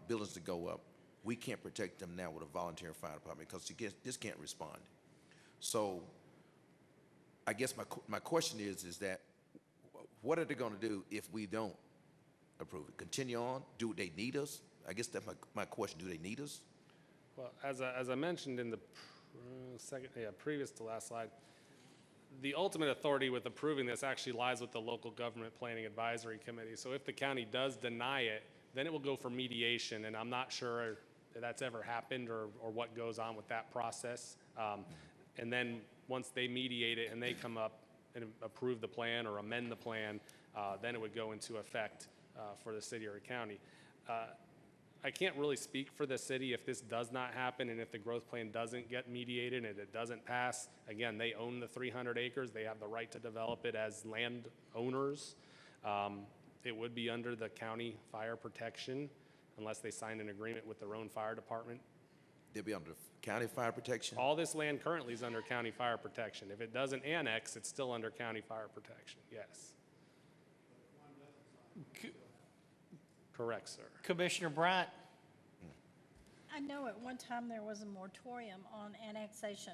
buildings to go up, we can't protect them now with a volunteer fire department because this can't respond. So I guess my question is that what are they going to do if we don't approve it? Continue on? Do they need us? I guess that's my question. Do they need us? Well, as I mentioned in the previous to last slide, the ultimate authority with approving this actually lies with the local government planning advisory committee. So if the county does deny it, then it will go for mediation, and I'm not sure that that's ever happened or what goes on with that process. And then once they mediate it and they come up and approve the plan or amend the plan, then it would go into effect for the city or the county. I can't really speak for the city if this does not happen and if the growth plan doesn't get mediated and it doesn't pass. Again, they own the 300 acres. They have the right to develop it as landowners. It would be under the county fire protection unless they sign an agreement with their own fire department. They'll be under county fire protection? All this land currently is under county fire protection. If it doesn't annex, it's still under county fire protection, yes. Correct, sir. Commissioner Bryant? I know at one time there was a moratorium on annexation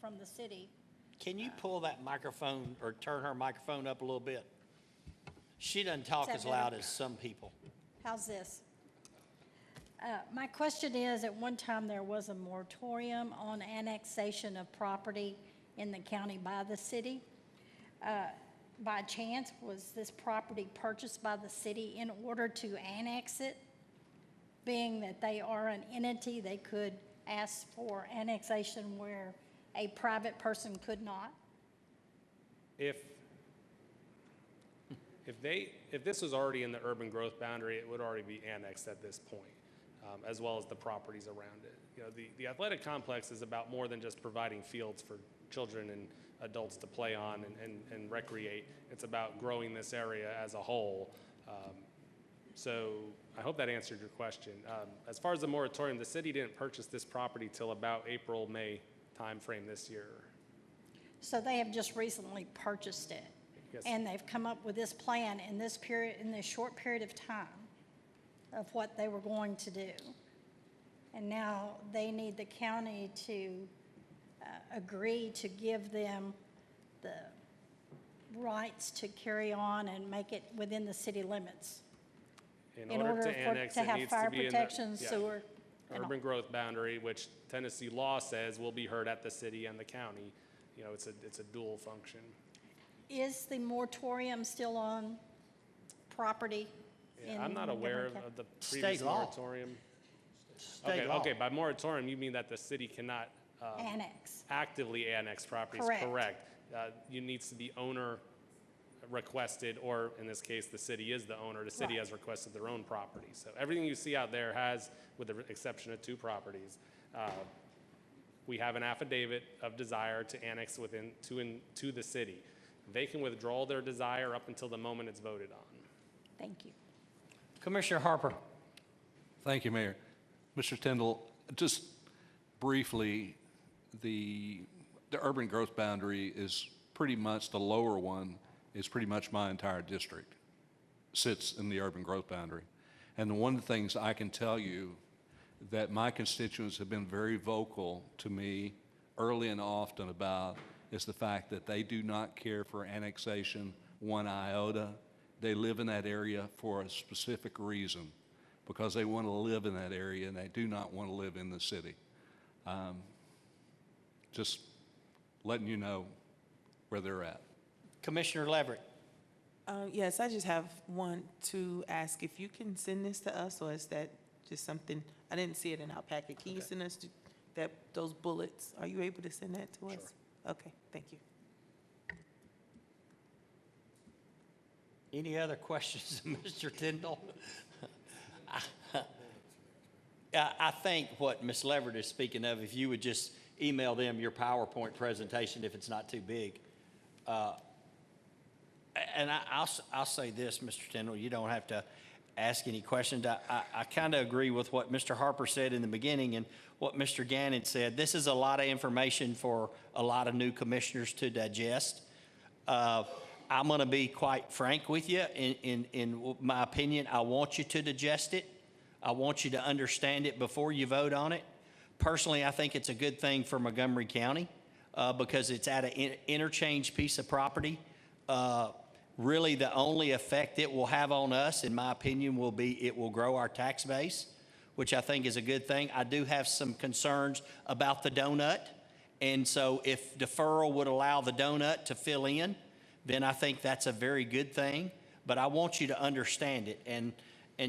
from the city. Can you pull that microphone or turn her microphone up a little bit? She doesn't talk Is that as loud better? as some people. How's this? My question is, at one time there was a moratorium on annexation of property in the county by the city. By chance, was this property purchased by the city in order to annex it? Being that they are an entity, they could ask for annexation where a private person could not? If this was already in the urban growth boundary, it would already be annexed at this point, as well as the properties around it. You know, the athletic complex is about more than just providing fields for children and adults to play on and recreate. It's about growing this area as a whole. So I hope that answered your question. As far as the moratorium, the city didn't purchase this property till about April, May timeframe this year. So they have just recently purchased it? Yes. And they've come up with this plan in this period, in this short period of time of what they were going to do. And now they need the county to agree to give them the rights to carry on and make it within the city limits. In order to annex, it have needs fire to be protection, in the sewer. and all. urban growth boundary, which Tennessee law says will be heard at the city and the county. You know, it's a dual function. Is the moratorium still on property? Yeah, I'm not aware of the previous State law. moratorium. State law. Okay, by moratorium, you mean that the city cannot Annex. actively annex properties? Correct. Correct. You needs to be owner requested, or in this case, the city is the owner, the city has requested their own property. So everything you see out there has, with the exception of 2 properties, we have an affidavit of desire to annex to the city. They can withdraw their desire up until the moment it's voted on. Thank you. Commissioner Harper. Thank you, Mayor. Mr. Tyndall, just briefly, the urban growth boundary is pretty much, the lower one is pretty much my entire district, sits in the urban growth boundary. And one of the things I can tell you that my constituents have been very vocal to me early and often about is the fact that they do not care for annexation 1 iota. They live in that area for a specific reason, because they want to live in that area and they do not want to live in the city. Just letting you know where they're at. Commissioner Leverett. Yes, I just have one to ask if you can send this to us, or is that just something, I didn't see it in our packet. Can you send us those bullets? Are you able to send that to us? Okay, thank you. Any other questions, Mr. Tyndall? I think what Ms. Leverett is speaking of, if you would just email them your PowerPoint presentation if it's not too big. And I'll say this, Mr. Tyndall, you don't have to ask any questions. I kind of agree with what Mr. Harper said in the beginning and what Mr. Gannon said. This is a lot of information for a lot of new commissioners to digest. I'm going to be quite frank with you. In my opinion, I want you to digest it. I want you to understand it before you vote on it. Personally, I think it's a good thing for Montgomery County because it's at an interchange piece of property. Really, the only effect it will have on us, in my opinion, will be it will grow our tax base, which I think is a good thing. I do have some concerns about the donut. And so if deferral would allow the donut to fill in, then I think that's a very good thing. But I want you to understand it. And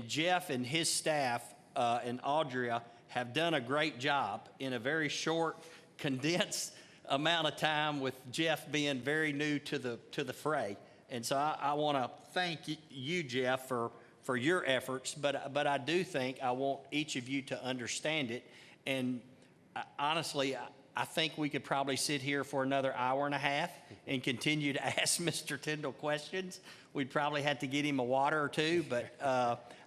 Jeff and his staff and Audria have done a great job in a very short, condensed amount of time, with Jeff being very new to the fray. And so I want to thank you, Jeff, for your efforts. But I do think I want each of you to understand it. And honestly, I think we could probably sit here for another hour and a half and continue to ask Mr. Tyndall questions. We'd probably have to get him a water or two, but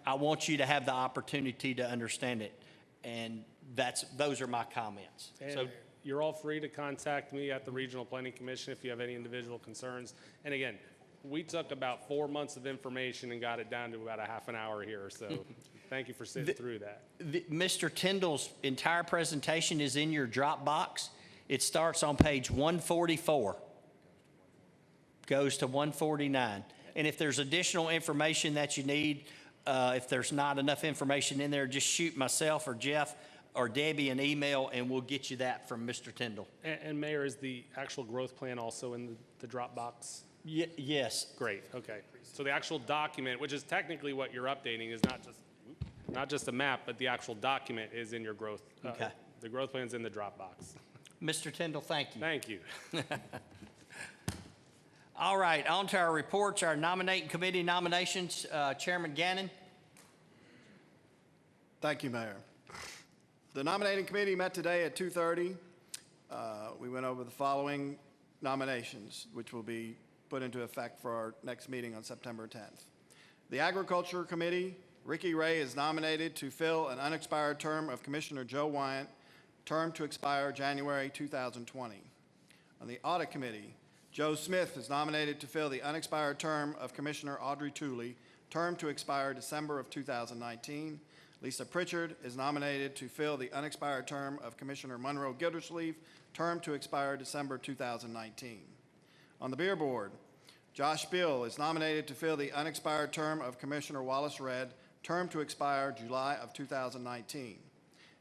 I want you to have the opportunity to understand it. And those are my comments. And so you're all free to contact me at the Regional Planning Commission if you have any individual concerns. And again, we took about 4 months of information and got it down to about a half an hour here. So thank you for sitting through that. Mr. Tyndall's entire presentation is in your Dropbox. It starts on page 144, goes to 149. And if there's additional information that you need, if there's not enough information in there, just shoot myself or Jeff or Debbie an email, and we'll get you that from Mr. Tyndall. And Mayor, is the actual growth plan also in the Dropbox? Yes. Great, okay. So the actual document, which is technically what you're updating, is not just a map, but the actual document is in your growth. Okay. The growth plan's in the Dropbox. Mr. Tyndall, thank you. Thank you. All right, on to our reports, our nominating committee nominations. Chairman Gannon. Thank you, Mayor. The nominating committee met today at 2:30. We went over the following nominations, which will be put into effect for our next meeting on September 10th. The Agriculture Committee, Ricky Ray is nominated to fill an unexpired term of Commissioner Joe Wyant, term to expire January 2020. On the Audit Committee, Joe Smith is nominated to fill the unexpired term of Commissioner Audrey Tooley, term to expire December of 2019. Lisa Pritchard is nominated to fill the unexpired term of Commissioner Monroe Gildersleeve, term to expire December 2019. On the Beer Board, Josh Bill is nominated to fill the unexpired term of Commissioner Wallace Redd, term to expire July of 2019.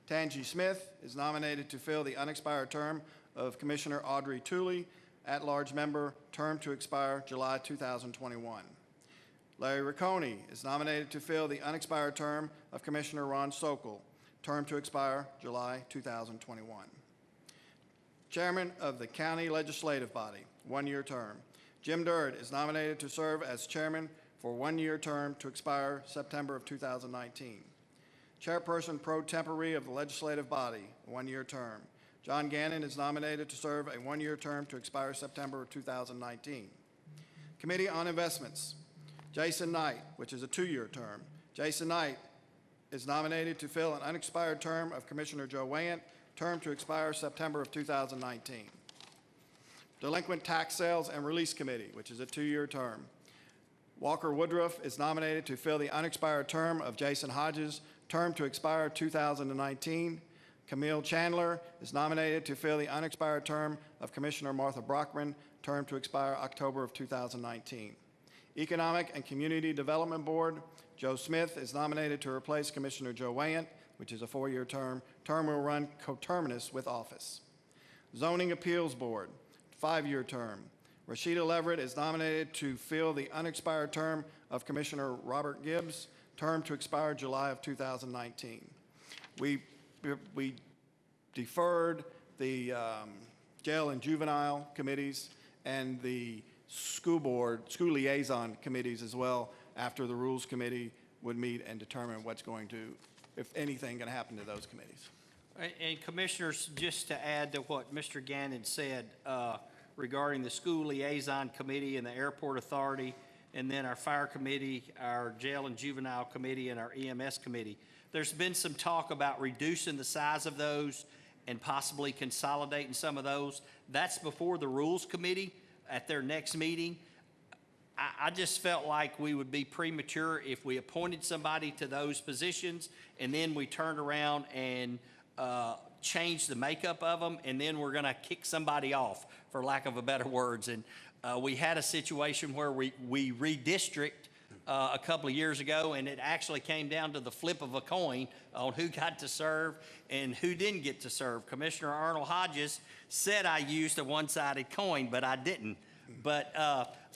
Tangi Smith is nominated to fill the unexpired term of Commissioner Audrey Tooley, at-large member, term to expire July 2021. Larry Riccone is nominated to fill the unexpired term of Commissioner Ron Sokol, term to expire July 2021. Chairman of the County Legislative Body, one-year term, Jim Durd is nominated to serve as chairman for a one-year term to expire September of 2019. Chairperson pro tempore of the legislative body, a one-year term. John Gannon is nominated to serve a one-year term to expire September of 2019. Committee on Investments, Jason Knight, which is a two-year term. Jason Knight is nominated to fill an unexpired term of Commissioner Joe Wayant, term to expire September of 2019. Delinquent Tax Sales and Release Committee, which is a two-year term. Walker Woodruff is nominated to fill the unexpired term of Jason Hodges, term to expire 2019. Camille Chandler is nominated to fill the unexpired term of Commissioner Martha Brockman, term to expire October of 2019. Economic and Community Development Board, Joe Smith is nominated to replace Commissioner Joe Wayant, which is a four-year term. Term will run coterminous with office. Zoning Appeals Board, five-year term. Rashida Leverett is nominated to fill the unexpired term of Commissioner Robert Gibbs, term to expire July of 2019. We deferred the jail and juvenile committees and the school liaison committees as well, after the Rules Committee would meet and determine what's going to, if anything, going to happen to those committees. And Commissioners, just to add to what Mr. Gannon said regarding the School Liaison Committee and the Airport Authority, and then our Fire Committee, our Jail and Juvenile Committee, and our EMS Committee, there's been some talk about reducing the size of those and possibly consolidating some of those. That's before the Rules Committee at their next meeting. I just felt like we would be premature if we appointed somebody to those positions and then we turned around and changed the makeup of them, and then we're going to kick somebody off, for lack of a better words. And we had a situation where we redistrict a couple of years ago, and it actually came down to the flip of a coin on who got to serve and who didn't get to serve. Commissioner Arnold Hodges said I used a one-sided coin, but I didn't. But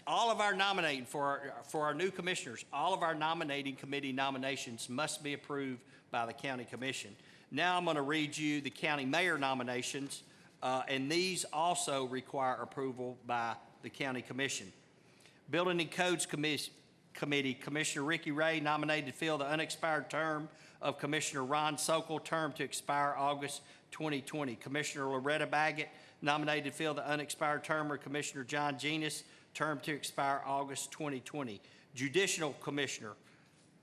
all of our nominating for our new commissioners, all of our nominating committee nominations must be approved by the county commission. Now I'm going to read you the county mayor nominations, and these also require approval by the county commission. Building and Codes Committee, Commissioner Ricky Ray nominated to fill the unexpired term of Commissioner Ron Sokol, term to expire August 2020. Commissioner Loretta Baggett nominated to fill the unexpired term of Commissioner John Genis, term to expire August 2020. Judicial Commissioner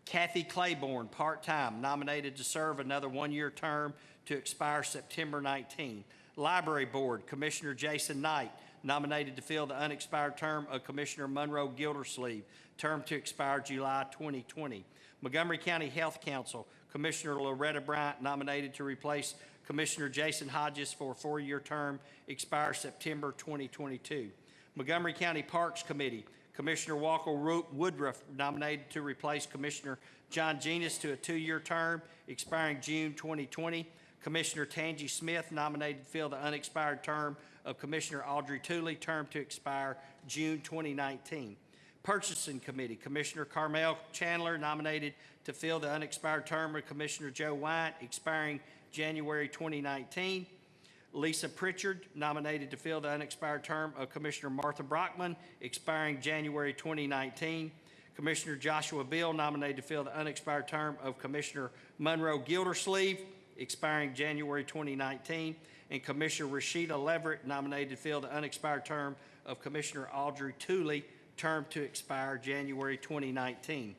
Kathy Claiborne, part-time, nominated to serve another one-year term to expire September 19. Library Board, Commissioner Jason Knight, nominated to fill the unexpired term of Commissioner Monroe Gildersleeve, term to expire July 2020. Montgomery County Health Council, Commissioner Loretta Bryant, nominated to replace Commissioner Jason Hodges for a four-year term, expire September 2022. Montgomery County Parks Committee, Commissioner Walker Woodruff, nominated to replace Commissioner John Genis to a two-year term, expiring June 2020. Commissioner Tangi Smith, nominated to fill the unexpired term of Commissioner Audrey Tooley, term to expire June 2019. Purchasing Committee, Commissioner Carmel Chandler, nominated to fill the unexpired term of Commissioner Joe Wyatt, expiring January 2019. Lisa Pritchard, nominated to fill the unexpired term of Commissioner Martha Brockman, expiring January 2019. Commissioner Joshua Bill, nominated to fill the unexpired term of Commissioner Monroe Gildersleeve, expiring January 2019. And Commissioner Rashida Leverett, nominated to fill the unexpired term of Commissioner Audrey Tooley, term to expire January 2019.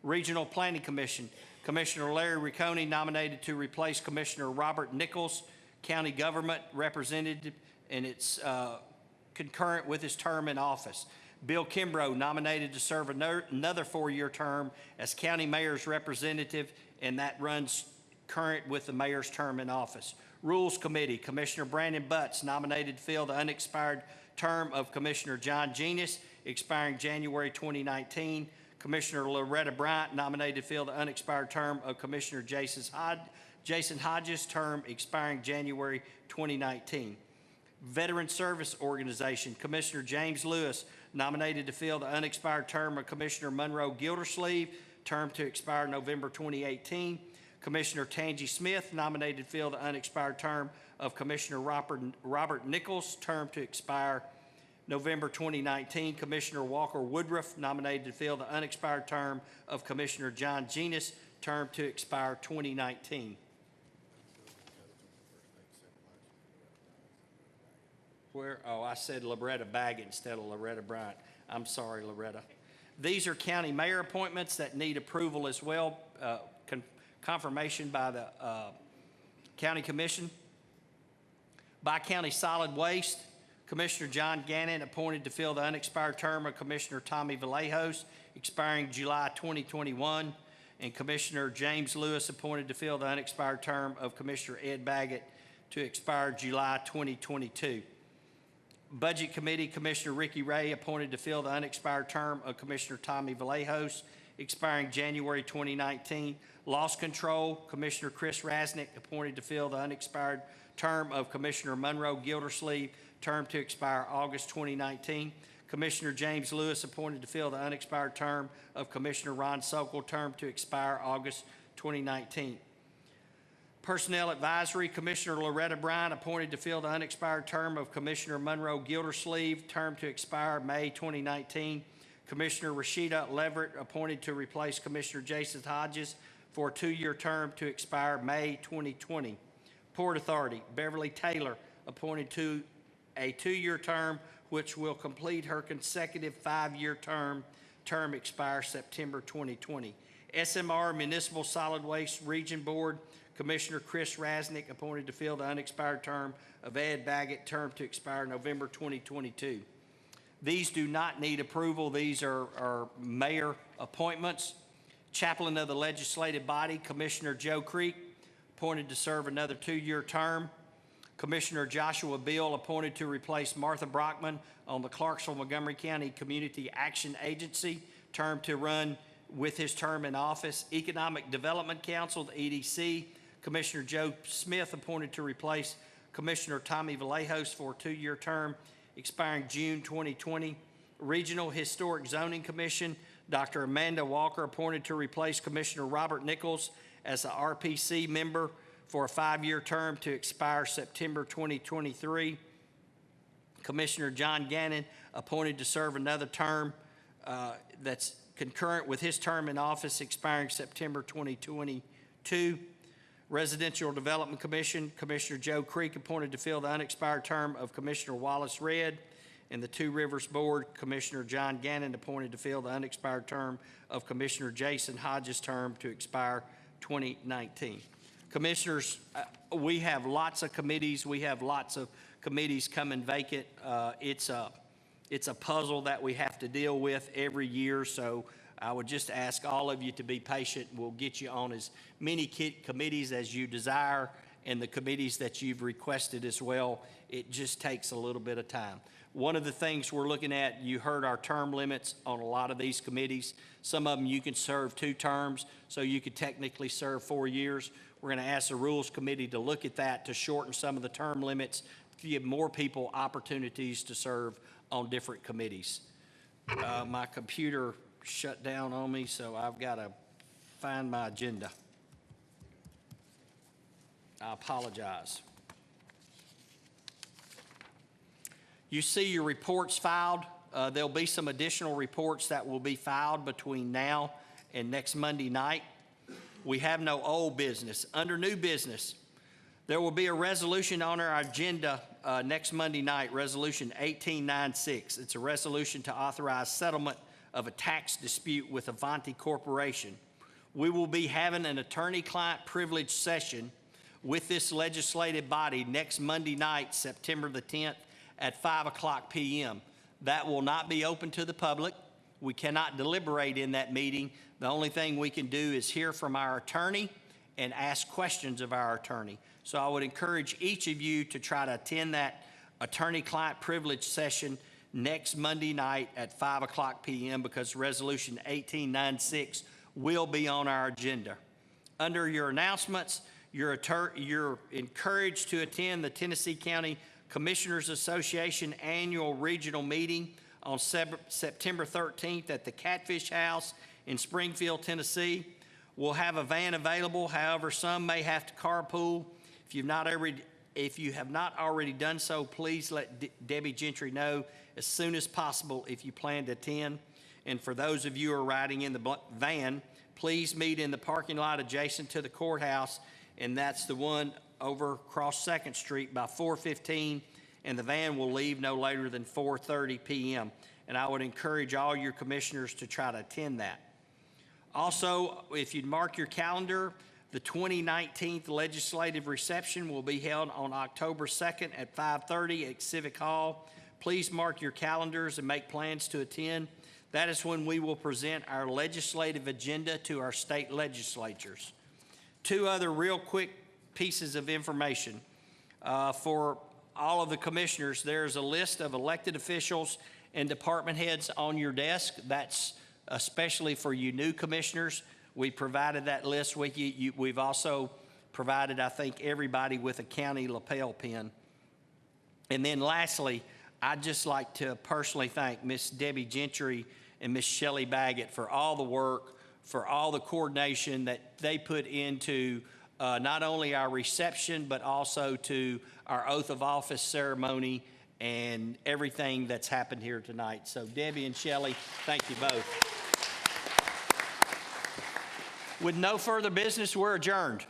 Regional Planning Commission, Commissioner Larry Riccone, nominated to replace Commissioner Robert Nichols, County Government Representative, and it's concurrent with his term in office. Bill Kimbrough, nominated to serve another four-year term as County Mayor's Representative, and that runs current with the Mayor's term in office. Rules Committee, Commissioner Brandon Butts, nominated to fill the unexpired term of Commissioner John Genis, expiring January 2019. Commissioner Loretta Bryant, nominated to fill the unexpired term of Commissioner Jason Hodges, term expiring January 2019. Veteran Service Organization, Commissioner James Lewis, nominated to fill the unexpired term of Commissioner Monroe Gildersleeve, term to expire November 2018. Commissioner Tangi Smith, nominated to fill the unexpired term of Commissioner Robert Nichols, term to expire November 2019, Commissioner Walker Woodruff nominated to fill the unexpired term of Commissioner John Genus, term to expire 2019. Where, oh, I said Loretta Baggett instead of Loretta Bryant. I'm sorry, Loretta. These are county mayor appointments that need approval as well, confirmation by the county commission. By County Solid Waste, Commissioner John Gannon appointed to fill the unexpired term of Commissioner Tommy Vallejos, expiring July 2021, and Commissioner James Lewis appointed to fill the unexpired term of Commissioner Ed Baggett to expire July 2022. Budget Committee, Commissioner Ricky Ray appointed to fill the unexpired term of Commissioner Tommy Vallejos, expiring January 2019. Loss Control, Commissioner Chris Rasnick appointed to fill the unexpired term of Commissioner Monroe Gildersleeve, term to expire August 2019. Commissioner James Lewis appointed to fill the unexpired term of Commissioner Ron Sokol, term to expire August 2019. Personnel Advisory, Commissioner Loretta Bryant appointed to fill the unexpired term of Commissioner Monroe Gildersleeve, term to expire May 2019. Commissioner Rashida Leverett appointed to replace Commissioner Jason Hodges for a 2-year term to expire May 2020. Port Authority, Beverly Taylor appointed to a 2-year term which will complete her consecutive 5-year term expire September 2020. SMR Municipal Solid Waste Region Board, Commissioner Chris Rasnick appointed to fill the unexpired term of Ed Baggett, term to expire November 2022. These do not need approval. These are mayor appointments. Chaplain of the legislative body, Commissioner Joe Creek, appointed to serve another 2-year term. Commissioner Joshua Beal appointed to replace Martha Brockman on the Clarksville Montgomery County Community Action Agency, term to run with his term in office. Economic Development Council, the EDC, Commissioner Joe Smith appointed to replace Commissioner Tommy Vallejos for a 2-year term expiring June 2020. Regional Historic Zoning Commission, Dr. Amanda Walker appointed to replace Commissioner Robert Nichols as a RPC member for a 5-year term to expire September 2023. Commissioner John Gannon appointed to serve another term that's concurrent with his term in office expiring September 2022. Residential Development Commission, Commissioner Joe Creek appointed to fill the unexpired term of Commissioner Wallace Redd. And the Two Rivers Board, Commissioner John Gannon appointed to fill the unexpired term of Commissioner Jason Hodges' term to expire 2019. Commissioners, we have lots of committees. We have lots of committees coming vacant. It's a puzzle that we have to deal with every year, so I would just ask all of you to be patient. We'll get you on as many committees as you desire, and the committees that you've requested as well. It just takes a little bit of time. One of the things we're looking at, you heard our term limits on a lot of these committees. Some of them you can serve 2 terms, so you could technically serve 4 years. We're going to ask the Rules Committee to look at that to shorten some of the term limits, to give more people opportunities to serve on different committees. My computer shut down on me, so I've got to find my agenda. I apologize. You see your reports filed. There'll be some additional reports that will be filed between now and next Monday night. We have no old business. Under new business, there will be a resolution on our agenda next Monday night, Resolution 1896. It's a resolution to authorize settlement of a tax dispute with Avanti Corporation. We will be having an attorney-client privilege session with this legislative body next Monday night, September the 10th at 5:00 p.m. That will not be open to the public. We cannot deliberate in that meeting. The only thing we can do is hear from our attorney and ask questions of our attorney. So I would encourage each of you to try to attend that attorney-client privilege session next Monday night at 5:00 p.m. because Resolution 1896 will be on our agenda. Under your announcements, you're encouraged to attend the Tennessee County Commissioners Association Annual Regional Meeting on September 13th at the Catfish House in Springfield, Tennessee. We'll have a van available. However, some may have to carpool. If you've not If you have not already done so, please let Debbie Gentry know as soon as possible if you plan to attend. And for those of you who are riding in the van, please meet in the parking lot adjacent to the courthouse, and that's the one over across 2nd Street by 4:15, and the van will leave no later than 4:30 p.m. And I would encourage all your commissioners to try to attend that. Also, if you'd mark your calendar, the 2019 legislative reception will be held on October 2nd at 5:30 at Civic Hall. Please mark your calendars and make plans to attend. That is when we will present our legislative agenda to our state legislatures. 2 other real quick pieces of information. For all of the commissioners, there's a list of elected officials and department heads on your desk. That's especially for you new commissioners. We provided that list with you. We've also provided, I think, everybody with a county lapel pin. And then lastly, I'd just like to personally thank Miss Debbie Gentry and Miss Shelley Baggett for all the work, for all the coordination that they put into not only our reception, but also to our oath of office ceremony and everything that's happened here tonight. So Debbie and Shelley, thank you both. With no further business, we're adjourned.